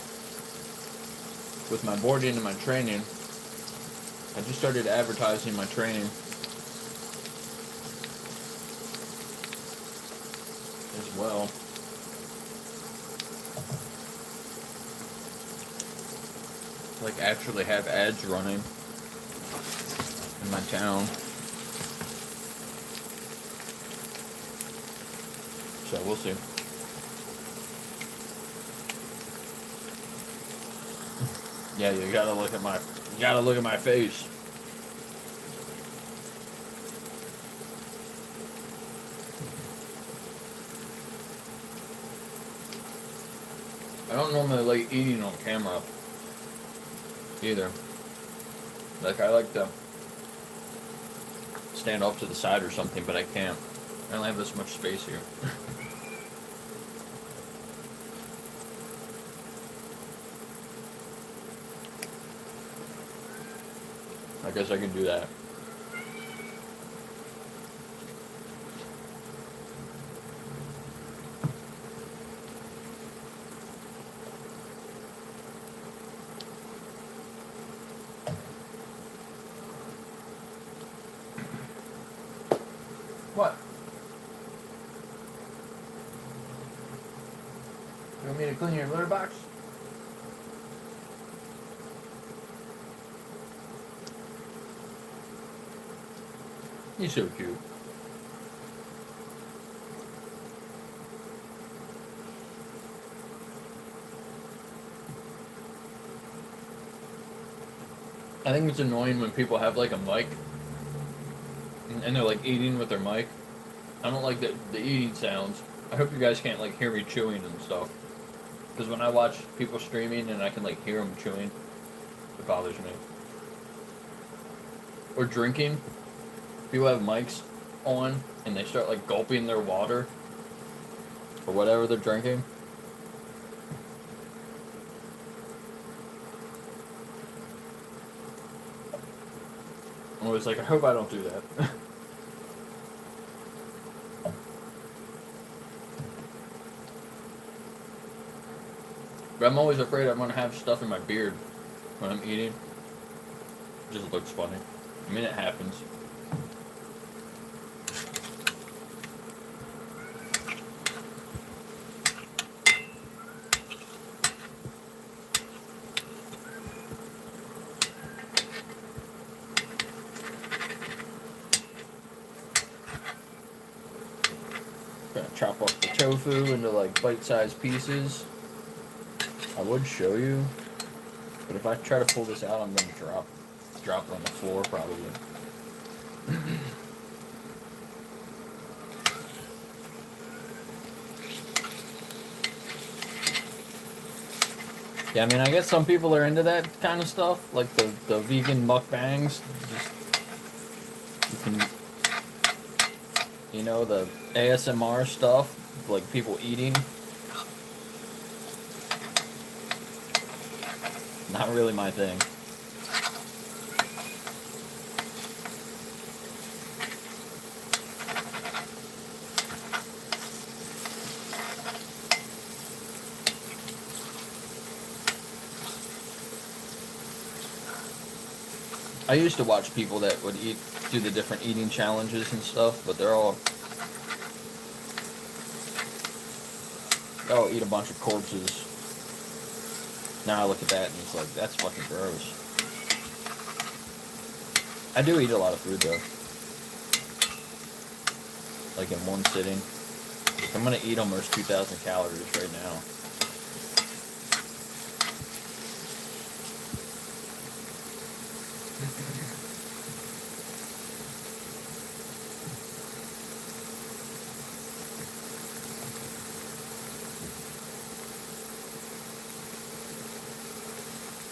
with my boarding and my training. I just started advertising my training as well. Like actually have ads running in my town. So we'll see. Yeah, you gotta look at my face. I don't normally like eating on camera either. Like I like to stand off to the side or something, but I can't. I only have this much space here. I guess I can do that. What? You want me to clean your litter box? He's so cute. I think it's annoying when people have like a mic and they're like eating with their mic. I don't like the eating sounds. I hope you guys can't like hear me chewing and stuff. Because when I watch people streaming and I can like hear them chewing, it bothers me. Or drinking. People have mics on and they start like gulping their water or whatever they're drinking. I'm always like, I hope I don't do that. But I'm always afraid I'm going to have stuff in my beard when I'm eating. It just looks funny. I mean, it happens. Gonna chop up the tofu into like bite-sized pieces. I would show you, but if I try to pull this out, I'm gonna drop it on the floor probably. Yeah, I mean, I guess some people are into that kind of stuff, like the vegan mukbangs. Just, you can, you know, the ASMR stuff, like people eating. Not really my thing. I used to watch people that would do the different eating challenges and stuff, but they'll eat a bunch of corpses. Now I look at that and it's like, that's fucking gross. I do eat a lot of food though. Like in one sitting. I'm gonna eat almost 2,000 calories right now.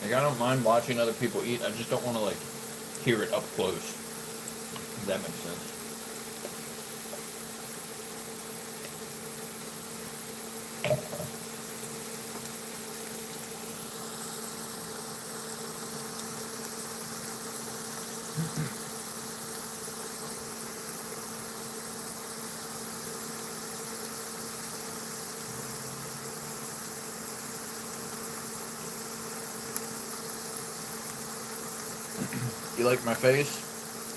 Like, I don't mind watching other people eat. I just don't want to, like, hear it up close. If that makes sense. You like my face?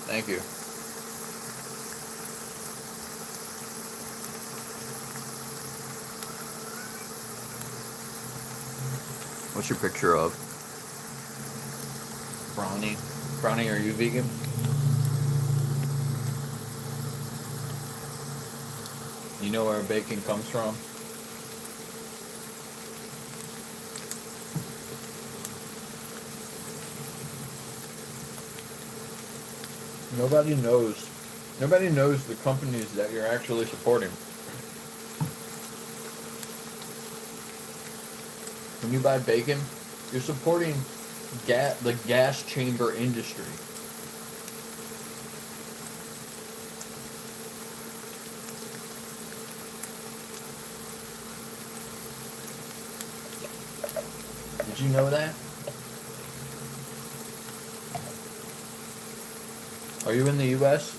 Thank you. What's your picture of? Bronny. Bronny, are you vegan? You know where bacon comes from? Nobody knows. Nobody knows the companies that you're actually supporting. When you buy bacon, you're supporting the gas chamber industry. Did you know that? Are you in the U.S.?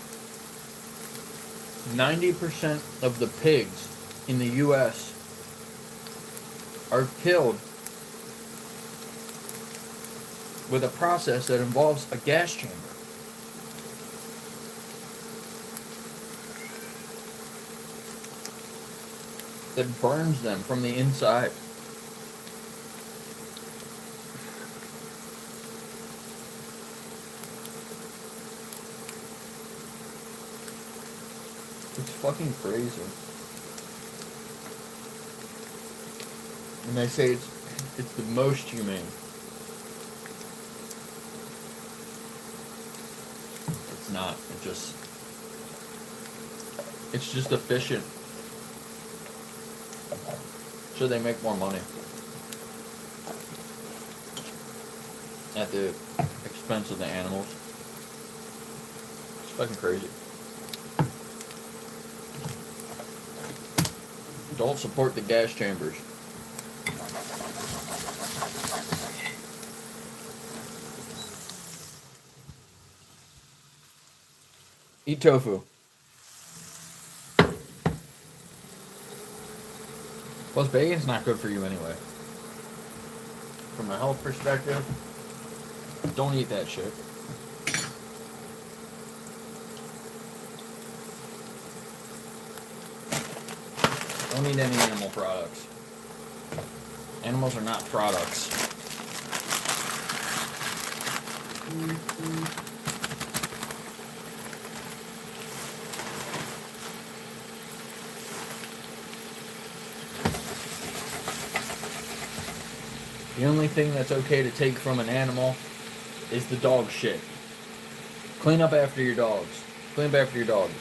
90% of the pigs in the U.S. are killed with a process that involves a gas chamber. That burns them from the inside. It's fucking crazy. And they say it's the most humane. It's not. It's just efficient. So they make more money. At the expense of the animals. It's fucking crazy. Don't support the gas chambers. Eat tofu. Plus, bacon's not good for you anyway. From a health perspective, don't eat that shit. Don't eat any animal products. Animals are not products. The only thing that's okay to take from an animal is the dog shit. Clean up after your dogs. Clean up after your dogs.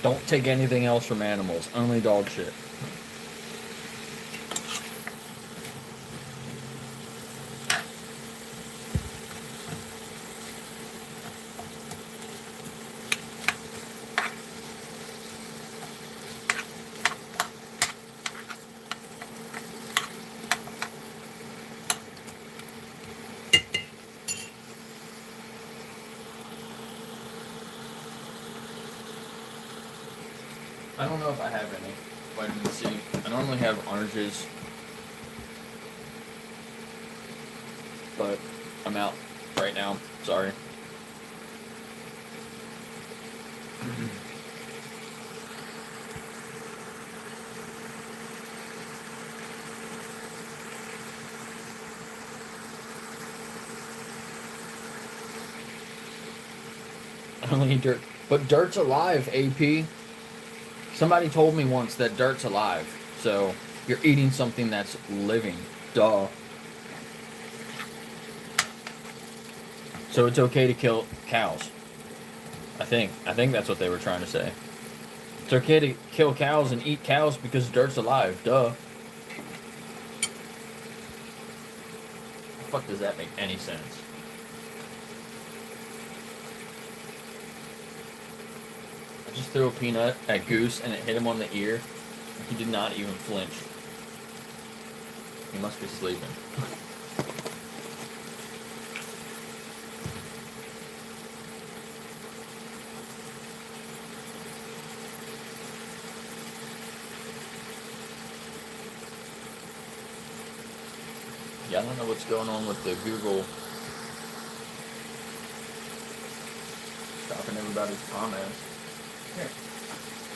Don't take anything else from animals, only dog shit. I don't know if I have any vitamin C. I normally have oranges, but I'm out right now. Sorry. I only eat dirt. But dirt's alive, AP. Somebody told me once that dirt's alive. So you're eating something that's living. Duh. So it's okay to kill cows. I think that's what they were trying to say. It's okay to kill cows and eat cows because dirt's alive. Duh. The fuck does that make any sense? I just threw a peanut at Goose and it hit him on the ear. He did not even flinch. He must be sleeping. Yeah, I don't know what's going on with the Google stopping everybody's comments.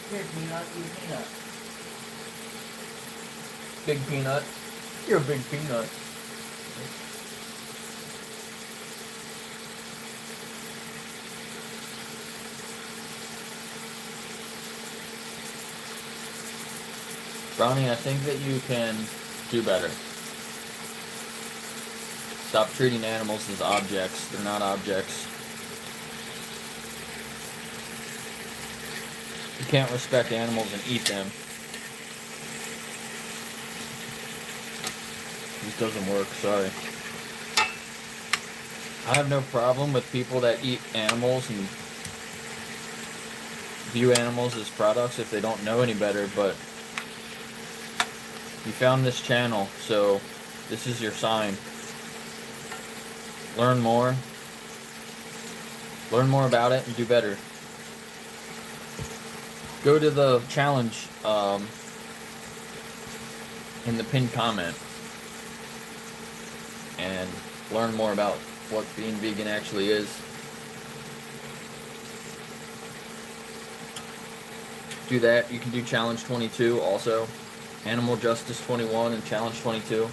Here, peanut, eat peanut. Big peanut. You're a big peanut. Brownie, I think that you can do better. Stop treating animals as objects. They're not objects. You can't respect animals and eat them. This doesn't work, sorry. I have no problem with people that eat animals and view animals as products if they don't know any better, but you found this channel, so this is your sign. Learn more. Learn more about it and do better. Go to the challenge in the pinned comment and learn more about what being vegan actually is. Do that. You can do challenge 22 also. Animal Justice 21 and challenge 22. You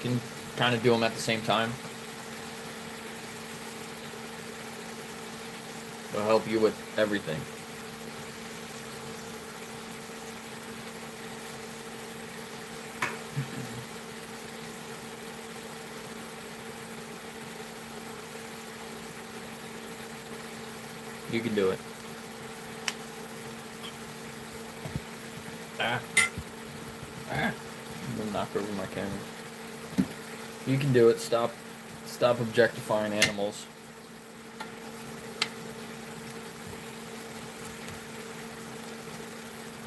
can kind of do them at the same time. It'll help you with everything. You can do it. I'm gonna knock over my camera. You can do it. Stop objectifying animals.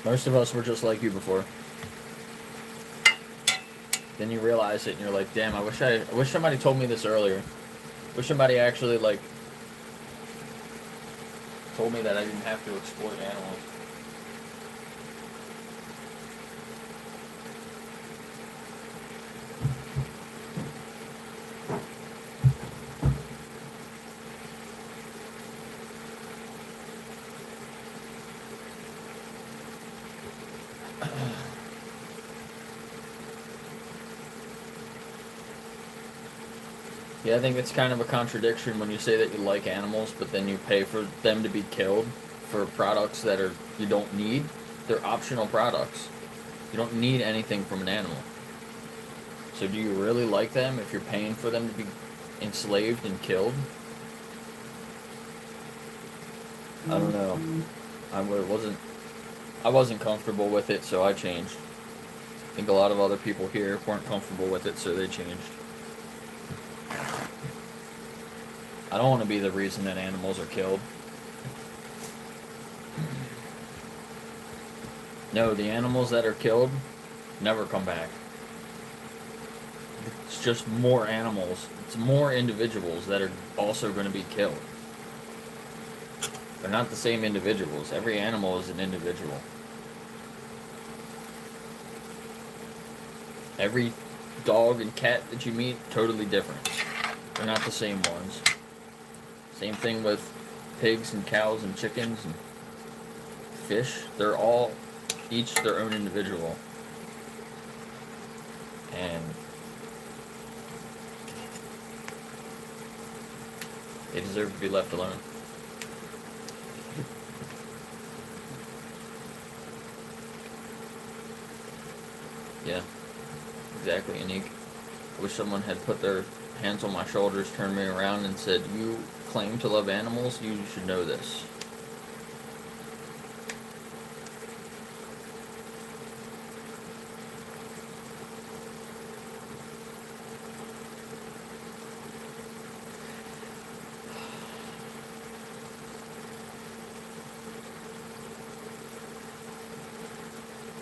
Most of us were just like you before. Then you realize it and you're like, damn, I wish somebody told me this earlier. Wish somebody actually like told me that I didn't have to exploit animals. Yeah, I think it's kind of a contradiction when you say that you like animals, but then you pay for them to be killed for products that you don't need. They're optional products. You don't need anything from an animal. So do you really like them if you're paying for them to be enslaved and killed? I don't know. I wasn't comfortable with it, so I changed. I think a lot of other people here weren't comfortable with it, so they changed. I don't want to be the reason that animals are killed. No, the animals that are killed never come back. It's just more animals. It's more individuals that are also going to be killed. They're not the same individuals. Every animal is an individual. Every dog and cat that you meet, totally different. They're not the same ones. Same thing with pigs and cows and chickens and fish. They're all each their own individual. And they deserve to be left alone. Yeah, exactly, unique. I wish someone had put their hands on my shoulders, turned me around, and said, "You claim to love animals, you should know this."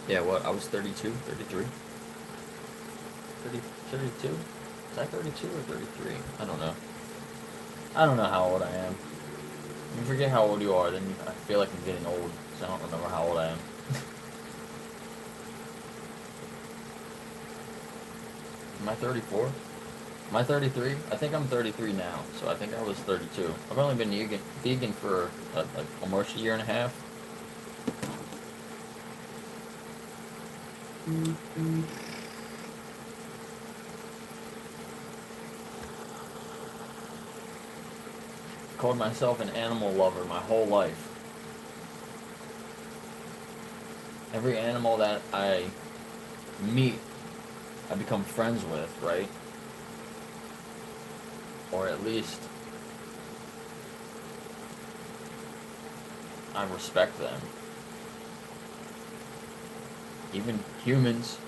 Yeah, what? I was 32, 33? 32? Is that 32 or 33? I don't know. I don't know how old I am. You forget how old you are, then I feel like I'm getting old, so I don't remember how old I am. Am I 34? Am I 33? I think I'm 33 now, so I think I was 32. I've only been vegan for like almost a year and a half. Called myself an animal lover my whole life. Every animal that I meet, I become friends with, right? Or at least I respect them. Even humans.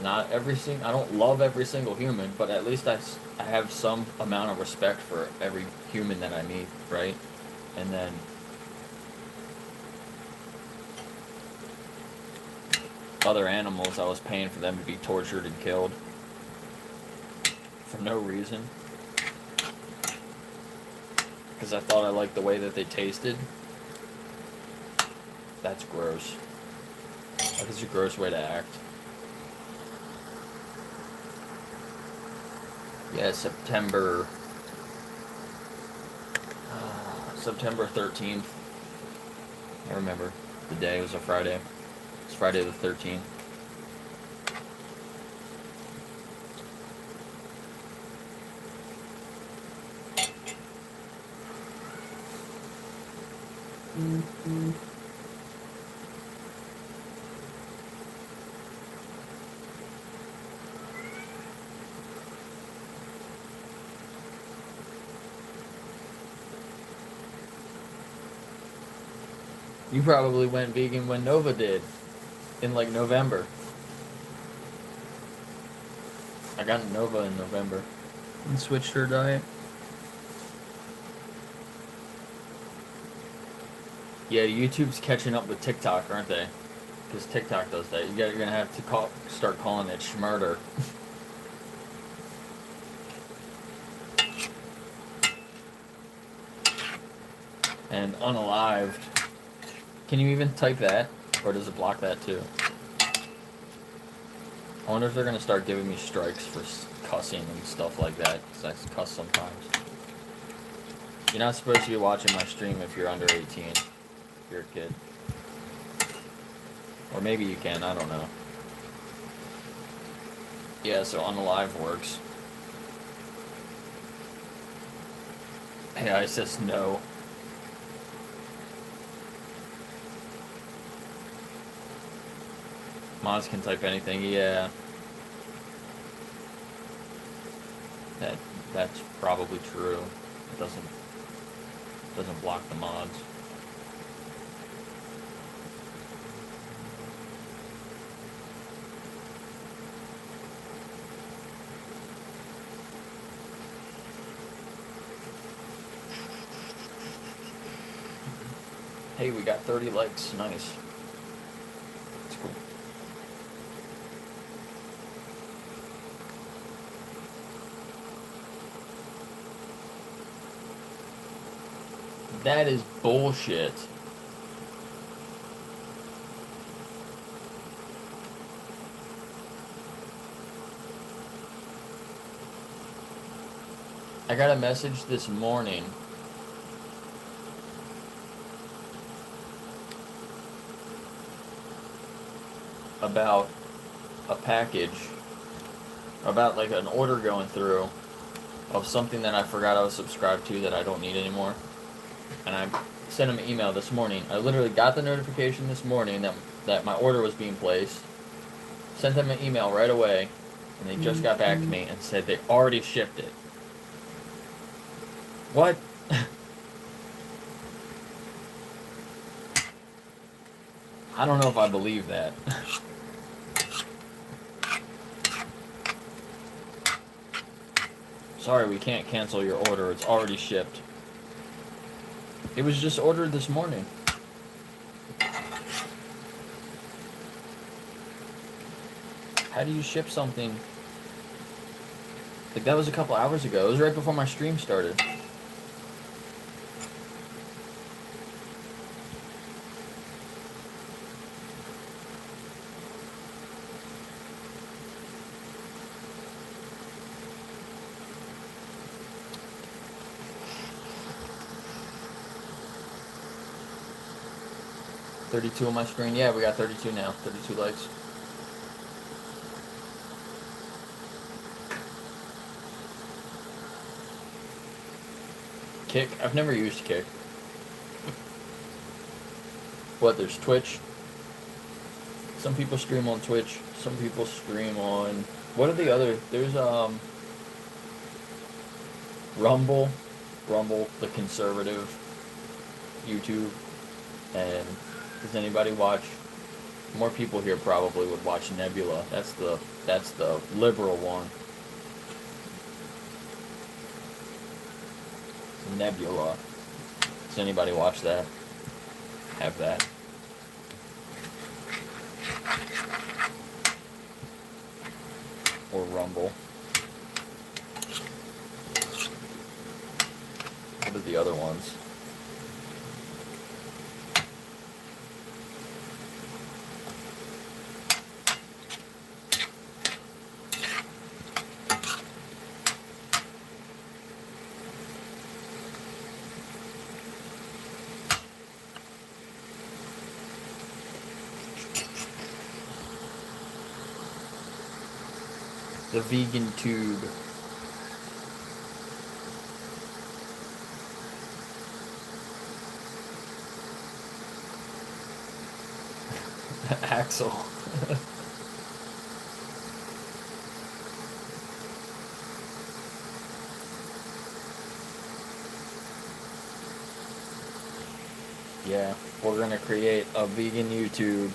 Not every I don't love every single human, but at least I have some amount of respect for every human that I meet, right? And then other animals, I was paying for them to be tortured and killed for no reason. Because I thought I liked the way that they tasted. That's gross. That is a gross way to act. Yeah, September 13th. I remember the day. It was a Friday. It's Friday the 13th. You probably went vegan when Nova did, in like November. I got Nova in November and switched her diet. Yeah, YouTube's catching up with TikTok, aren't they? Because TikTok does that. You're gonna have to start calling it schmurder. And unalived. Can you even type that? Or does it block that too? I wonder if they're going to start giving me strikes for cussing and stuff like that. Because I cuss sometimes. You're not supposed to be watching my stream if you're under 18. If you're a kid. Or maybe you can, I don't know. Yeah, so unalive works. Hey, I says no. Mods can type anything, yeah. That's probably true. It doesn't block the mods. Hey, we got 30 likes. Nice. That's cool. That is bullshit. I got a message this morning about a package, about like an order going through of something that I forgot I was subscribed to that I don't need anymore. And I sent him an email this morning. I literally got the notification this morning that my order was being placed. Sent them an email right away, and they just got back to me and said they already shipped it. What? I don't know if I believe that. Sorry, we can't cancel your order. It's already shipped. It was just ordered this morning. How do you ship something? Like, that was a couple hours ago. It was right before my stream started. $32 on my screen. Yeah, we got 32 now. 32 likes. Kick? I've never used Kick. What, there's Twitch? Some people stream on Twitch. Some people stream on... What are the other... There's, Rumble. Rumble, the conservative YouTube. And does anybody watch... More people here probably would watch Nebula. That's the liberal one. Nebula. Does anybody watch that? Have that? Or Rumble. What are the other ones? The vegan tube. Axel. Yeah, we're gonna create a vegan YouTube.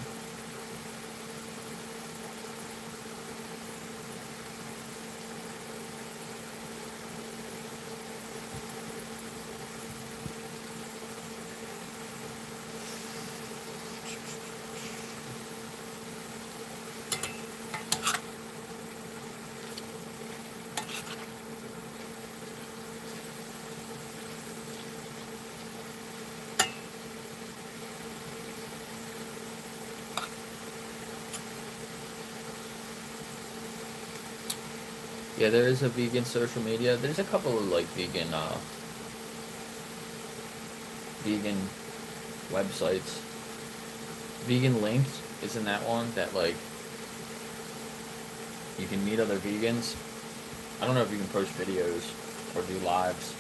Yeah, there is a vegan social media. There's a couple of like vegan websites. Vegan Linked, isn't that one that like you can meet other vegans? I don't know if you can post videos or do lives.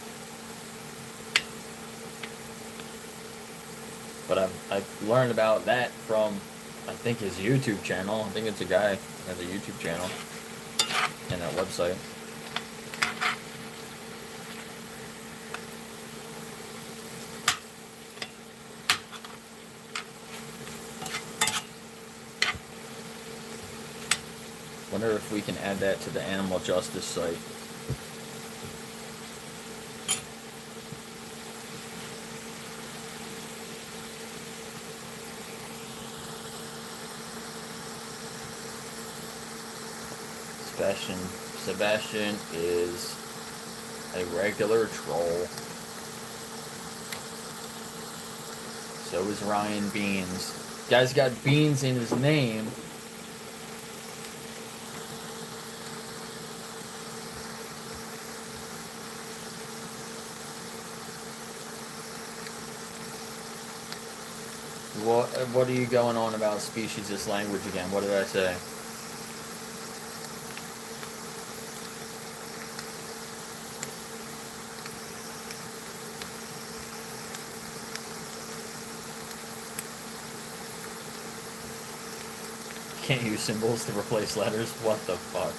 But I've learned about that from, I think, his YouTube channel. I think it's a guy that has a YouTube channel and that website. Wonder if we can add that to the animal justice site. Sebastian is a regular troll. So is Ryan Beans. Guy's got beans in his name. What are you going on about speciesist language again? What did I say? Can't use symbols to replace letters? What the fuck?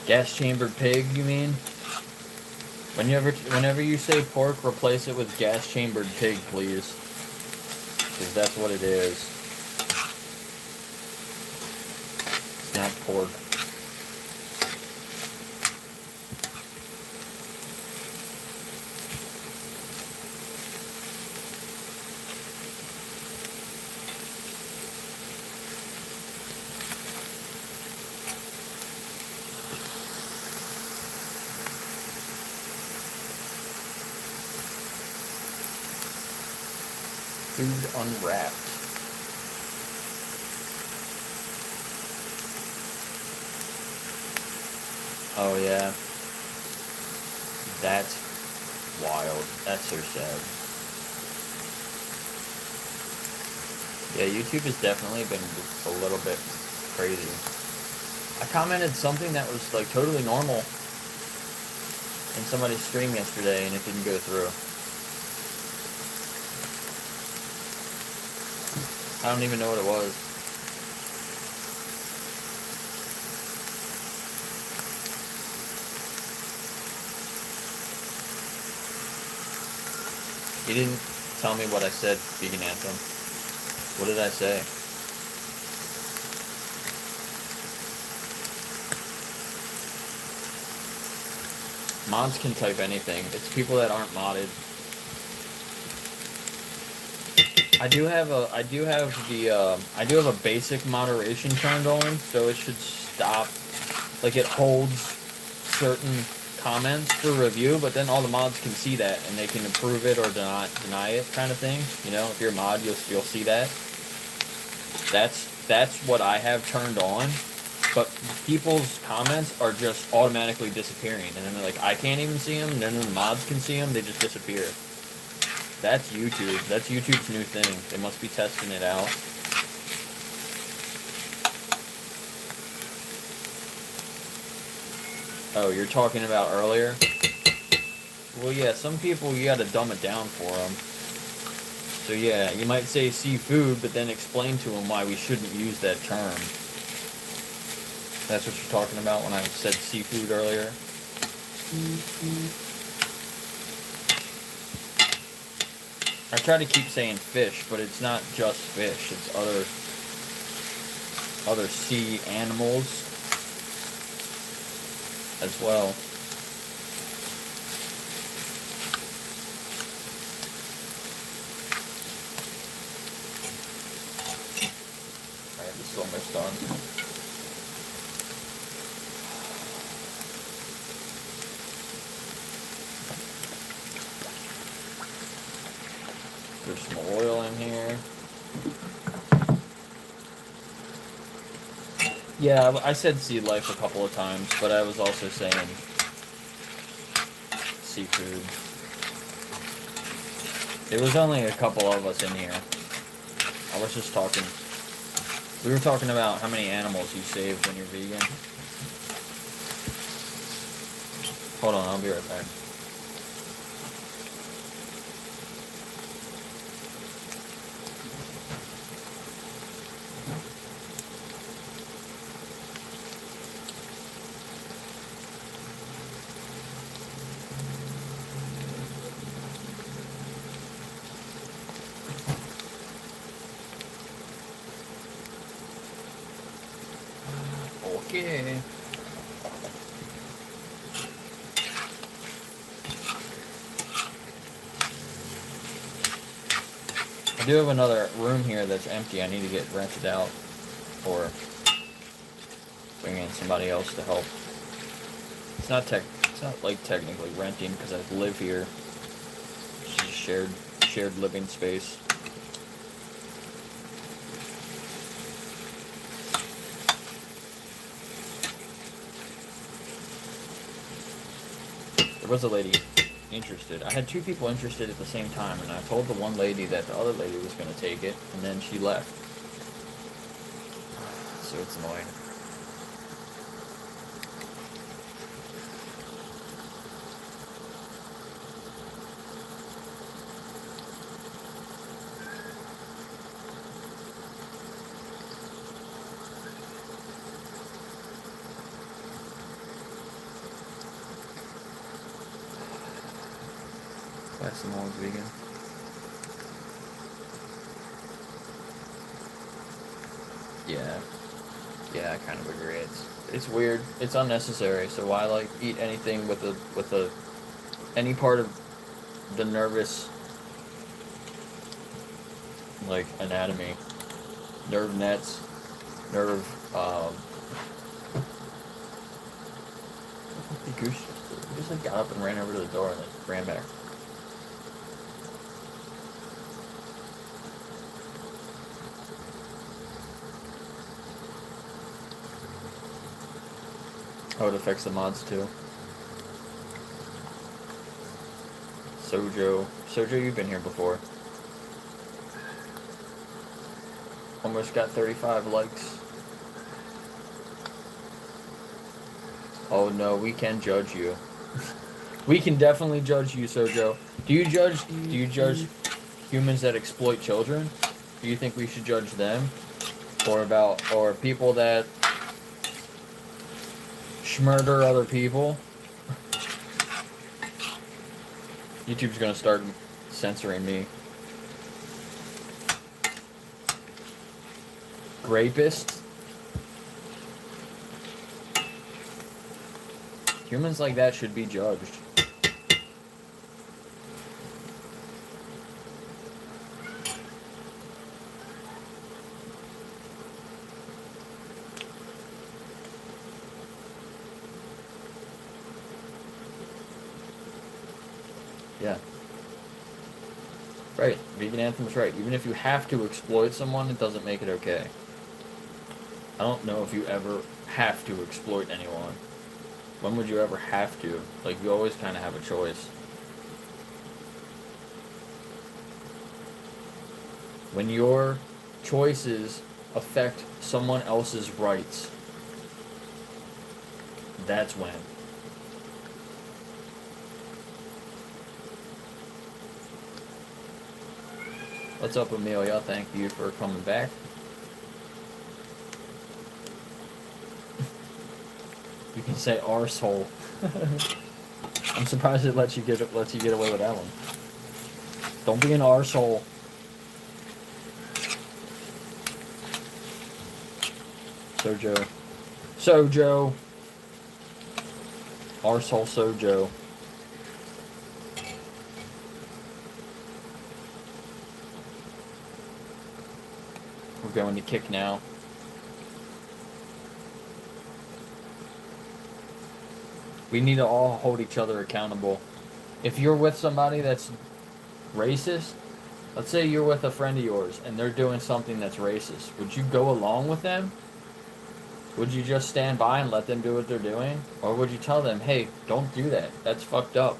Gas chambered pig, you mean? Whenever you say pork, replace it with gas chambered pig, please. Because that's what it is. It's not pork. Food unwrapped. Oh yeah. That's wild. That's so sad. Yeah, YouTube has definitely been a little bit crazy. I commented something that was like totally normal in somebody's stream yesterday and it didn't go through. I don't even know what it was. You didn't tell me what I said, Vegan Anthem. What did I say? Mods can type anything. It's people that aren't modded. I do have a basic moderation turned on, so it should stop. Like it holds certain comments for review, but then all the mods can see that and they can approve it or deny it, kind of thing. You know, if you're a mod, you'll see that. That's what I have turned on, but people's comments are just automatically disappearing, and then they're like, I can't even see them, and then the mods can see them, they just disappear. That's YouTube. That's YouTube's new thing. They must be testing it out. Oh, you're talking about earlier? Well, yeah, some people you gotta dumb it down for them. So yeah, you might say seafood, but then explain to them why we shouldn't use that term. That's what you're talking about when I said seafood earlier? I try to keep saying fish, but it's not just fish. It's other sea animals as well. Alright, this is almost done. There's some oil in here. Yeah, I said sea life a couple of times, but I was also saying seafood. There was only a couple of us in here. I was just talking. We were talking about how many animals you save when you're vegan. Hold on, I'll be right back. Okay. I do have another room here that's empty. I need to get rented out or bring in somebody else to help. It's not like technically renting because I live here. It's just shared living space. There was a lady interested. I had two people interested at the same time, and I told the one lady that the other lady was going to take it, and then she left. So it's annoying. That's the more vegan. Yeah, I kind of agree. It's weird. It's unnecessary. So why like eat anything with any part of the nervous like anatomy, nerve nets, nerve the goose just like got up and ran over to the door and then ran back. Oh, it affects the mods too. Sojo, you've been here before. Almost got 35 likes. Oh no, we can judge you. We can definitely judge you, Sojo. Do you judge humans that exploit children? Do you think we should judge them? Or people that murder other people? YouTube's gonna start censoring me. Rapists? Humans like that should be judged. Yeah. Right. Vegan Anthem's right. Even if you have to exploit someone, it doesn't make it okay. I don't know if you ever have to exploit anyone. When would you ever have to? Like, you always kind of have a choice. When your choices affect someone else's rights, that's when. What's up, Amelia? Thank you for coming back. You can say arsehole. I'm surprised it lets you get away with that one. Don't be an arsehole. Sojo. Arsehole Sojo. We're going to kick now. We need to all hold each other accountable. If you're with somebody that's racist, let's say you're with a friend of yours and they're doing something that's racist, would you go along with them? Would you just stand by and let them do what they're doing? Or would you tell them, hey, don't do that. That's fucked up.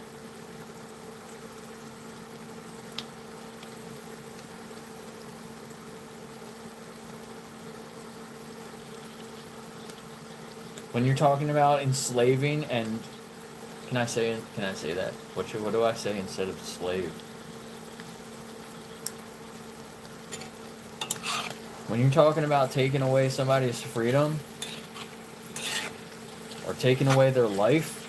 When you're talking about enslaving and can I say that? What do I say instead of slave? When you're talking about taking away somebody's freedom or taking away their life,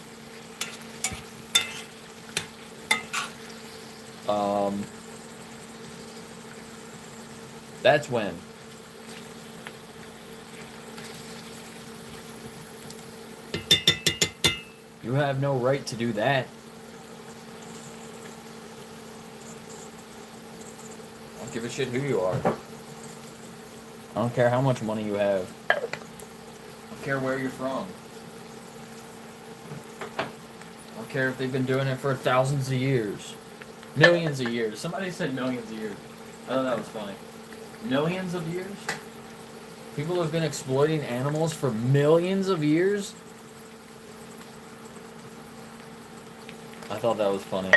that's when. You have no right to do that. I don't give a shit who you are. I don't care how much money you have. I don't care where you're from. I don't care if they've been doing it for thousands of years. Millions of years. Somebody said millions of years. I thought that was funny. Millions of years? People have been exploiting animals for millions of years? I thought that was funny.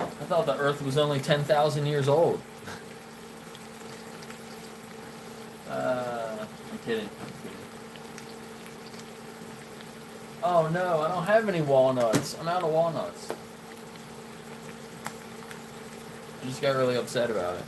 I thought the Earth was only 10,000 years old. I'm kidding. Oh no, I don't have any walnuts. I'm out of walnuts. I just got really upset about it.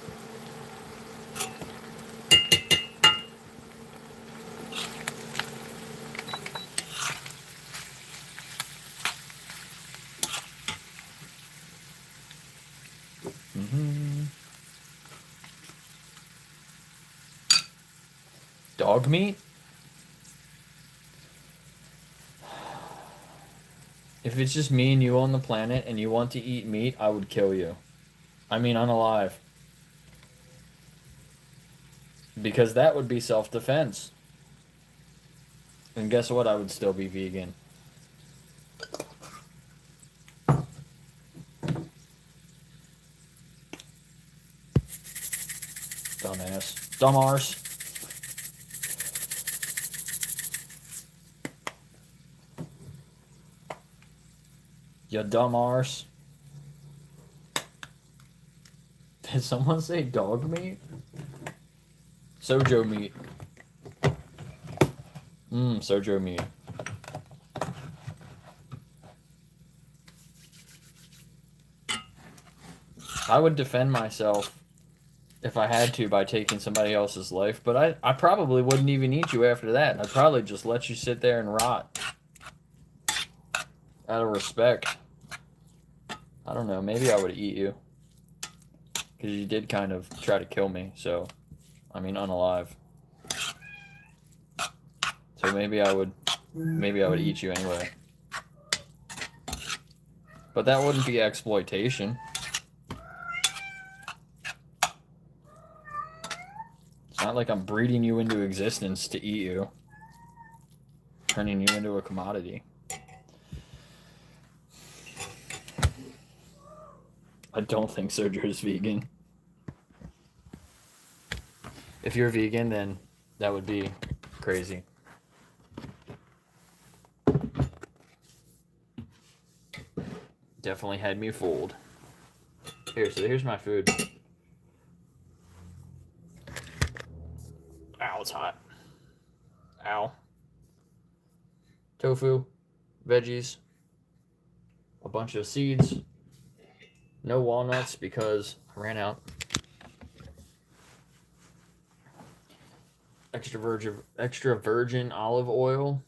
Dog meat? If it's just me and you on the planet and you want to eat meat, I would kill you. I mean, unalive. Because that would be self-defense. And guess what? I would still be vegan. Dumbass. Dumbarse. You dumb arse. Did someone say dog meat? Sojo meat. Sojo meat. I would defend myself if I had to by taking somebody else's life, but I probably wouldn't even eat you after that. I'd probably just let you sit there and rot. Out of respect. I don't know, maybe I would eat you. Because you did kind of try to kill me, so, I mean, unalive. So maybe I would eat you anyway. But that wouldn't be exploitation. It's not like I'm breeding you into existence to eat you. Turning you into a commodity. I don't think Sojo's vegan. If you're vegan, then that would be crazy. Definitely had me fooled. Here's my food. Ow, it's hot. Ow. Tofu, veggies, a bunch of seeds. No walnuts because I ran out. Extra virgin olive oil.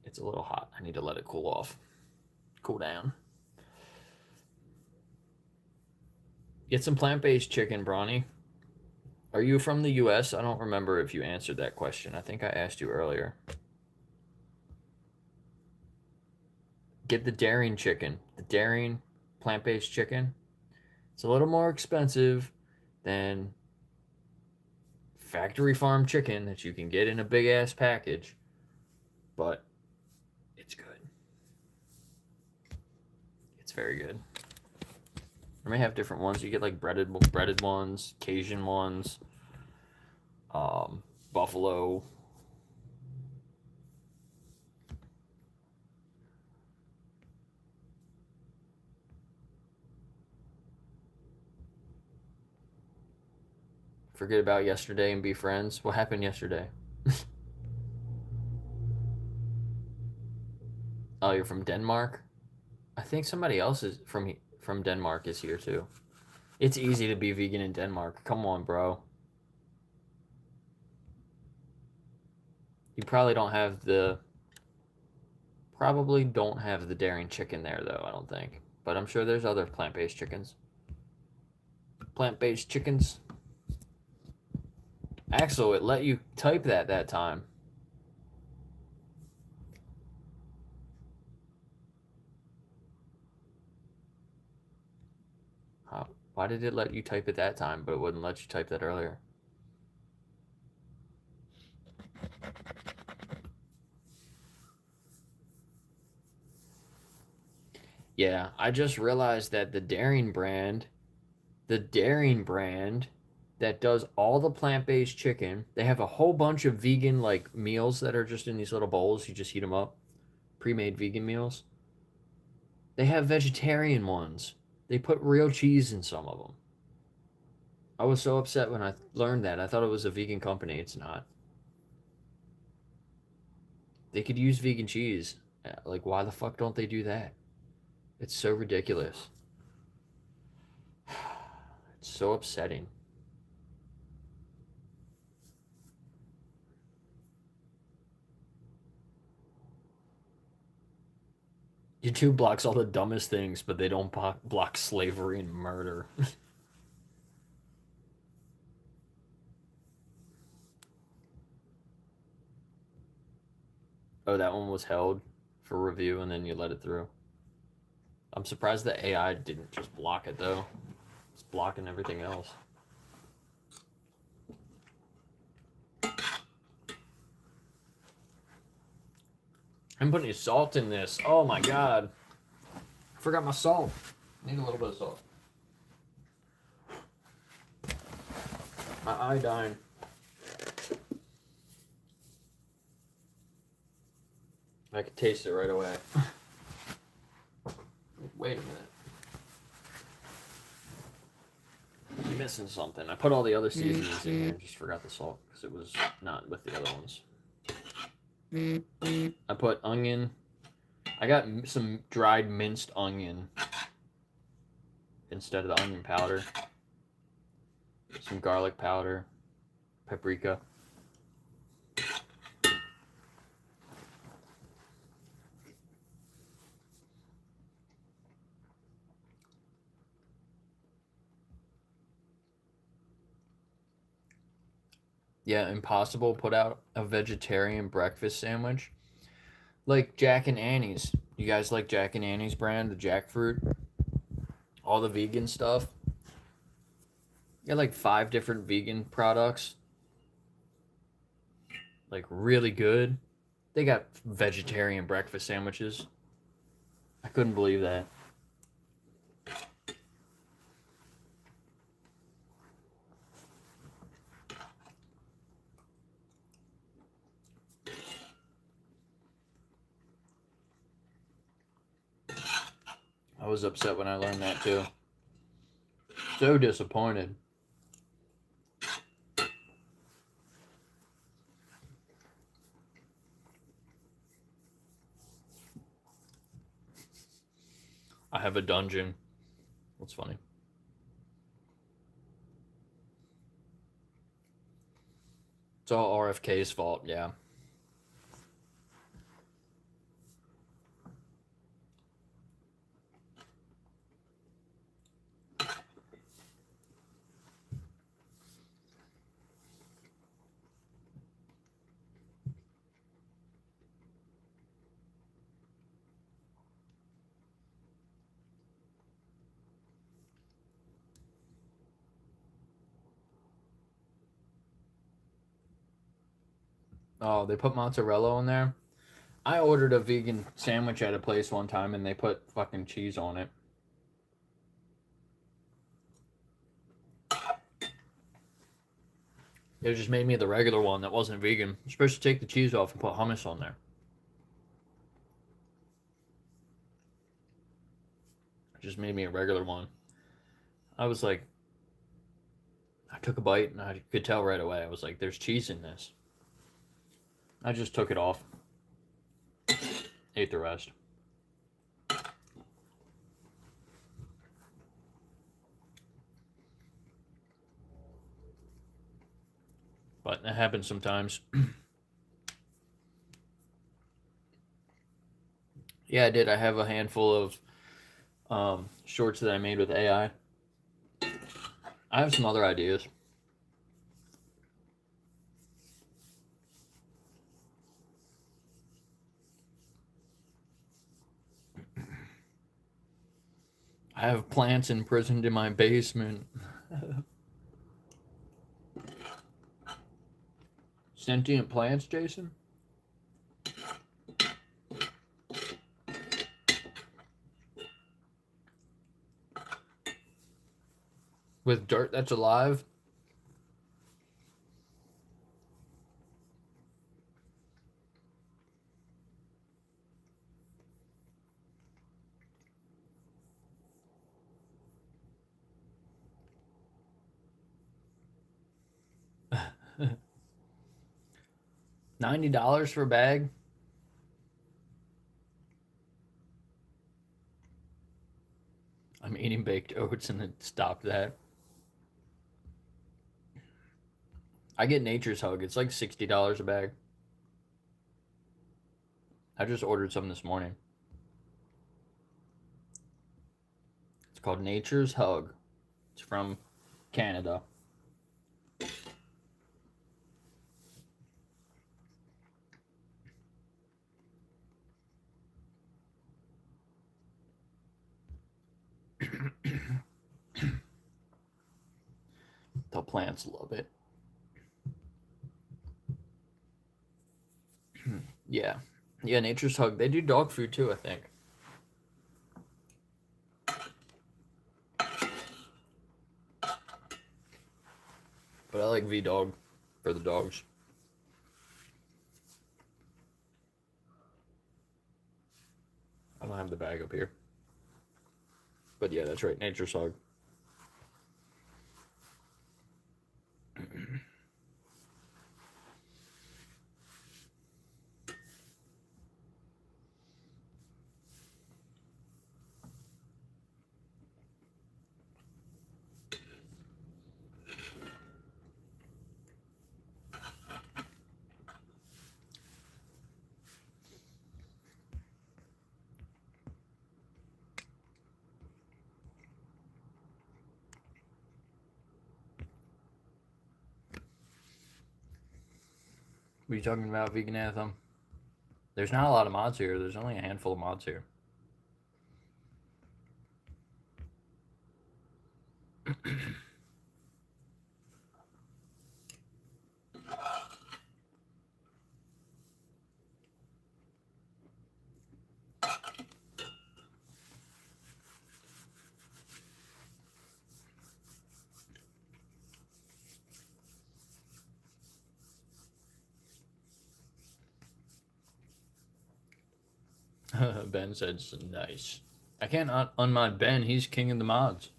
It's a little hot. I need to let it cool off. Cool down. Get some plant-based chicken, Brawny. Are you from the US? I don't remember if you answered that question. I think I asked you earlier. Get the Daring chicken. The Daring plant-based chicken. It's a little more expensive than factory farm chicken that you can get in a big ass package, but it's good. It's very good. They may have different ones. You get like breaded ones, Cajun ones, buffalo. Forget about yesterday and be friends. What happened yesterday? Oh, you're from Denmark? I think somebody else is from Denmark is here too. It's easy to be vegan in Denmark. Come on, bro. You probably don't have the Daring chicken there though, I don't think. But I'm sure there's other plant-based chickens. Plant-based chickens. Axel, it let you type that time. Why did it let you type it that time, but it wouldn't let you type that earlier? Yeah, I just realized that the Daring brand the Daring brand that does all the plant-based chicken. They have a whole bunch of vegan like meals that are just in these little bowls. You just heat them up, pre-made vegan meals. They have vegetarian ones. They put real cheese in some of them. I was so upset when I learned that. I thought it was a vegan company. It's not. They could use vegan cheese. Like, why the fuck don't they do that? It's so ridiculous. It's so upsetting. YouTube blocks all the dumbest things, but they don't block slavery and murder. Oh, that one was held for review and then you let it through. I'm surprised that AI didn't just block it though. It's blocking everything else. I'm putting salt in this. Oh my god. I forgot my salt. Need a little bit of salt. My iodine. I could taste it right away. Wait a minute. I'm missing something. I put all the other seasonings in here and just forgot the salt because it was not with the other ones. I put onion. I got some dried minced onion instead of the onion powder. Some garlic powder. Paprika. Yeah, Impossible put out a vegetarian breakfast sandwich. Like Jack and Annie's. You guys like Jack and Annie's brand, the jackfruit? All the vegan stuff. Got like 5 different vegan products. Like really good. They got vegetarian breakfast sandwiches. I couldn't believe that. I was upset when I learned that too. So disappointed. I have a dungeon. That's funny. It's all RFK's fault, yeah. Oh, they put mozzarella on there? I ordered a vegan sandwich at a place one time and they put fucking cheese on it. They just made me the regular one that wasn't vegan. You're supposed to take the cheese off and put hummus on there. It just made me a regular one. I was like, I took a bite and I could tell right away. I was like, there's cheese in this. I just took it off. Ate the rest. But that happens sometimes. Yeah, I did. I have a handful of shorts that I made with AI. I have some other ideas. I have plants imprisoned in my basement. Sentient plants, Jason? with dirt that's alive. $90 for a bag. I'm eating baked oats and it stopped that. I get Nature's Hug. It's like $60 a bag. I just ordered some this morning. It's called Nature's Hug. It's from Canada. The plants love it. Yeah. Yeah, Nature's Hug. They do dog food too, I think. But I like V-Dog for the dogs. I don't have the bag up here. But yeah, that's right. Nature's Hug. What are you talking about, Vegan Anthem? There's not a lot of mods here. There's only a handful of mods here. Ben said nice. I can't unmod Ben. He's king of the mods.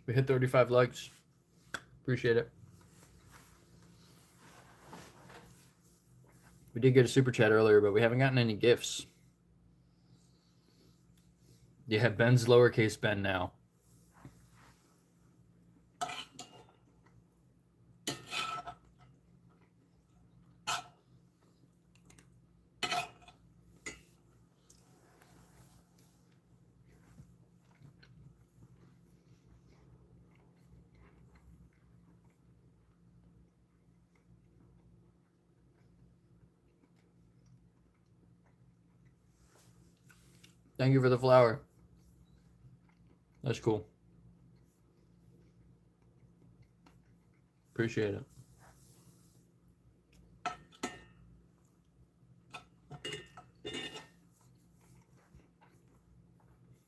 We hit 35 likes. Appreciate it. We did get a super chat earlier, but we haven't gotten any gifts. Yeah, Ben's lowercase Ben now. Thank you for the flower. That's cool. Appreciate it.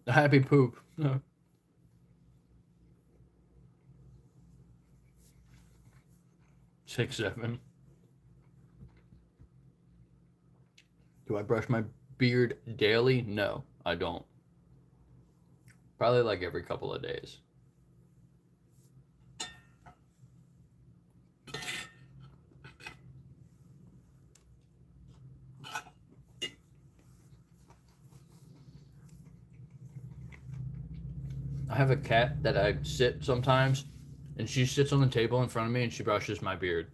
Happy poop. 6'7". Do I brush my beard daily? No, I don't. Probably like every couple of days. I have a cat that I sit sometimes, and she sits on the table in front of me and she brushes my beard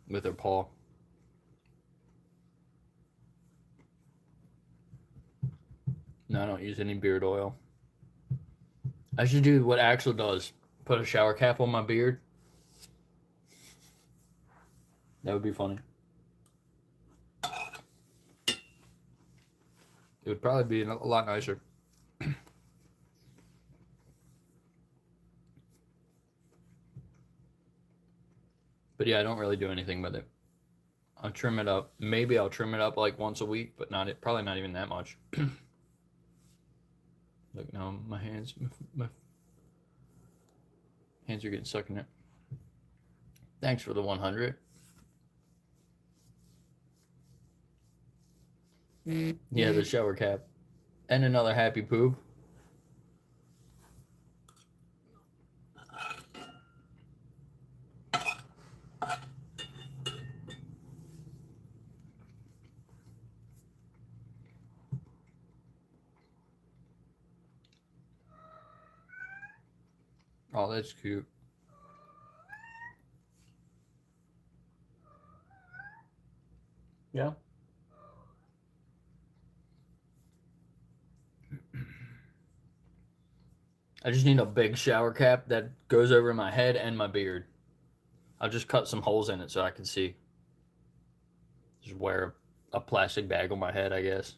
with her paw. No, I don't use any beard oil. I should do what Axel does. Put a shower cap on my beard. That would be funny. it would probably be a lot nicer. But yeah, I don't really do anything with it. I'll trim it up. Maybe I'll trim it up like once a week, but probably not even that much. Look, now my hands are getting stuck in it. Thanks for the 100. Yeah, the shower cap. And another happy poop. Oh, that's cute. Yeah. I just need a big shower cap that goes over my head and my beard. I'll just cut some holes in it so I can see. Just wear a plastic bag on my head, I guess.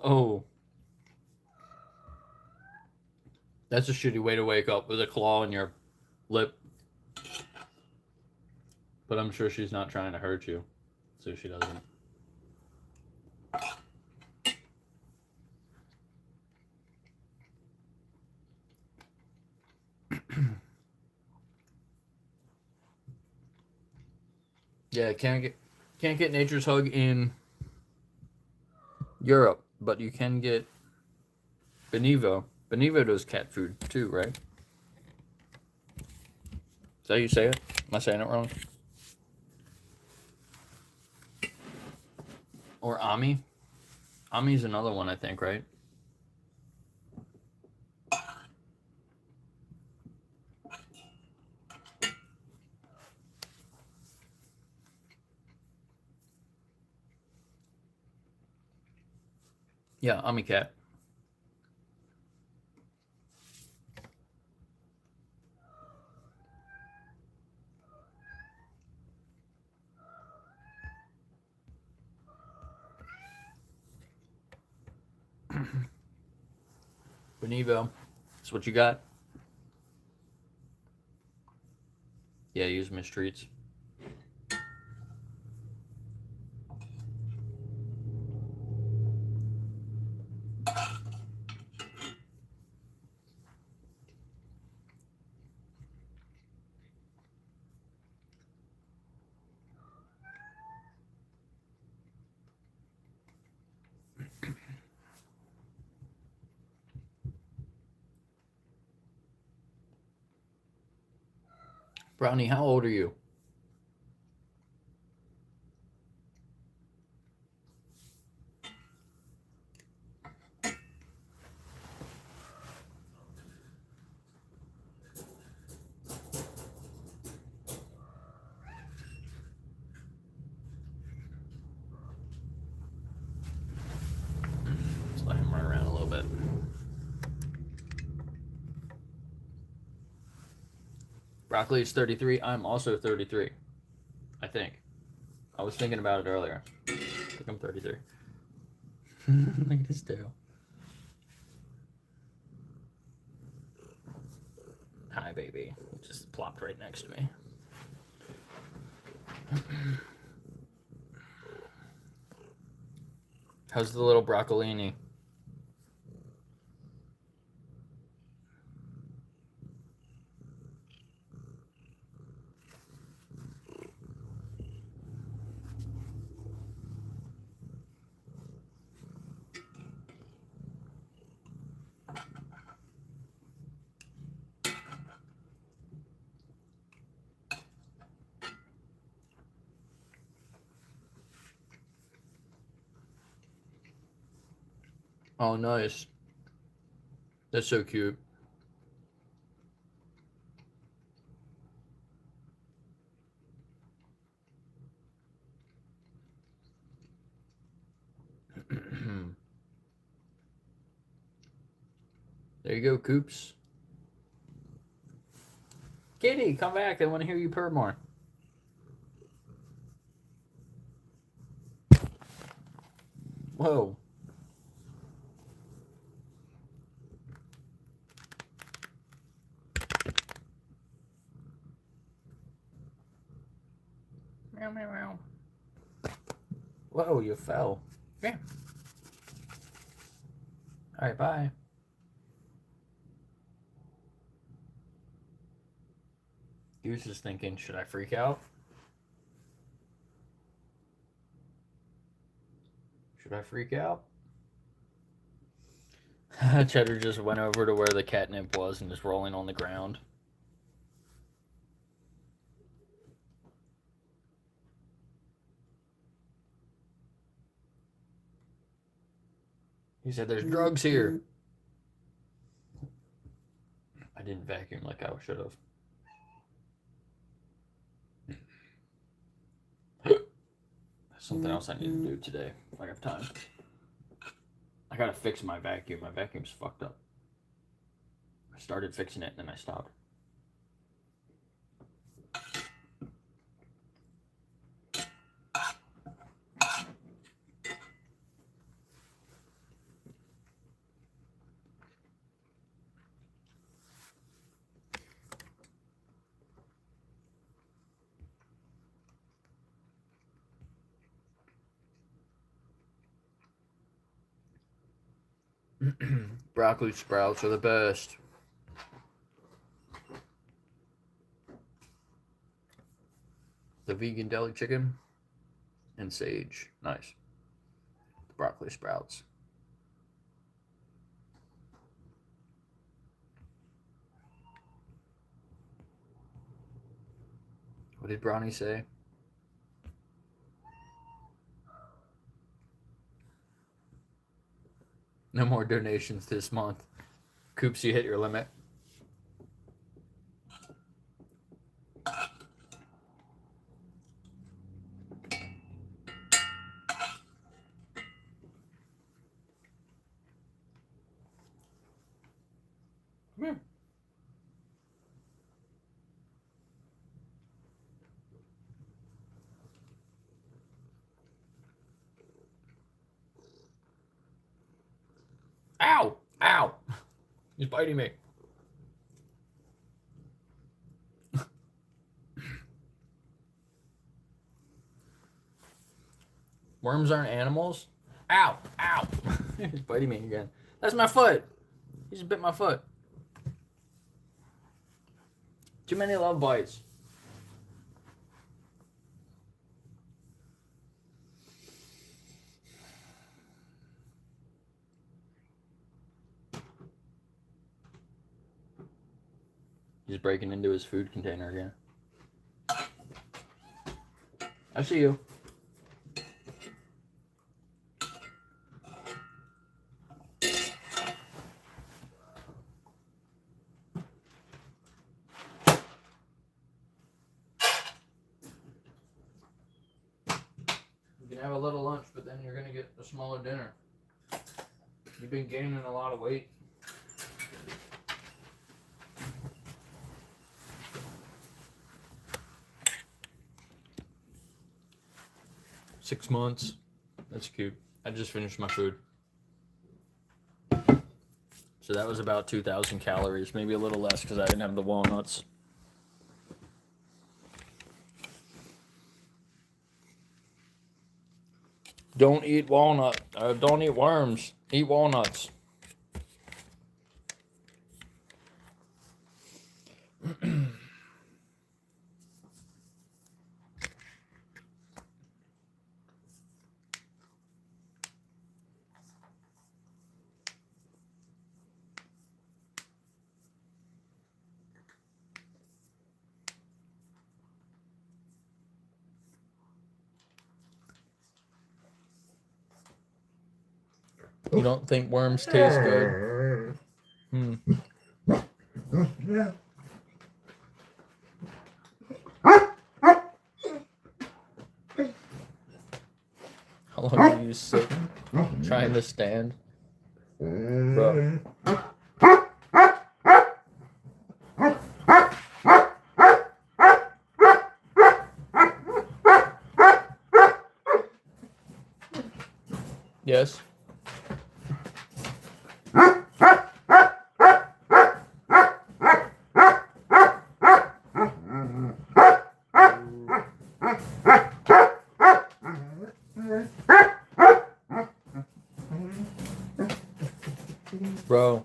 Oh. That's a shitty way to wake up, with a claw in your lip. But I'm sure she's not trying to hurt you, so she doesn't. Yeah, can't get Nature's Hug in Europe, but you can get Benevo. Benevo does cat food too, right? Is that how you say it? Am I saying it wrong? Or Ami? Ami's another one, I think, right? Yeah, Ami cat. Benevo. That's what you got? Yeah, use them as treats. Brownie, how old are you? Let's let him run around a little bit. Broccoli is 33. I'm also 33. I think. I was thinking about it earlier. I think I'm 33. Look at his tail. Hi, baby. It just plopped right next to me. How's the little broccolini? Oh, nice. That's so cute. There you go, Coops. Kitty, come back. I want to hear you purr more. Whoa. Meow, meow, meow. Whoa, you fell. Yeah. All right, bye. Goose is thinking, should I freak out? Should I freak out? Cheddar just went over to where the catnip was and is rolling on the ground. He said there's drugs here. I didn't vacuum like I should have. That's something else I need to do today if I have time. I gotta fix my vacuum. My vacuum's fucked up. I started fixing it and then I stopped. Broccoli sprouts are the best. The vegan deli chicken and sage. Nice. The broccoli sprouts. What did Bronny say? No more donations this month. Coops, you hit your limit. Come here. Ow! Ow! He's biting me. Worms aren't animals? Ow! Ow! He's biting me again. That's my foot! He just bit my foot. Too many love bites. He's breaking into his food container again. I see you. You can have a little lunch, but then you're going to get a smaller dinner. You've been gaining a lot of weight. Six months. That's cute. I just finished my food. So that was about 2,000 calories, maybe a little less because I didn't have the walnuts. Don't eat walnut. Don't eat worms. Eat walnuts. You don't think worms taste good? Hmm. How long do you sit trying to stand? Bro. Yes. Bro.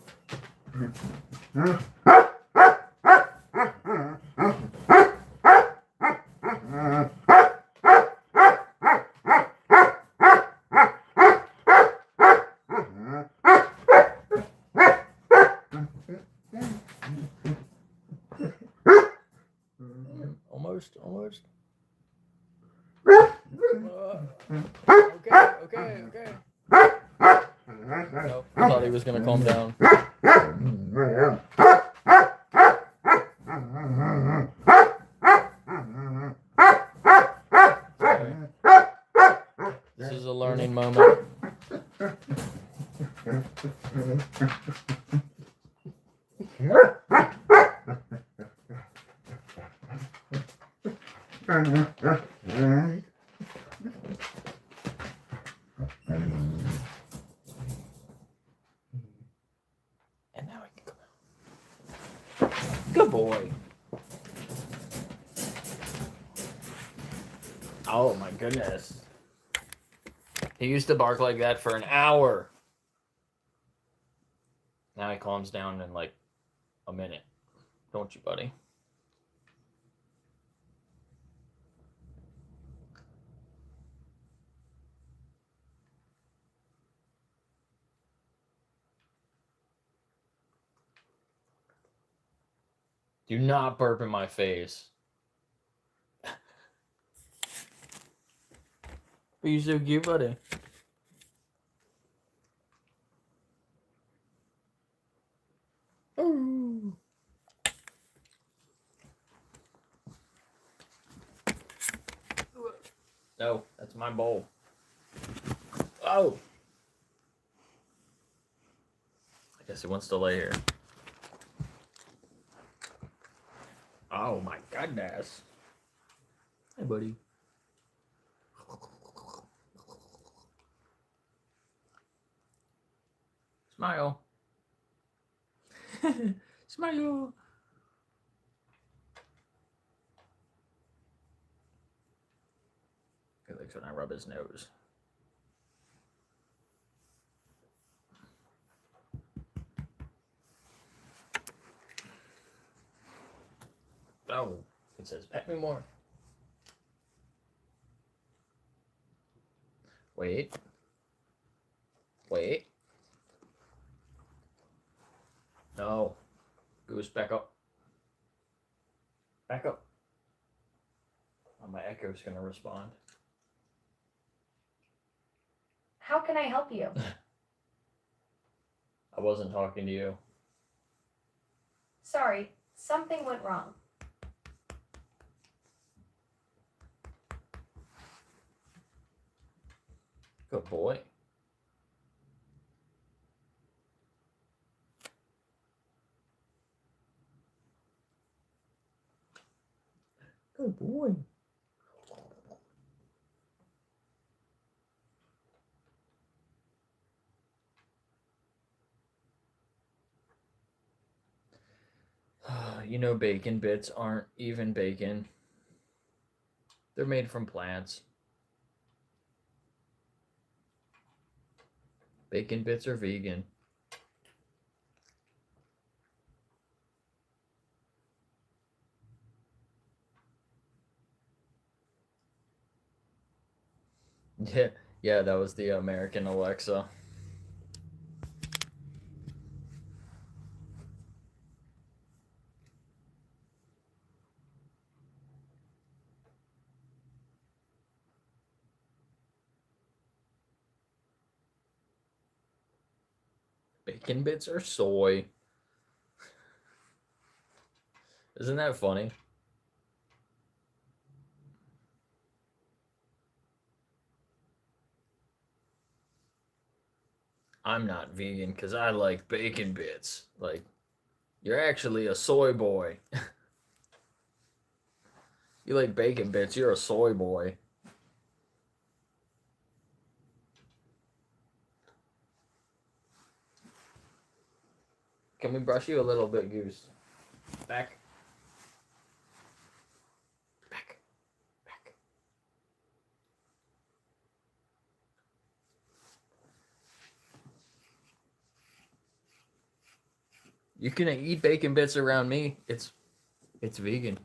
Almost. Okay. Nope, I thought he was gonna calm down. This is a learning moment. And now I can come out. Good boy. Oh my goodness. He used to bark like that for an hour. Now he calms down in like a minute. Don't you, buddy? Do not burp in my face. But you're so cute, buddy. Ooh. No, that's my bowl. Oh. I guess he wants to lay here. Oh my goodness. Hey, buddy. Smile. Smile. He likes when I rub his nose. Oh, it says pet me more. Wait. No. Goose, back up. Back up. Oh, my echo's gonna respond. How can I help you? I wasn't talking to you. Sorry, something went wrong. Good boy. Good boy. You know, bacon bits aren't even bacon. They're made from plants. Bacon bits are vegan. Yeah, that was the American Alexa. Bacon bits are soy. Isn't that funny? I'm not vegan because I like bacon bits. Like, you're actually a soy boy. You like bacon bits, you're a soy boy. Can we brush you a little bit, Goose? Back. Back. Back. You can eat bacon bits around me. It's vegan.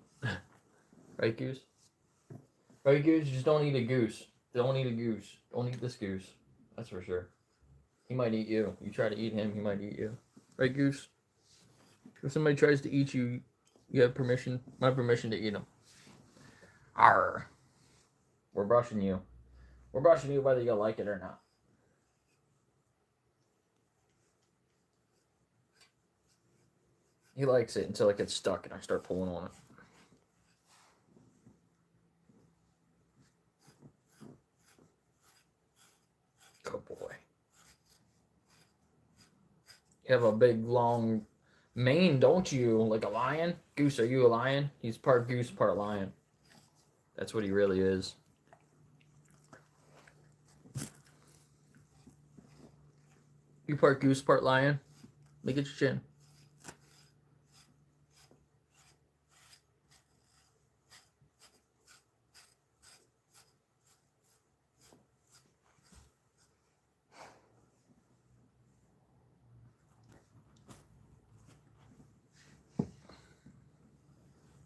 Right, Goose? Right, Goose? Just don't eat a goose. Don't eat a goose. Don't eat this goose. That's for sure. He might eat you. You try to eat him, he might eat you. Right, Goose? If somebody tries to eat you, you have permission, my permission to eat him. Arr. We're brushing you. We're brushing you whether you like it or not. He likes it until it gets stuck and I start pulling on it. Good boy. You have a big, long mane, don't you? Like a lion? Goose, are you a lion? He's part goose, part lion. That's what he really is. You part goose, part lion? Look at your chin.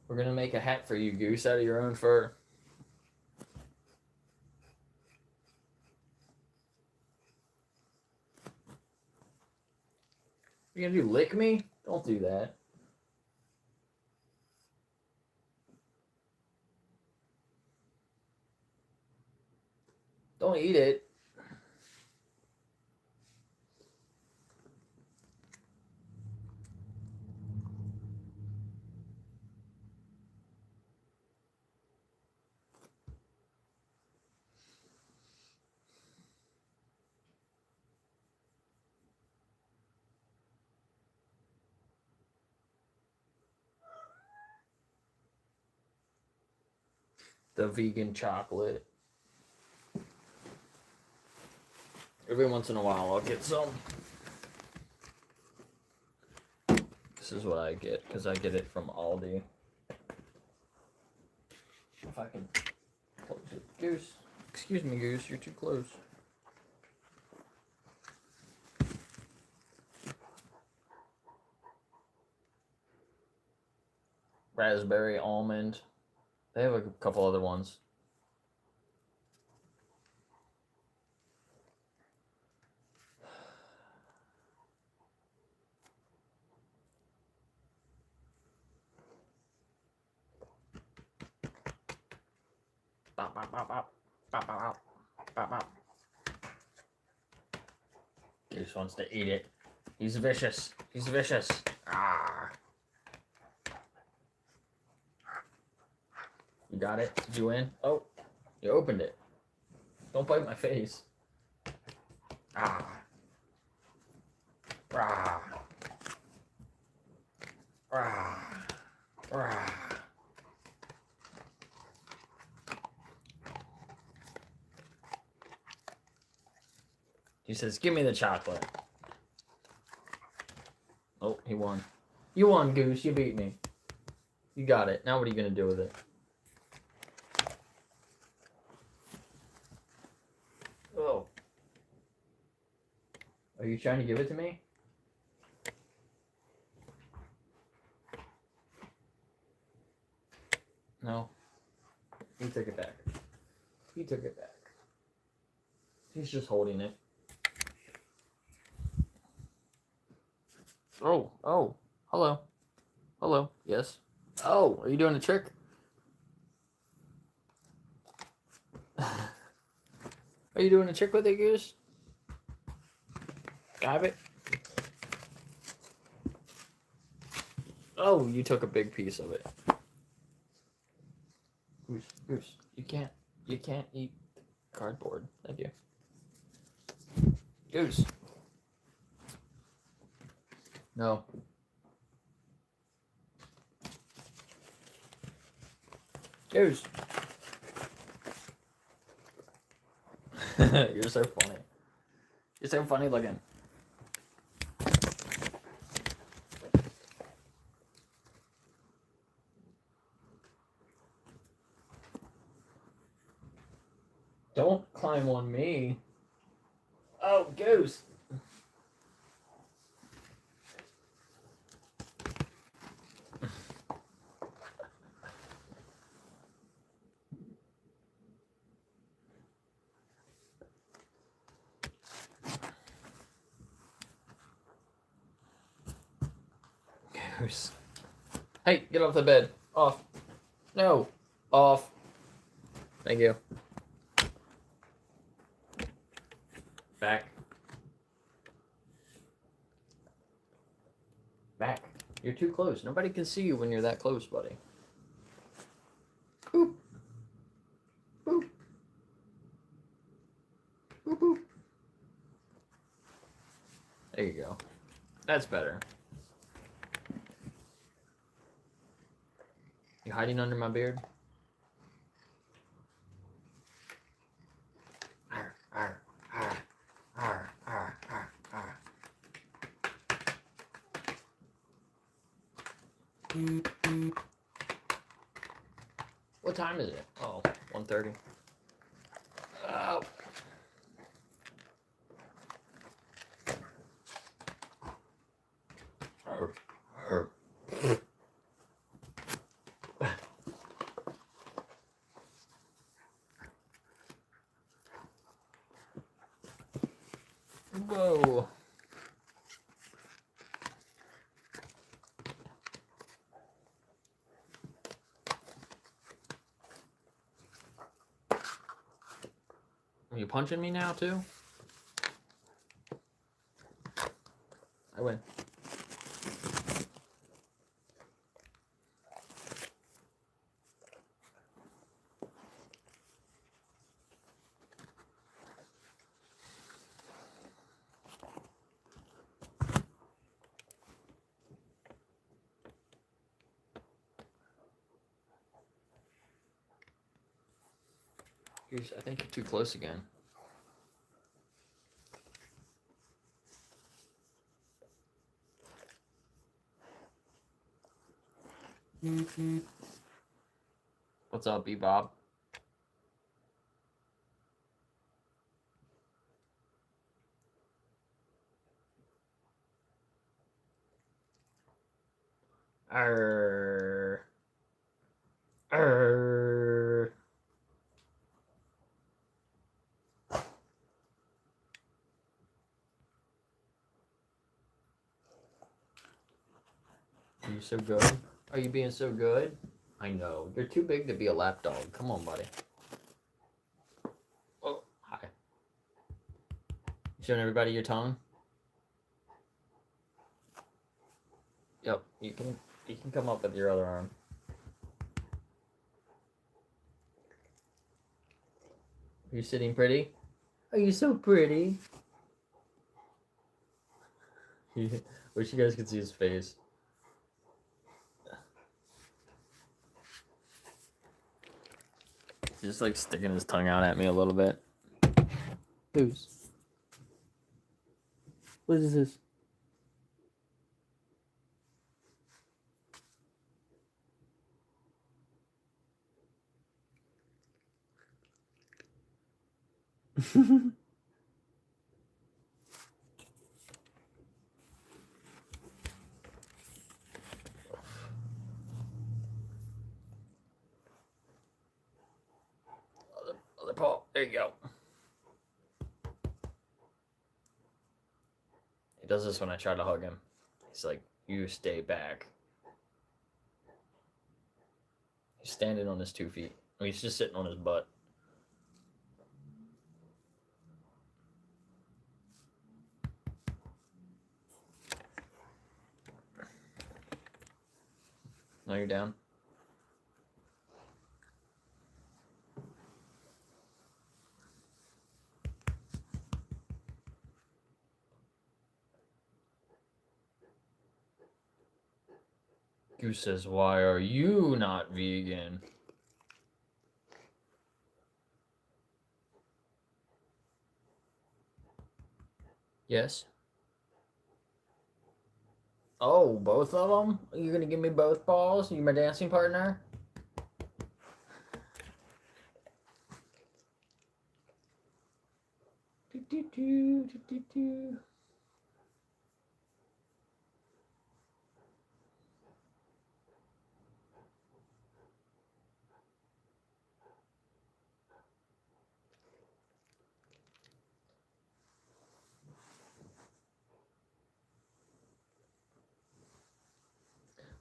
We're gonna make a hat for you, Goose, out of your own fur. You're gonna do lick me? Don't do that. Don't eat it. The vegan chocolate. Every once in a while I'll get some. This is what I get, because I get it from Aldi. If I can close it. Goose. Excuse me, Goose, you're too close. Raspberry, almond. They have a couple other ones. Bop, bop, bop, bop. Bop, bop, bop. Bop, bop. Goose wants to eat it. He's vicious. He's vicious. Ah. You got it? Did you win? Oh, you opened it. Don't bite my face. Ah. Rah. Rah. Rah. He says, give me the chocolate. Oh, he won. You won, Goose. You beat me. You got it. Now what are you going to do with it? Oh. Are you trying to give it to me? No. He took it back. He took it back. He's just holding it. Oh, oh. Hello. Hello. Yes. Oh, are you doing a trick? Are you doing a trick with it, Goose? Got it? Oh, you took a big piece of it. Goose, you can't eat cardboard. Thank you. Goose. No. Goose. You're so funny. You're so funny looking. Don't climb on me. Oh, goose. Goose. Hey, get off the bed. Off. No. Off. Thank you. Back. Back. You're too close. Nobody can see you when you're that close, buddy. Boop. Boop. Boop, boop. There you go. That's better. You hiding under my beard? Arr, arr, arr, arr, arr, arr, arr. What time is it? Oh, 1:30. Oh. Arr, arr. Whoa. Are you punching me now too? I win. I think you're too close again. What's up, B-Bob? Arr. Arr. Are you so good? Are you being so good? I know. You're too big to be a lap dog. Come on, buddy. Oh, hi. You showing everybody your tongue? Yep, you can come up with your other arm. Are you sitting pretty? Are you so pretty? Wish you guys could see his face. He's just like sticking his tongue out at me a little bit. Who's? What is this? Other paw. There you go. He does this when I try to hug him. He's like, you stay back. He's standing on his 2 feet. Oh, he's just sitting on his butt. No, you're down. Goose says, why are you not vegan? Yes. Oh, both of them? You're gonna give me both balls? You my dancing partner?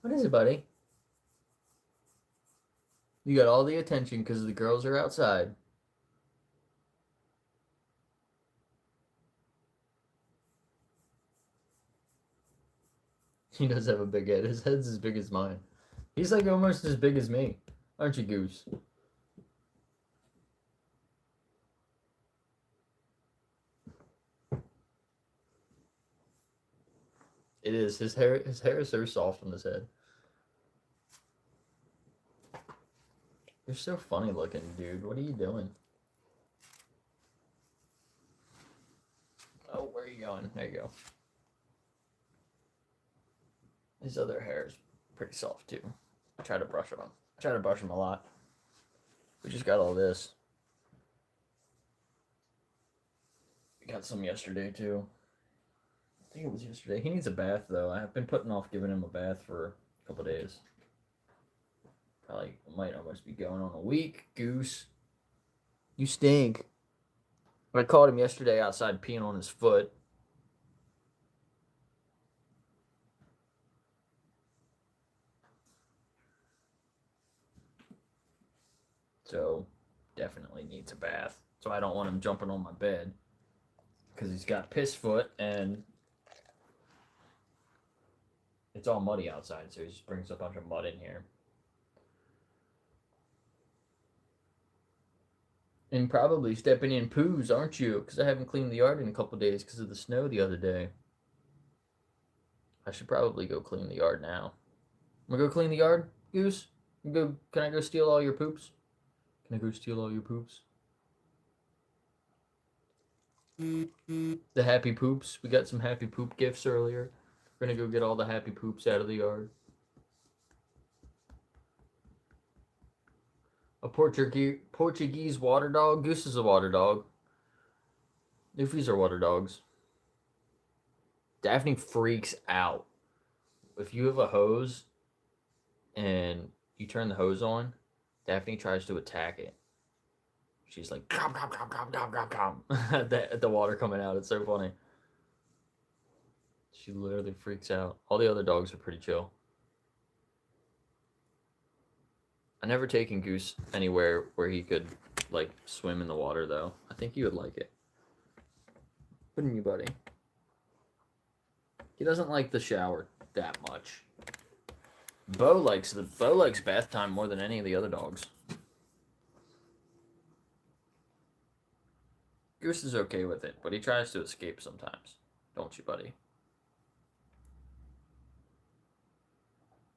What is it, buddy? You got all the attention because the girls are outside. He does have a big head. His head's as big as mine. He's like almost as big as me. Aren't you, Goose? It is. His hair is so soft on his head. You're so funny looking, dude. What are you doing? Oh, where are you going? There you go. His other hair is pretty soft too. I try to brush him. I try to brush him a lot. We just got all this. We got some yesterday too. I think it was yesterday. He needs a bath though. I've been putting off giving him a bath for a couple days. Probably might almost be going on a week. Goose, you stink. I caught him yesterday outside peeing on his foot. So definitely needs a bath. So I don't want him jumping on my bed because he's got piss foot and it's all muddy outside. So he just brings a bunch of mud in here. And probably stepping in poos, aren't you? Because I haven't cleaned the yard in a couple days because of the snow the other day. I should probably go clean the yard now. I'm gonna go clean the yard, Goose? Can I go steal all your poops? Can I go steal all your poops? The happy poops. We got some happy poop gifts earlier. We're gonna go get all the happy poops out of the yard. A Portuguese water dog. Goose is a water dog. Newfies are water dogs. Daphne freaks out. If you have a hose and you turn the hose on, Daphne tries to attack it. She's like, come, at the water coming out. It's so funny. She literally freaks out. All the other dogs are pretty chill. I never taken Goose anywhere where he could, like, swim in the water, though. I think you would like it. Wouldn't you, buddy? He doesn't like the shower that much. Bo likes bath time more than any of the other dogs. Goose is okay with it, but he tries to escape sometimes. Don't you, buddy?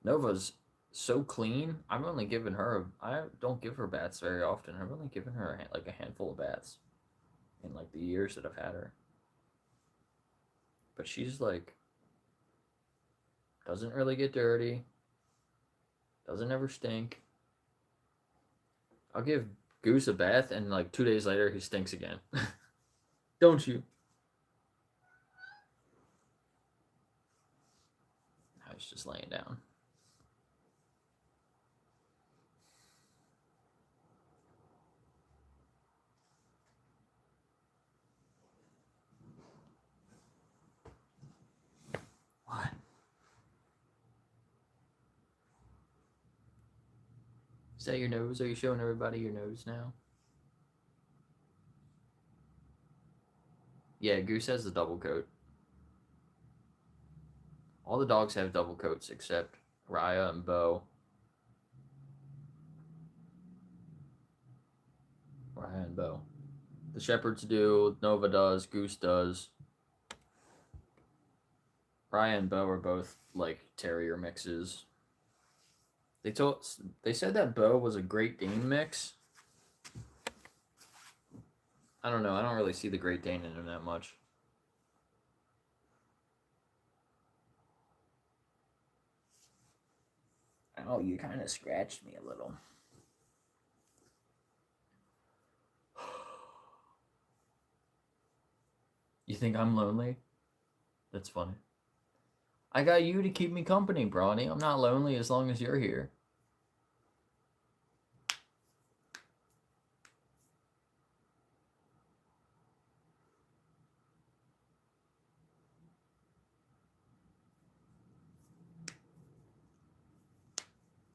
Nova's so clean. I've only given her. I don't give her baths very often. I've only given her like a handful of baths in like the years that I've had her. But she's like doesn't really get dirty. Doesn't ever stink. I'll give Goose a bath and like 2 days later he stinks again. Don't you? Now he's just laying down. What? Is that your nose? Are you showing everybody your nose now? Yeah, Goose has the double coat. All the dogs have double coats except Raya and Bo. Raya and Bo. The Shepherds do, Nova does, Goose does. Raya and Bo are both like terrier mixes. They said that Bo was a Great Dane mix. I don't know. I don't really see the Great Dane in him that much. Oh, you kind of scratched me a little. think I'm lonely? That's funny. I got you to keep me company, Brawny. I'm not lonely as long as you're here.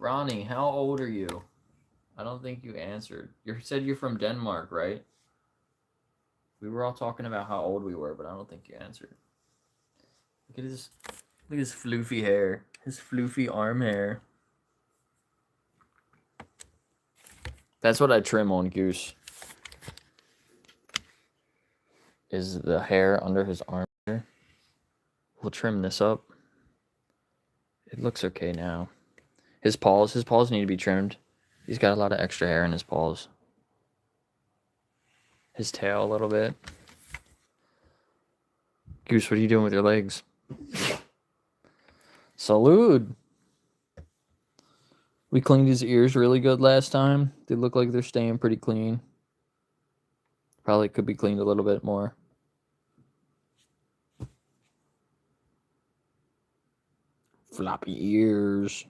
Brawny, how old are you? I don't think you answered. You said you're from Denmark, right? We were all talking about how old we were, but I don't think you answered. Look at his floofy hair. His floofy arm hair. That's what I trim on Goose. Is the hair under his arm hair. We'll trim this up. It looks okay now. His paws need to be trimmed. He's got a lot of extra hair in his paws. His tail a little bit. Goose, what are you doing with your legs? Salud! We cleaned his ears really good last time. They look like they're staying pretty clean. Probably could be cleaned a little bit more. Floppy ears.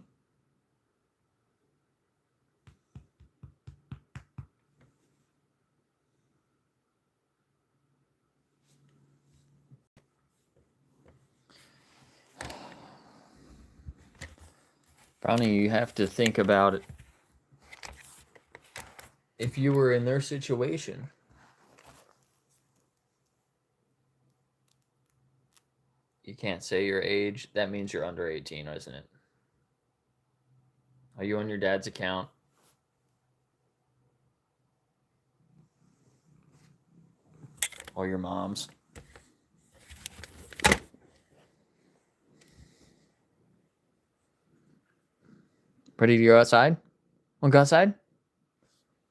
Brownie, you have to think about it. If you were in their situation, you can't say your age. That means you're under 18, isn't it? Are you on your dad's account? Or your mom's? Ready to go outside? Want to go outside?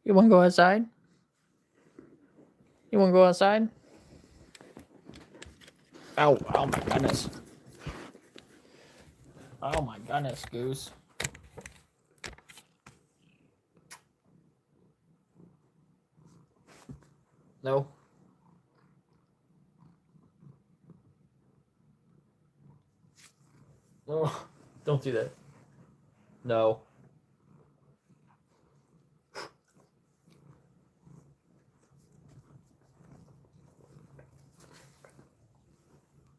You want to go outside? You want to go outside? Ow, oh my goodness. Oh my goodness, Goose. No. No, don't do that. No.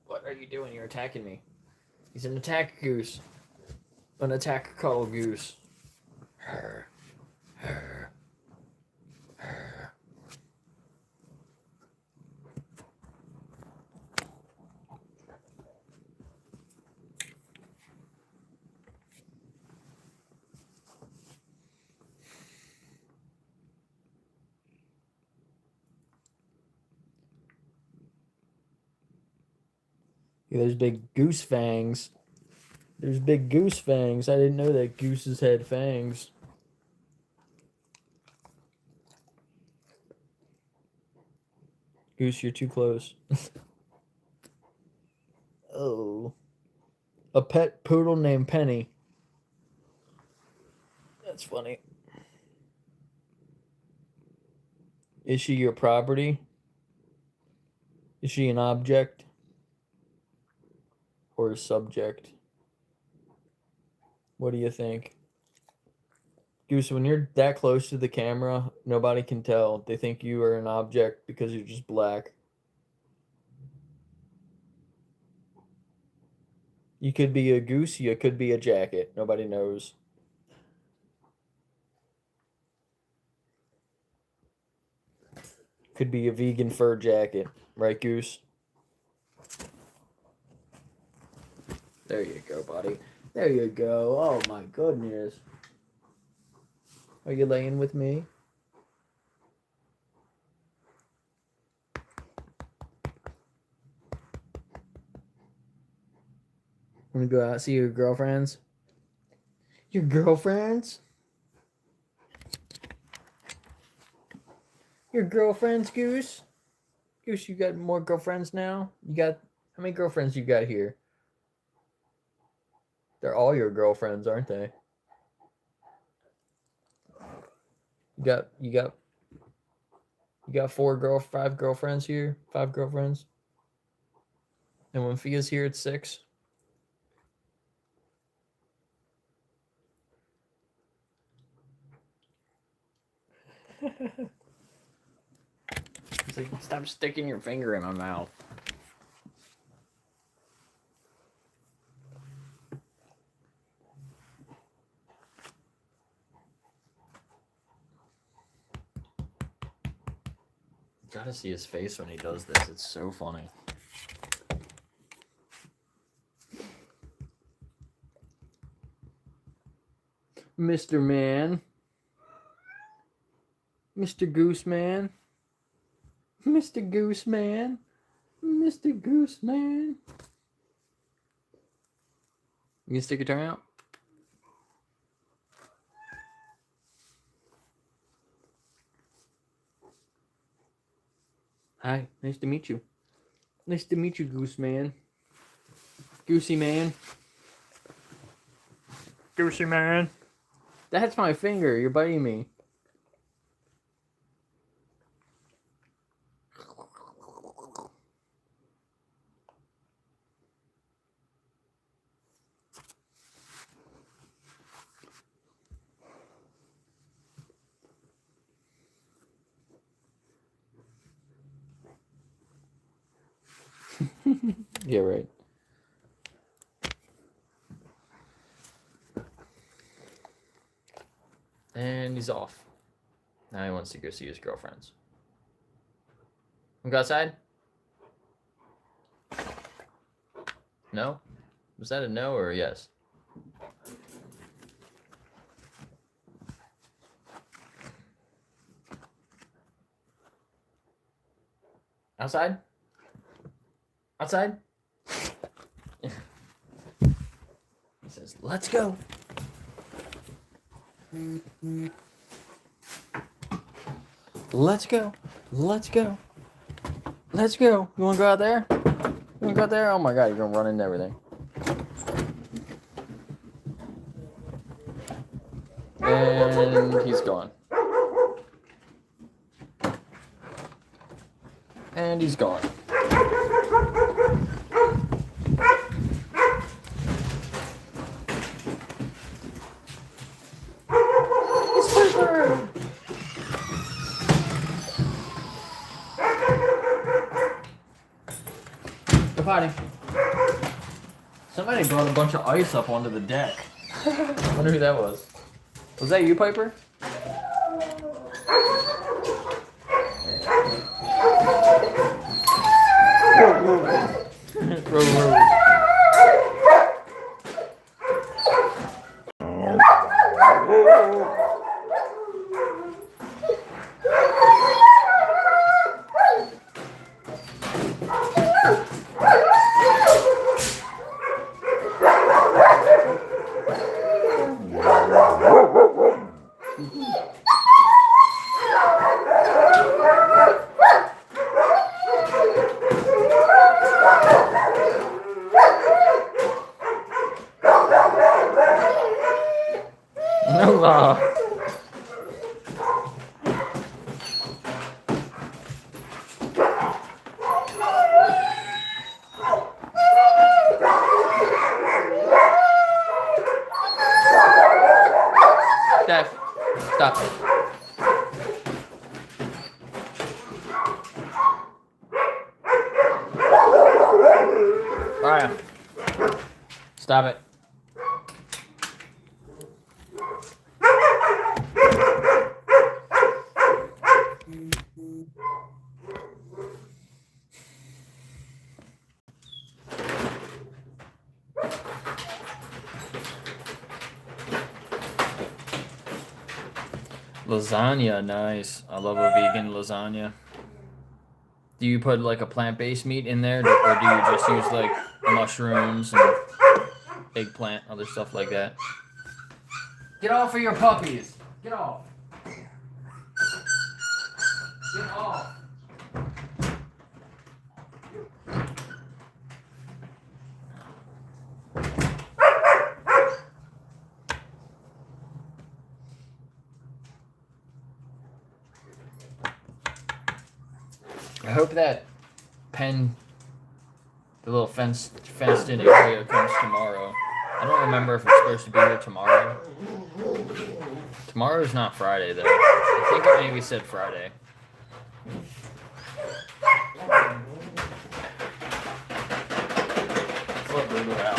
What are you doing? You're attacking me. He's an attack goose. An attack cuddle goose. Her. Her. Her. Yeah, there's big goose fangs. There's big goose fangs. I didn't know that gooses had fangs. Goose, you're too close. Oh. A pet poodle named Penny. That's funny. Is she your property? Is she an object? Or a subject? What do you think? Goose, when you're that close to the camera, nobody can tell. They think you are an object because you're just black. You could be a goose, you could be a jacket. Nobody knows. Could be a vegan fur jacket. Right, Goose? There you go, buddy. There you go. Oh my goodness. Are you laying with me? Want to go out and see your girlfriends? Your girlfriends? Your girlfriends, Goose? Goose, you got more girlfriends now? You got... How many girlfriends you got here? They're all your girlfriends, aren't they? You got 5 girlfriends here? 5 girlfriends? And when Fia's here at 6. He's like, stop sticking your finger in my mouth. Gotta see his face when he does this. It's so funny. Mr. Man. Mr. Goose Man. Mr. Goose Man. Mr. Goose Man. You can stick your tongue out? Hi, nice to meet you. Nice to meet you, Goose Man. Goosey Man. Goosey Man. That's my finger. You're biting me. Yeah, right. And he's off. Now he wants to go see his girlfriends. Wanna go outside? No? Was that a no or a yes? Outside? Outside? He says, let's go. Let's go. Let's go. Let's go. You want to go out there? You want to go out there? Oh my God, you're going to run into everything. And he's gone. And he's gone. Go potty. Somebody brought a bunch of ice up onto the deck. I wonder who that was. Was that you, Piper? Steph, stop it. Ryan, stop it. Lasagna, nice. I love a vegan lasagna. Do you put like a plant-based meat in there, or do you just use like mushrooms and eggplant, other stuff like that? Get off of your puppies! Get off! Get off! I hope that pen The little fenced in area comes tomorrow. I don't remember if it's supposed to be here tomorrow. Tomorrow's not Friday though. I think it maybe said Friday. Flip Lulu out.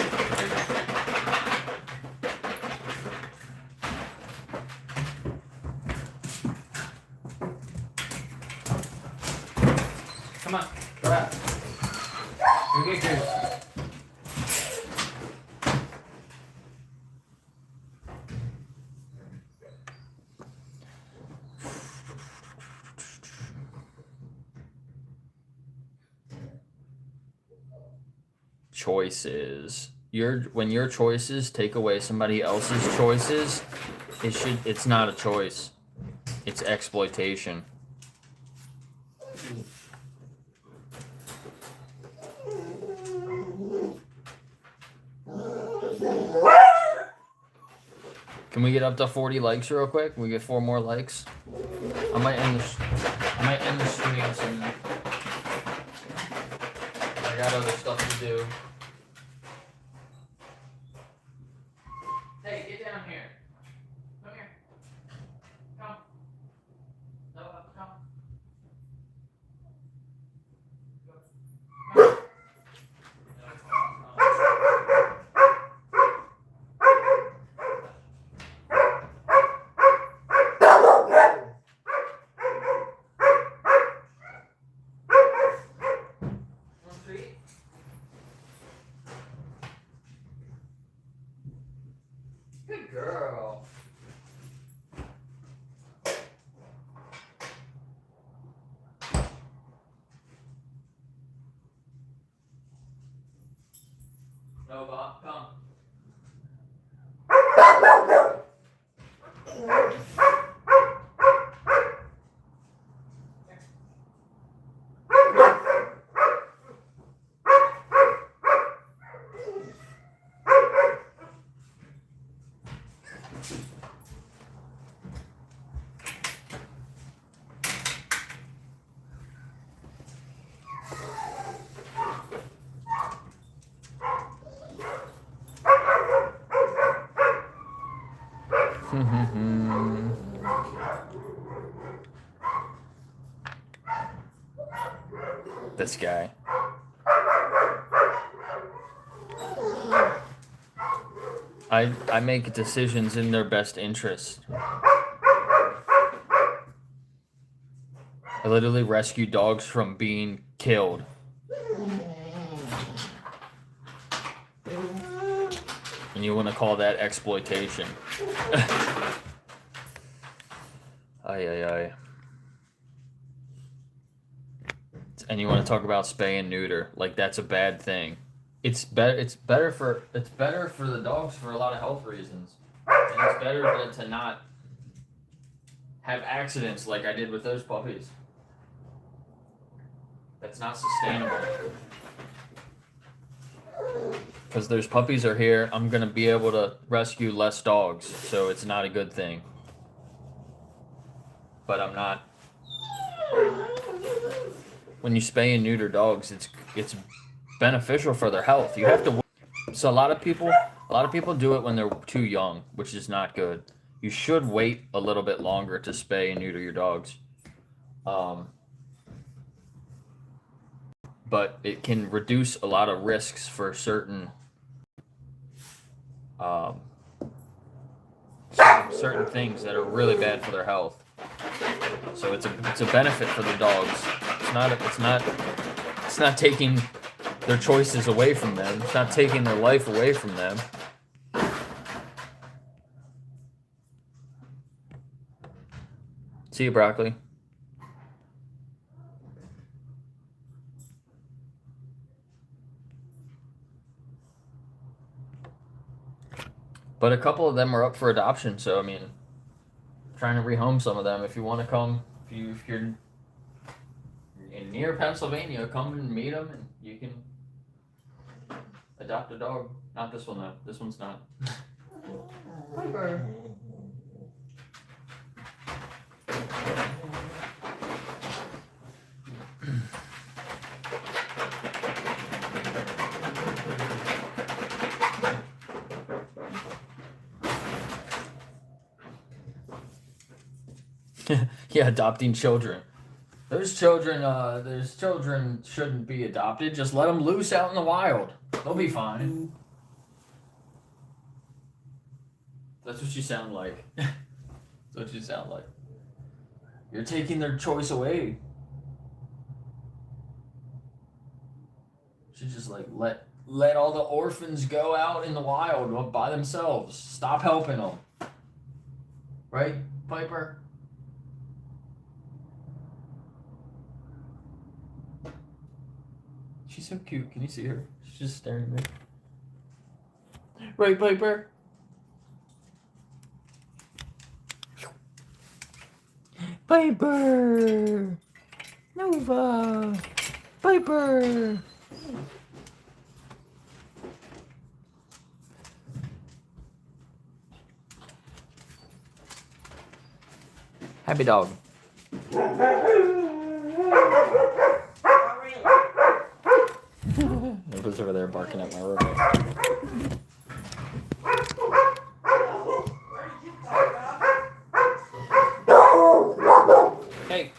Come on, go out. Go get Goose. Choices. When your choices take away somebody else's choices, it's not a choice. It's exploitation. Can we get up to 40 likes real quick? Can we get 4 more likes? I might end the stream soon. I got other stuff to do. Hey, get down here. Come here. Come. No, come. Come. Good girl. No, Bob, come. This guy. I make decisions in their best interest. I literally rescue dogs from being killed. And you want to call that exploitation. Ay. And you want to talk about spay and neuter, like that's a bad thing. It's better for the dogs for a lot of health reasons. And it's better to not have accidents like I did with those puppies. That's not sustainable. Because those puppies are here, I'm going to be able to rescue less dogs, so it's not a good thing. But I'm not. When you spay and neuter dogs, it's beneficial for their health. You have to. So a lot of people do it when they're too young, which is not good. You should wait a little bit longer to spay and neuter your dogs. But it can reduce a lot of risks for certain things that are really bad for their health. So it's a benefit for the dogs. It's not taking their choices away from them. It's not taking their life away from them. See you, broccoli. But a couple of them are up for adoption, so I mean, trying to rehome some of them. If you want to come, if you're near Pennsylvania, come and meet them, and you can adopt a dog. Not this one though. This one's not. Piper. Yeah, adopting children. Those children shouldn't be adopted. Just let them loose out in the wild. They'll be fine. That's what you sound like. That's what you sound like. You're taking their choice away. You should just like let all the orphans go out in the wild by themselves. Stop helping them. Right, Piper? She's so cute. Can you see her? She's just staring at me. Right, Piper? Piper! Nova! Piper! Happy dog. Nova's over there barking at my roommate. Hey.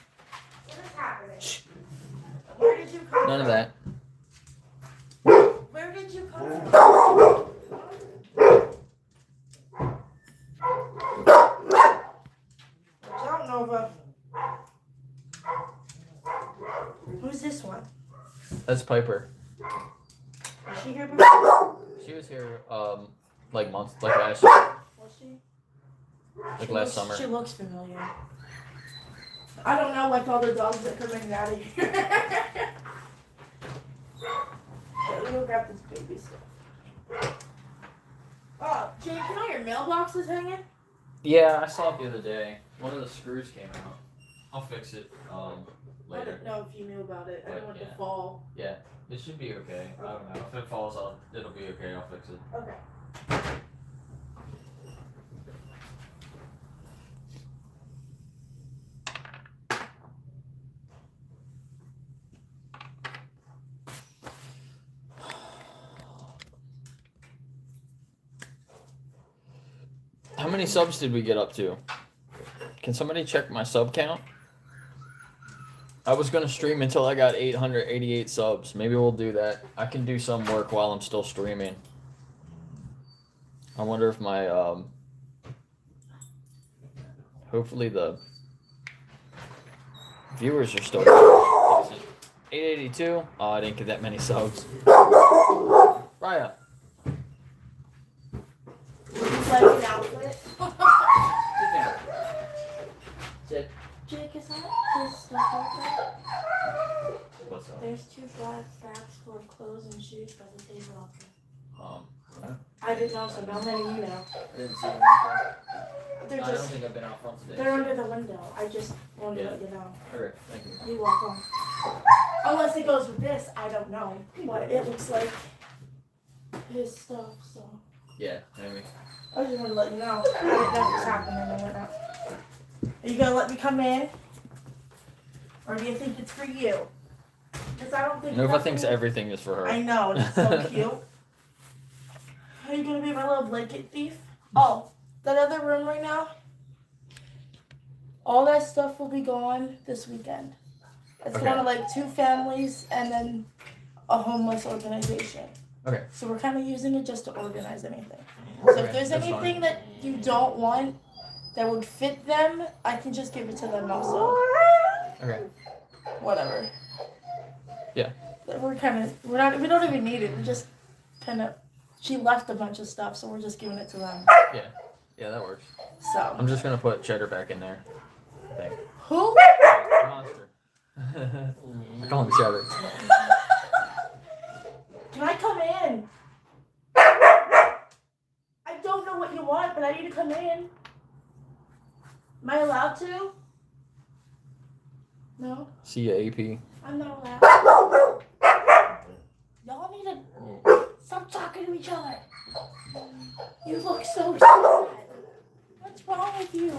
What is happening? Shh. Where did you come None of from? that. Where did you come from? Watch out, Nova. Who's this one? That's Piper. Was she here before? She was here, like last year. Was she? Like last summer. She looks familiar. I don't know, like all the dogs that come in and out of here. Let me go grab this baby stuff. Oh, Jake, you know your mailbox is hanging? Yeah, I saw it the other day. One of the screws came out. I'll fix it I later. didn't know if you knew about it. I didn't want it to fall. Yeah, it should be okay. I don't know. If it falls, it'll be okay. I'll fix it. Okay. How many subs did we get up to? Can somebody check my sub count? I was gonna stream until I got 888 subs. Maybe we'll do that. I can do some work while I'm still streaming. I wonder if my hopefully the viewers are still 882. Oh, I didn't get that many subs. Raya. Like an outfit. Sit down. Sit. Jake, is that this stuff out there? What's up? There's 2 black bags full of clothes and shoes by the table out there. Huh? I didn't know, so I'm letting you know. I didn't see them. They're I don't just, think I've been out front today. they're under the window. I just wanted Yeah. to let you know. Alright, thank you. You walk on. Unless it goes with this, I don't know. But it looks like his stuff, so. Yeah, maybe. I just wanted to let you know. I didn't know what was happening and I went out. Are you gonna let me come in? Or do you think it's for you? Because I don't think Nova it's thinks for me. everything is for her. I know, it's so cute. Are you gonna be my little blanket thief? Oh, that other room right now? All that stuff will be gone this weekend. It's Okay. going to like 2 families and then a homeless organization. Okay. So we're kind of using it just to organize anything. So Okay, if there's that's anything fine. that you don't want that would fit them, I can just give it to them also. Okay. Whatever. Yeah. We don't even need it. We just kind of, she left a bunch of stuff, so we're just giving it to them. Yeah, that works. So. I'm just gonna put Cheddar back in there. I think. Who? Monster. I call him Cheddar. Can I come in? I don't know what you want, but I need to come in. Am I allowed to? No, See ya, AP. I'm not allowed. Y'all need to stop talking to each other. You look so sad. What's wrong with you?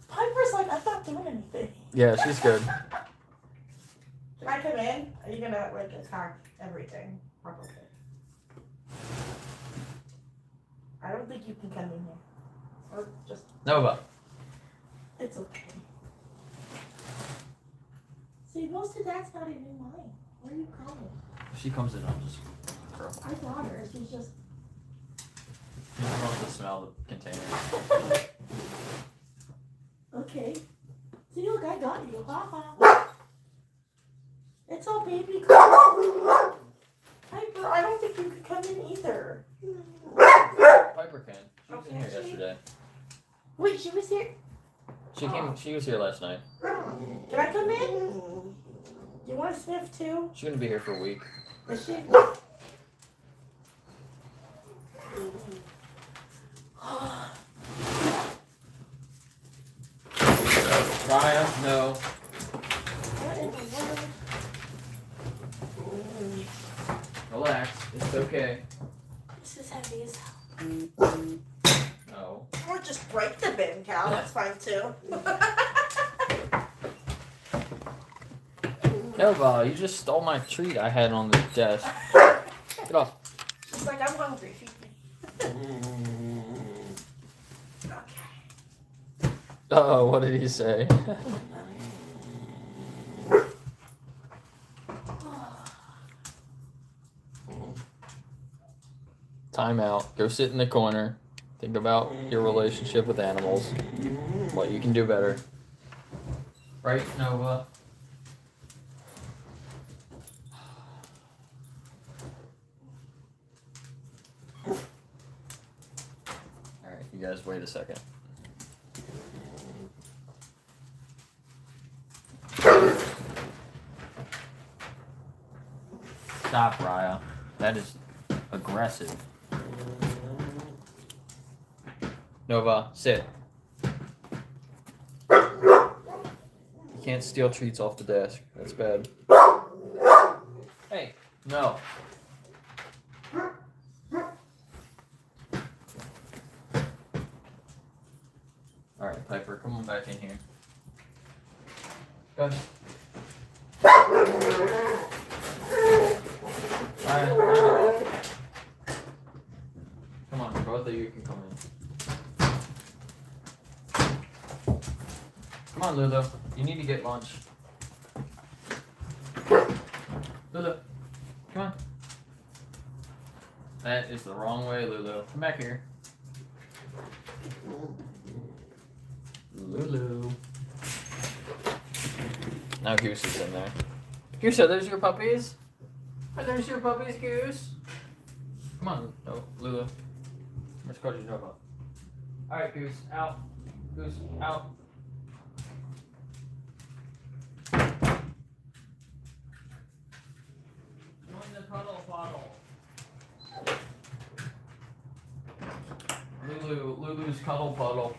Piper's like, I'm not doing anything. Yeah, she's good. Can I come in? Are you gonna like attack everything? Probably. I don't think you can come in here. Or just Nova. It's okay. See, most of that's not even mine. Where are you coming? If she comes in, I'll just throw. I got her. She's just. She wants to smell the container. Okay. See, look, I got you. Ha ha. It's all baby clothes. Piper, I don't think you could come in either. Piper can. She was in here Okay, yesterday. Wait, she was here. She came. She was here last night. Can I come in? You want to sniff too? She's gonna be here for a week. Is she? Raya, no. What in the world? Relax. It's okay. This is heavy as hell. No. Or just break the bin, Cal. That's fine too. Nova, you just stole my treat I had on the desk. Get off. She's like, I'm hungry. Feed me. Okay. Oh, what did he say? Time out. Go sit in the corner. Think about your relationship with animals. What you can do better. Right, Nova? Alright, you guys wait a second. Stop, Raya. That is aggressive. Nova, sit. You can't steal treats off the desk. That's bad. Hey, no. Alright, Piper, come on back in here. Go ahead. Raya. Come on, both of you can come in. Come on, Lulu. You need to get lunch. Lulu, come on. That is the wrong way, Lulu. Come back here. Lulu. Now Goose is in there. Goose, are those your puppies? Are those your puppies, Goose? Come on, no, Lulu. Let's go to Nova. Alright, Goose, out. Goose, out. Join the cuddle bottle. Lulu's cuddle puddle.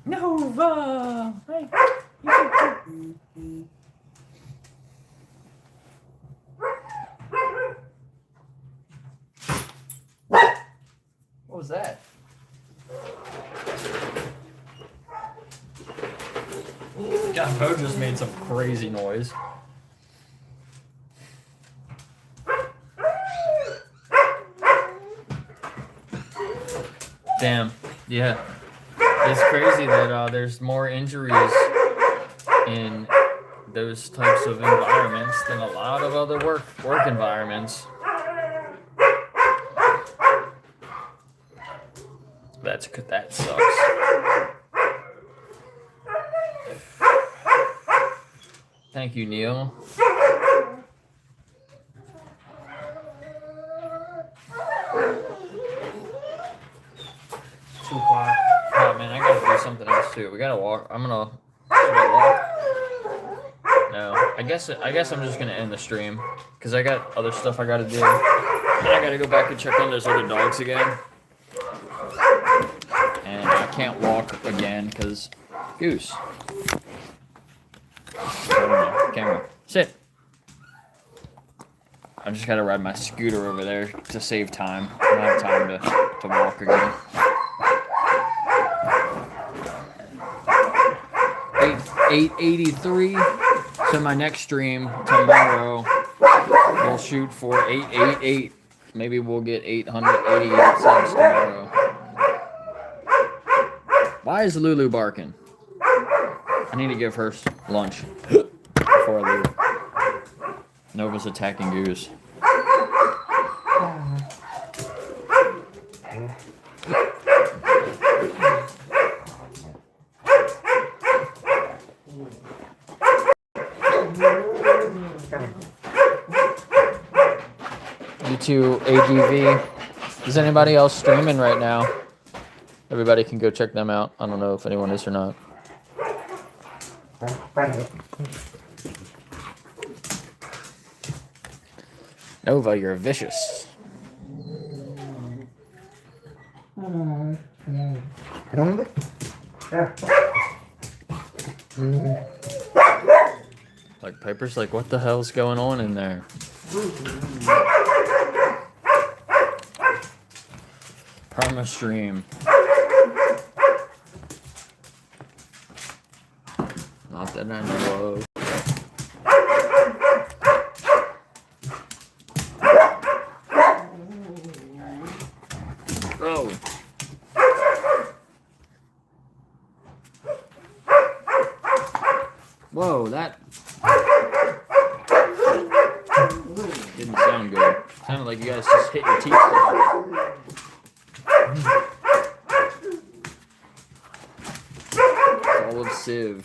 Nova! Hey, what was that? God, Bo just made some crazy noise. Damn, yeah. It's crazy that there's more injuries in those types of environments than a lot of other work environments. That sucks. Thank you, Neil. Oh man, I gotta do something else too. We gotta walk. Should I walk? No. I guess I'm just gonna end the stream because I got other stuff I gotta do. And I gotta go back and check on those other dogs again. And I can't walk again because Goose. Camera. Sit. I just gotta ride my scooter over there to save time. I don't have time to walk again. 883. So my next stream tomorrow, we'll shoot for 888. Maybe we'll get 888 subs tomorrow. Why is Lulu barking? I need to give her lunch before I leave. Nova's attacking Goose. YouTube AGV. Is anybody else streaming right now? Everybody can go check them out. I don't know if anyone is or not. Nova, you're vicious. Like Piper's like, what the hell's going on in there? Perma stream. Not that I know of. Oh. Whoa, that didn't sound good. Sounded like you guys just hit your teeth together. Olive sieve.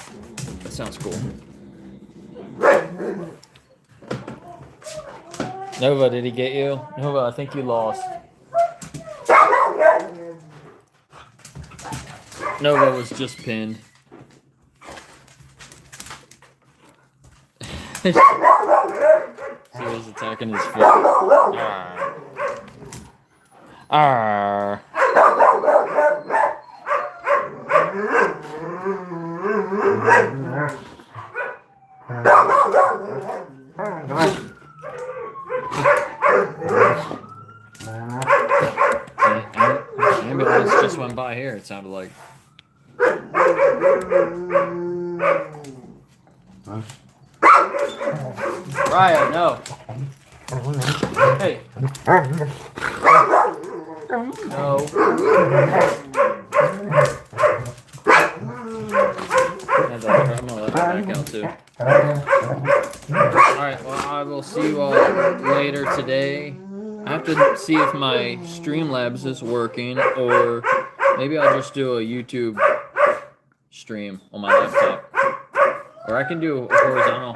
That sounds cool. Nova, did he get you? Nova, I think you lost. Nova was just pinned. He was attacking his foot. Arr. Arr. Ambulance just went by here, it sounded like. Raya, no. Hey. No. I'm gonna let her back out too. Alright, well, I will see you all later today. I have to see if my Streamlabs is working, or maybe I'll just do a YouTube stream on my laptop. Or I can do a horizontal.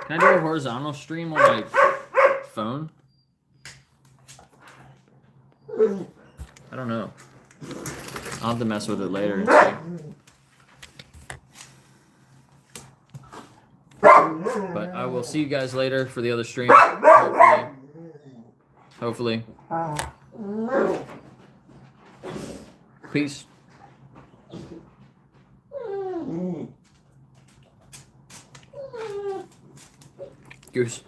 Can I do a horizontal stream on my phone? I don't know. I'll have to mess with it later and see. But I will see you guys later for the other stream. Hopefully. Peace. Goose.